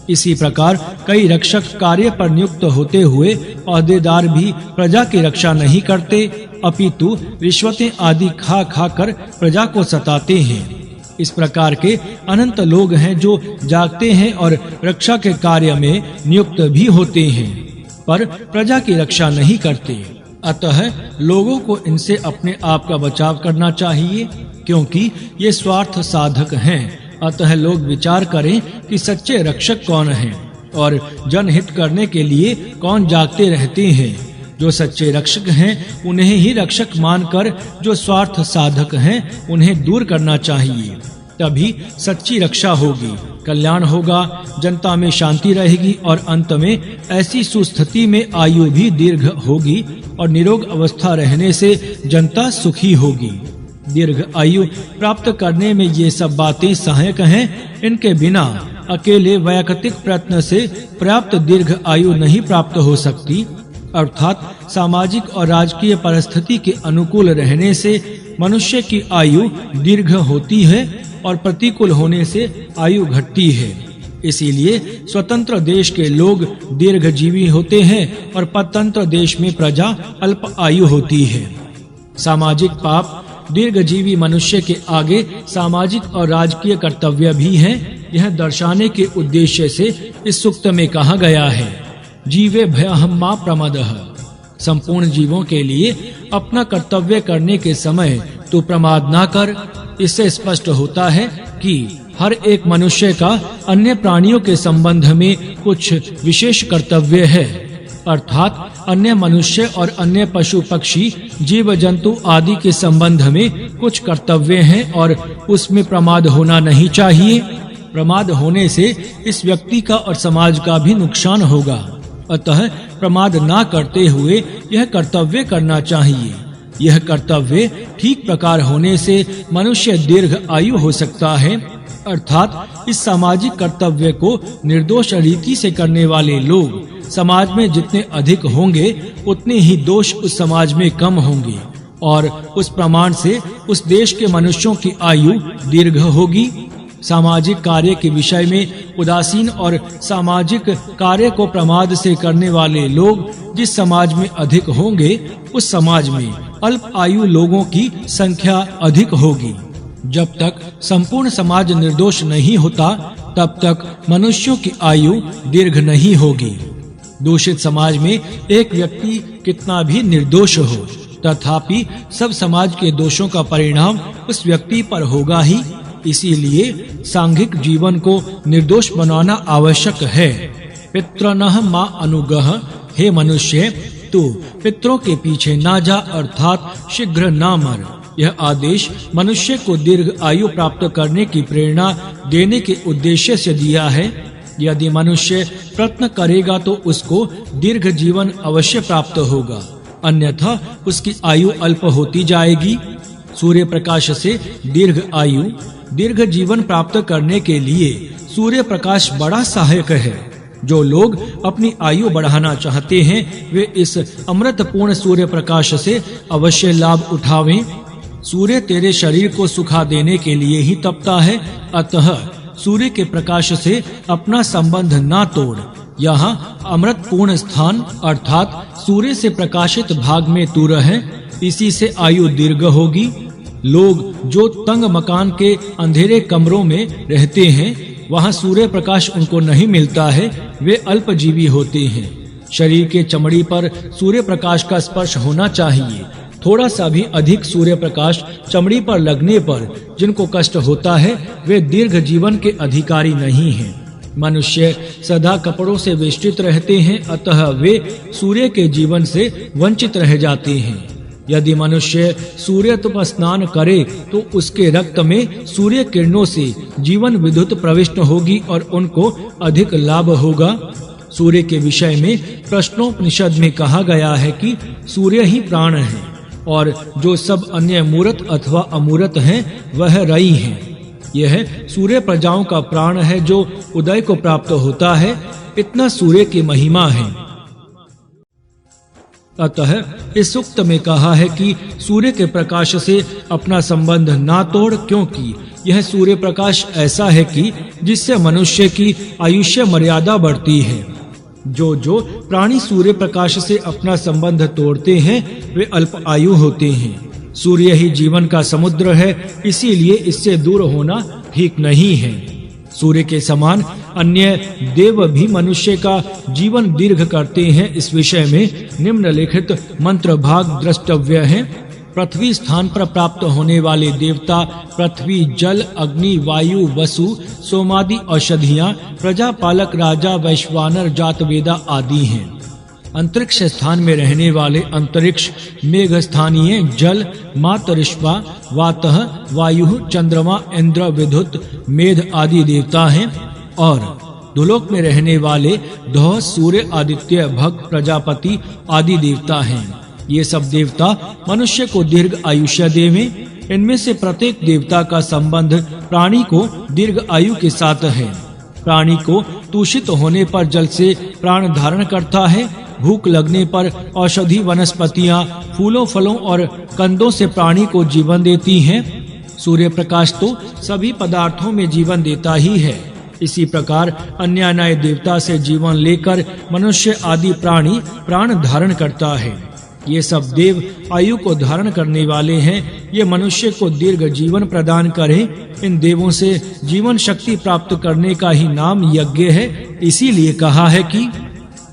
इसी प्रकार कई रक्षक कार्य पर नियुक्त होते हुए ओहदेदार भी प्रजा की रक्षा नहीं करते, अपितु रिश्वतें आदि खा खा कर प्रजा को सताते हैं। इस प्रकार के अनंत लोग हैं जो जागते हैं और रक्षा के कार्य में नियुक्त भी होते हैं, पर प्रजा की रक्षा नहीं करते। अतः लोगों को इनसे अपने आप का बचाव करना चाहिए, क्योंकि ये स्वार्थ साधक हैं। अतः लोग विचार करें कि सच्चे रक्षक कौन हैं और जनहित करने के लिए कौन जागते रहते हैं। जो सच्चे रक्षक हैं उन्हें ही रक्षक मानकर जो स्वार्थ साधक हैं उन्हें दूर करना चाहिए, तभी सच्ची रक्षा होगी, कल्याण होगा, जनता में शांति रहेगी और अंत में ऐसी सुस्थिति में आयु भी दीर्घ होगी और निरोग अवस्था रहने से जनता सुखी होगी। दीर्घ आयु प्राप्त करने में ये सब बातें सहायक हैं। इनके बिना अकेले वैयक्तिक प्रयत्न से पर्याप्त दीर्घ आयु नहीं प्राप्त हो सकती, अर्थात सामाजिक और राजकीय परिस्थिति के अनुकूल रहने से मनुष्य की आयु दीर्घ होती है और प्रतिकूल होने से आयु घटती है। इसीलिए स्वतंत्र देश के लोग दीर्घजीवी होते हैं और परतंत्र देश में प्रजा अल्प आयु होती है। सामाजिक पाप दीर्घजीवी मनुष्य के आगे सामाजिक और राजकीय कर्तव्य भी हैं। यह दर्शाने के उद्देश्य से इस सूक्त में कहा गया है, जीवे भयहम मा प्रमदः। संपूर्ण जीवों के लिए अपना कर्तव्य करने के समय तू प्रमाद ना कर। इससे स्पष्ट होता है कि हर एक मनुष्य का अन्य प्राणियों के संबंध में कुछ विशेष कर्तव्य है, अर्थात अन्य मनुष्य और अन्य पशु पक्षी जीव जंतु आदि के संबंध में कुछ कर्तव्य हैं और उसमें प्रमाद होना नहीं चाहिए। प्रमाद होने से इस व्यक्ति का और समाज का भी नुकसान होगा। अतः प्रमाद ना करते हुए यह कर्तव्य करना चाहिए। यह कर्तव्य ठीक प्रकार होने से मनुष्य दीर्घ आयु हो सकता है, अर्थात इस सामाजिक कर्तव्य को निर्दोष रीति से करने वाले लोग समाज में जितने अधिक होंगे उतने ही दोष उस समाज में कम होंगे और उस प्रमाण से उस देश के मनुष्यों की आयु दीर्घ होगी। सामाजिक कार्य के विषय में उदासीन और सामाजिक कार्य को प्रमाद से करने वाले लोग जिस समाज में अधिक होंगे उस समाज में अल्प आयु लोगों की संख्या अधिक होगी। जब तक संपूर्ण समाज निर्दोष नहीं होता तब तक मनुष्यों की आयु दीर्घ नहीं होगी। दूषित समाज में एक व्यक्ति कितना भी निर्दोष हो, तथापि सब समाज के दोषों का परिणाम उस व्यक्ति पर होगा ही। इसीलिए सांघिक जीवन को निर्दोष बनाना आवश्यक है। पितृनः मा अनुगः, हे मनुष्य तू पितरों के पीछे ना जा, अर्थात शीघ्र ना मर। यह आदेश मनुष्य को दीर्घ आयु प्राप्त करने की प्रेरणा देने के उद्देश्य से दिया है। यदि मनुष्य प्रयत्न करेगा तो उसको दीर्घ जीवन अवश्य प्राप्त होगा, अन्यथा उसकी आयु अल्प होती जाएगी। सूर्य प्रकाश से दीर्घ जीवन प्राप्त करने के लिए सूर्य प्रकाश बड़ा सहायक है। जो लोग अपनी आयु बढ़ाना चाहते हैं वे इस अमृतपूर्ण सूर्य प्रकाश से अवश्य लाभ उठावें। सूर्य तेरे शरीर को सुखा देने के लिए ही तपता है, अतः सूर्य के प्रकाश से अपना संबंध ना तोड़। यहाँ अमृतपूर्ण स्थान अर्थात सूर्य से प्रकाशित भाग में तू रहे, इसी से आयु दीर्घ होगी। लोग जो तंग मकान के अंधेरे कमरों में रहते हैं वहाँ सूर्य प्रकाश उनको नहीं मिलता है, वे अल्पजीवी होते हैं। शरीर के चमड़ी पर सूर्य प्रकाश का स्पर्श होना चाहिए। थोड़ा सा भी अधिक सूर्य प्रकाश चमड़ी पर लगने पर जिनको कष्ट होता है वे दीर्घ जीवन के अधिकारी नहीं हैं। मनुष्य सदा कपड़ों से वेष्टित रहते हैं, अतः वे सूर्य के जीवन से वंचित रह जाते हैं। यदि मनुष्य सूर्य पर स्नान करे तो उसके रक्त में सूर्य किरणों से जीवन विद्युत प्रविष्ट होगी और उनको अधिक लाभ होगा। सूर्य के विषय में प्रश्नोपनिषद में कहा गया है कि सूर्य ही प्राण है। और जो सब अन्य मूर्त अथवा अमूर्त हैं वह रई हैं। यह सूर्य प्रजाओं का प्राण है जो उदय को प्राप्त होता है। इतना सूर्य की महिमा है। अतः इस सूक्त में कहा है कि सूर्य के प्रकाश से अपना संबंध ना तोड़, क्योंकि यह सूर्य प्रकाश ऐसा है कि जिससे मनुष्य की आयुष्य मर्यादा बढ़ती है। जो प्राणी सूर्य प्रकाश से अपना संबंध तोड़ते हैं वे अल्प आयु होते हैं। सूर्य ही जीवन का समुद्र है, इसीलिए इससे दूर होना ठीक नहीं है। सूर्य के समान अन्य देव भी मनुष्य का जीवन दीर्घ करते हैं। इस विषय में निम्नलिखित मंत्र भाग द्रष्टव्य है। पृथ्वी स्थान पर प्राप्त होने वाले देवता पृथ्वी, जल, अग्नि, वायु, वसु, सोमादि औषधियां, प्रजापालक, राजा, वैश्वानर, जातवेदा आदि हैं। अंतरिक्ष स्थान में रहने वाले अंतरिक्ष, मेघ स्थानीय, जल, मातरिश्वा, वातः, वायु, चंद्रमा, इंद्र, विद्युत, मेध आदि देवता हैं। और दुलोक में रहने वाले धौ, सूर्य, आदित्य, भग, प्रजापति आदि देवता हैं। ये सब देवता मनुष्य को दीर्घ आयुष्य देवें। इनमें से प्रत्येक देवता का संबंध प्राणी को दीर्घ आयु के साथ है। प्राणी को दूषित होने पर जल से प्राण धारण करता है। भूख लगने पर औषधि वनस्पतियां, फूलों, फलों और कंदों से प्राणी को जीवन देती हैं। सूर्य प्रकाश तो सभी पदार्थों में जीवन देता ही है। इसी प्रकार अन्य नए देवता से जीवन लेकर मनुष्य आदि प्राणी प्राण धारण करता है। ये सब देव आयु को धारण करने वाले हैं। ये मनुष्य को दीर्घ जीवन प्रदान करें। इन देवों से जीवन शक्ति प्राप्त करने का ही नाम यज्ञ है। इसीलिए कहा है कि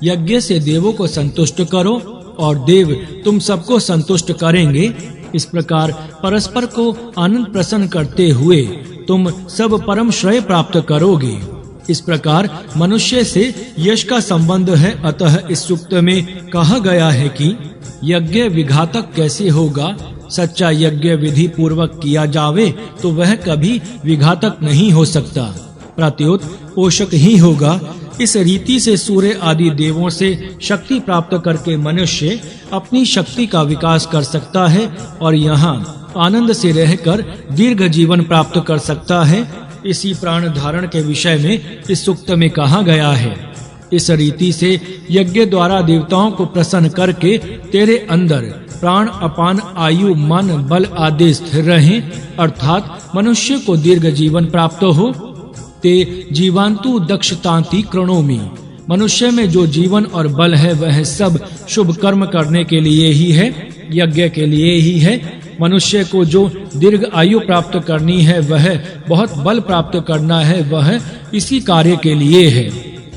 यज्ञ से देवों को संतुष्ट करो और देव तुम सबको संतुष्ट करेंगे। इस प्रकार परस्पर को आनंद प्रसन्न करते हुए तुम सब परम श्रेय प्राप्त करोगे। इस प्रकार मनुष्य से यश का संबंध है। अतः इस सूक्त में कहा गया है कि यज्ञ विघातक कैसे होगा। सच्चा यज्ञ विधि पूर्वक किया जावे तो वह कभी विघातक नहीं हो सकता, प्रत्युत पोषक ही होगा। इस रीति से सूर्य आदि देवों से शक्ति प्राप्त करके मनुष्य अपनी शक्ति का विकास कर सकता है और यहाँ आनंद से रहकर दीर्घ जीवन प्राप्त कर सकता है। इसी प्राण धारण के विषय में इस सूक्त में कहा गया है। इस रीति से यज्ञ द्वारा देवताओं को प्रसन्न करके तेरे अंदर प्राण, अपान, आयु, मन, बल आदि स्थिर रहें, अर्थात मनुष्य को दीर्घ जीवन प्राप्त हो। ते जीवांतु दक्षतांति कृणोमि। मनुष्य में जो जीवन और बल है वह सब शुभ कर्म करने के लिए ही है, यज्ञ के लिए ही है। मनुष्य को जो दीर्घ आयु प्राप्त करनी है, वह बहुत बल प्राप्त करना है, वह इसी कार्य के लिए है।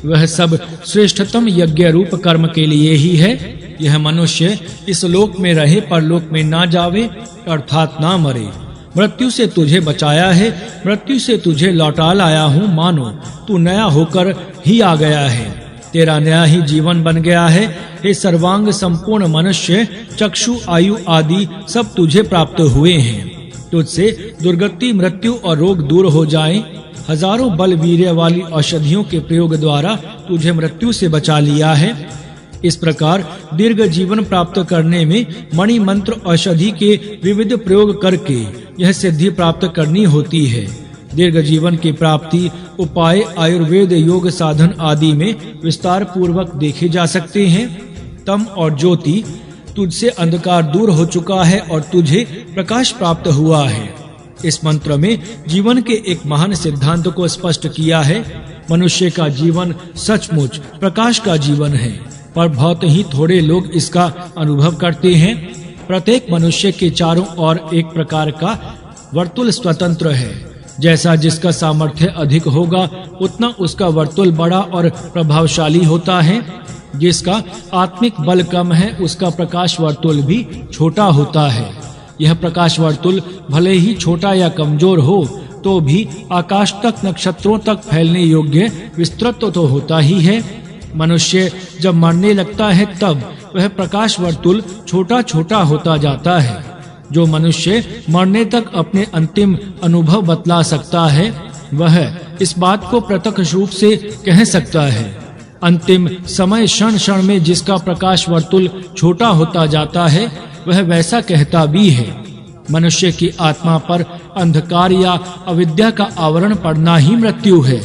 वह सब श्रेष्ठतम यज्ञ रूप कर्म के लिए ही है। यह मनुष्य इस लोक में रहे परलोक में ना जावे, अर्थात ना मरे। मृत्यु से तुझे बचाया है, मृत्यु से तुझे लौटा लाया हूँ। मानो तू नया होकर ही आ गया है, तेरा नया ही जीवन बन गया है। हे सर्वांग संपूर्ण मनुष्य, चक्षु, आयु आदि सब तुझे प्राप्त हुए हैं। तुझसे दुर्गति, मृत्यु और रोग दूर हो जाएं। हजारों बल वीर्य वाली औषधियों के प्रयोग द्वारा तुझे मृत्यु से बचा लिया है। इस प्रकार दीर्घ जीवन प्राप्त करने में मणि मंत्र औषधि के विविध प्रयोग करके यह सिद्धि प्राप्त करनी होती है। दीर्घ जीवन की प्राप्ति उपाय आयुर्वेद, योग, साधन आदि में विस्तार पूर्वक देखे जा सकते हैं। तम और ज्योति, तुझसे अंधकार दूर हो चुका है और तुझे प्रकाश प्राप्त हुआ है। इस मंत्र में जीवन के एक महान सिद्धांत को स्पष्ट किया है। मनुष्य का जीवन सचमुच प्रकाश का जीवन है, पर बहुत ही थोड़े लोग इसका अनुभव करते हैं। प्रत्येक मनुष्य के चारों ओर एक प्रकार का वर्तुल स्वतंत्र है। जैसा जिसका सामर्थ्य अधिक होगा उतना उसका वर्तुल बड़ा और प्रभावशाली होता है। जिसका आत्मिक बल कम है उसका प्रकाश वर्तुल भी छोटा होता है। यह प्रकाश वर्तुल भले ही छोटा या कमजोर हो तो भी आकाश तक, नक्षत्रों तक फैलने योग्य विस्तृत तो होता ही है। मनुष्य जब मरने लगता है तब वह प्रकाश वर्तुल छोटा छोटा होता जाता है। जो मनुष्य मरने तक अपने अंतिम अनुभव बतला सकता है वह इस बात को प्रत्यक्ष रूप से कह सकता है। अंतिम समय क्षण क्षण में जिसका प्रकाश वर्तुल छोटा होता जाता है, वह वैसा कहता भी है। मनुष्य की आत्मा पर अंधकार या अविद्या का आवरण पड़ना ही मृत्यु है।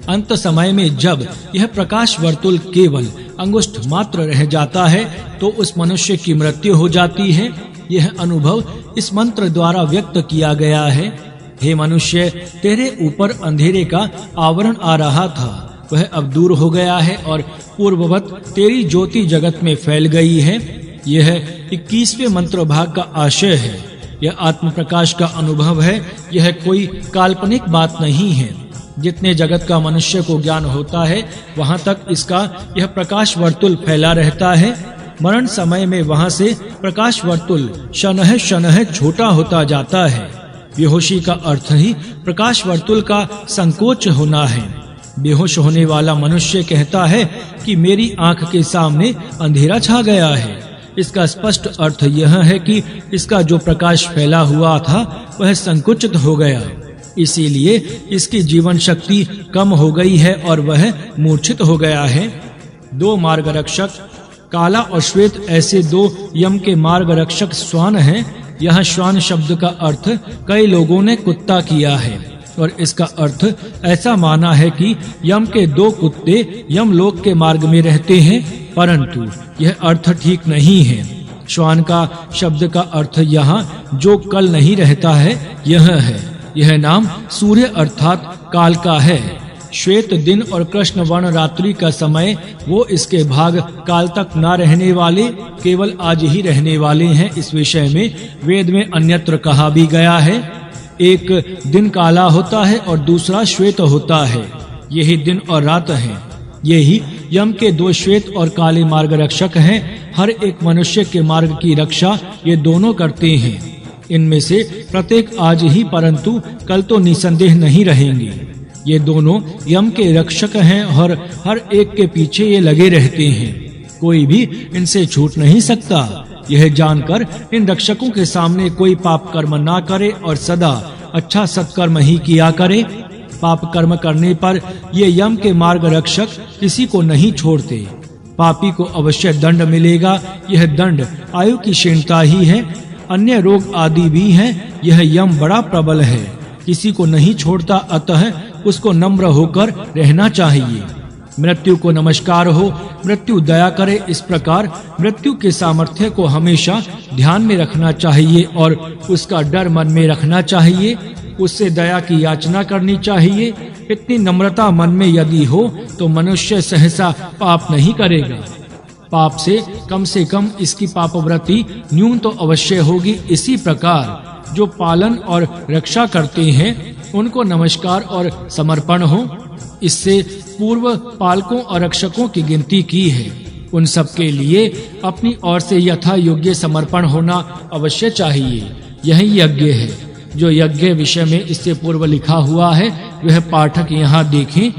अंत समय में जब यह प्रकाश वर्तुल केवल अंगुष्ठ मात्र रह जाता है तो उस मनुष्य की मृत्यु हो जाती है। यह अनुभव इस मंत्र द्वारा व्यक्त किया गया है। हे मनुष्य, तेरे ऊपर अंधेरे का आवरण आ रहा था, वह अब दूर हो गया है और पूर्ववत तेरी ज्योति जगत में फैल गई है। यह 21वें मंत्र भाग का आशय है। यह आत्म प्रकाश का अनुभव है। यह कोई काल्पनिक बात नहीं है। जितने जगत का मनुष्य को ज्ञान होता है वहां तक इसका यह प्रकाश वर्तुल फैला रहता है। मरण समय में वहां से प्रकाश वर्तुल शनह शनह छोटा होता जाता है। बेहोशी का अर्थ ही प्रकाश वर्तुल का संकोच होना है। बेहोश होने वाला मनुष्य कहता है कि मेरी आंख के सामने अंधेरा छा गया है। इसका स्पष्ट अर्थ यह है कि इसका जो प्रकाश फैला हुआ था वह संकुचित हो गया, इसीलिए इसकी जीवन शक्ति कम हो गई है और वह मूर्छित हो गया है। दो मार्गरक्षक, काला और श्वेत, ऐसे दो यम के मार्गरक्षक श्वान हैं। यह श्वान शब्द का अर्थ कई लोगों ने कुत्ता किया है और इसका अर्थ ऐसा माना है कि यम के दो कुत्ते यमलोक के मार्ग में रहते हैं, परंतु यह अर्थ ठीक नहीं है। श्वान का शब्द का अर्थ यहाँ जो कल नहीं रहता है यह है। यह नाम सूर्य अर्थात काल का है। श्वेत दिन और कृष्ण वर्ण रात्रि का समय, वो इसके भाग काल तक न रहने वाले, केवल आज ही रहने वाले हैं। इस विषय में वेद में अन्यत्र कहा भी गया है। एक दिन काला होता है और दूसरा श्वेत होता है, यही दिन और रात है। यही यम के दो श्वेत और काले मार्ग रक्षक हैं। हर एक मनुष्य के मार्ग की रक्षा ये दोनों करते हैं। इनमें से प्रत्येक आज ही परंतु कल तो निसंदेह नहीं रहेंगे। ये दोनों यम के रक्षक हैं और हर एक के पीछे ये लगे रहते हैं। कोई भी इनसे छूट नहीं सकता। यह जानकर इन रक्षकों के सामने कोई पाप कर्म ना करे और सदा अच्छा सत्कर्म ही किया करे। पाप कर्म करने पर ये यम के मार्ग रक्षक किसी को नहीं छोड़ते। पापी को अवश्य दंड मिलेगा। यह दंड आयु की क्षीणता ही है। अन्य रोग आदि भी हैं। यह यम बड़ा प्रबल है, किसी को नहीं छोड़ता, अतः उसको नम्र होकर रहना चाहिए। मृत्यु को नमस्कार हो, मृत्यु दया करे। इस प्रकार मृत्यु के सामर्थ्य को हमेशा ध्यान में रखना चाहिए और उसका डर मन में रखना चाहिए। उससे दया की याचना करनी चाहिए। इतनी नम्रता मन में यदि हो तो मनुष्य सहसा पाप नहीं करेगा। पाप से कम इसकी पापवृत्ति न्यून तो अवश्य होगी। इसी प्रकार जो पालन और रक्षा करते हैं उनको नमस्कार और समर्पण हो। इससे पूर्व पालकों और रक्षकों की गिनती की है। उन सब के लिए अपनी ओर से यथा योग्य समर्पण होना अवश्य चाहिए। यही यज्ञ है। जो यज्ञ विषय में इससे पूर्व लिखा हुआ है वह पाठक यहाँ देखें।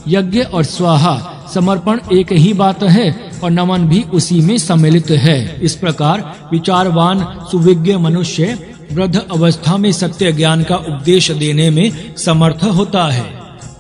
यज्ञ और स्वाहा समर्पण एक ही बात है और नमन भी उसी में सम्मिलित है। इस प्रकार विचारवान सुविज्ञ मनुष्य वृद्ध अवस्था में सत्य ज्ञान का उपदेश देने में समर्थ होता है।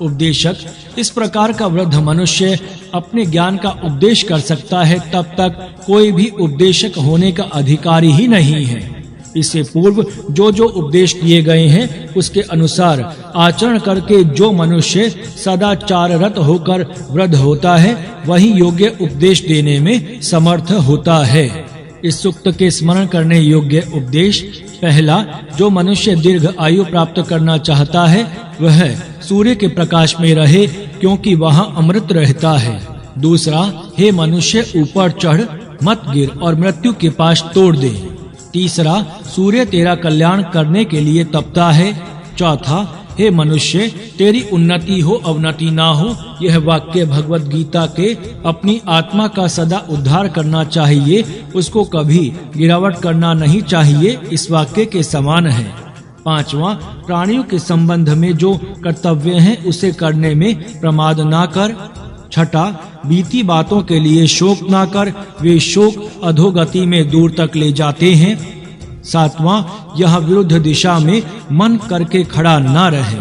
उपदेशक इस प्रकार का वृद्ध मनुष्य अपने ज्ञान का उपदेश कर सकता है। तब तक कोई भी उपदेशक होने का अधिकारी ही नहीं है। इससे पूर्व जो जो उपदेश दिए गए हैं उसके अनुसार आचरण करके जो मनुष्य सदाचाररत होकर वृद्ध होता है वही योग्य उपदेश देने में समर्थ होता है। इस सूक्त के स्मरण करने योग्य उपदेश: पहला, जो मनुष्य दीर्घ आयु प्राप्त करना चाहता है वह सूर्य के प्रकाश में रहे, क्योंकि वहाँ अमृत रहता है। दूसरा, हे मनुष्य, ऊपर चढ़ मत गिर और मृत्यु के पास तोड़ दे। तीसरा, सूर्य तेरा कल्याण करने के लिए तपता है। चौथा, हे मनुष्य, तेरी उन्नति हो अवनति ना हो। यह वाक्य भगवत गीता के अपनी आत्मा का सदा उद्धार करना चाहिए, उसको कभी गिरावट करना नहीं चाहिए, इस वाक्य के समान है। पांचवा, प्राणियों के संबंध में जो कर्तव्य है उसे करने में प्रमाद ना कर। छठा, बीती बातों के लिए शोक ना कर, वे शोक अधोगति में दूर तक ले जाते हैं। सातवां, यह विरुद्ध दिशा में मन करके खड़ा ना रहे।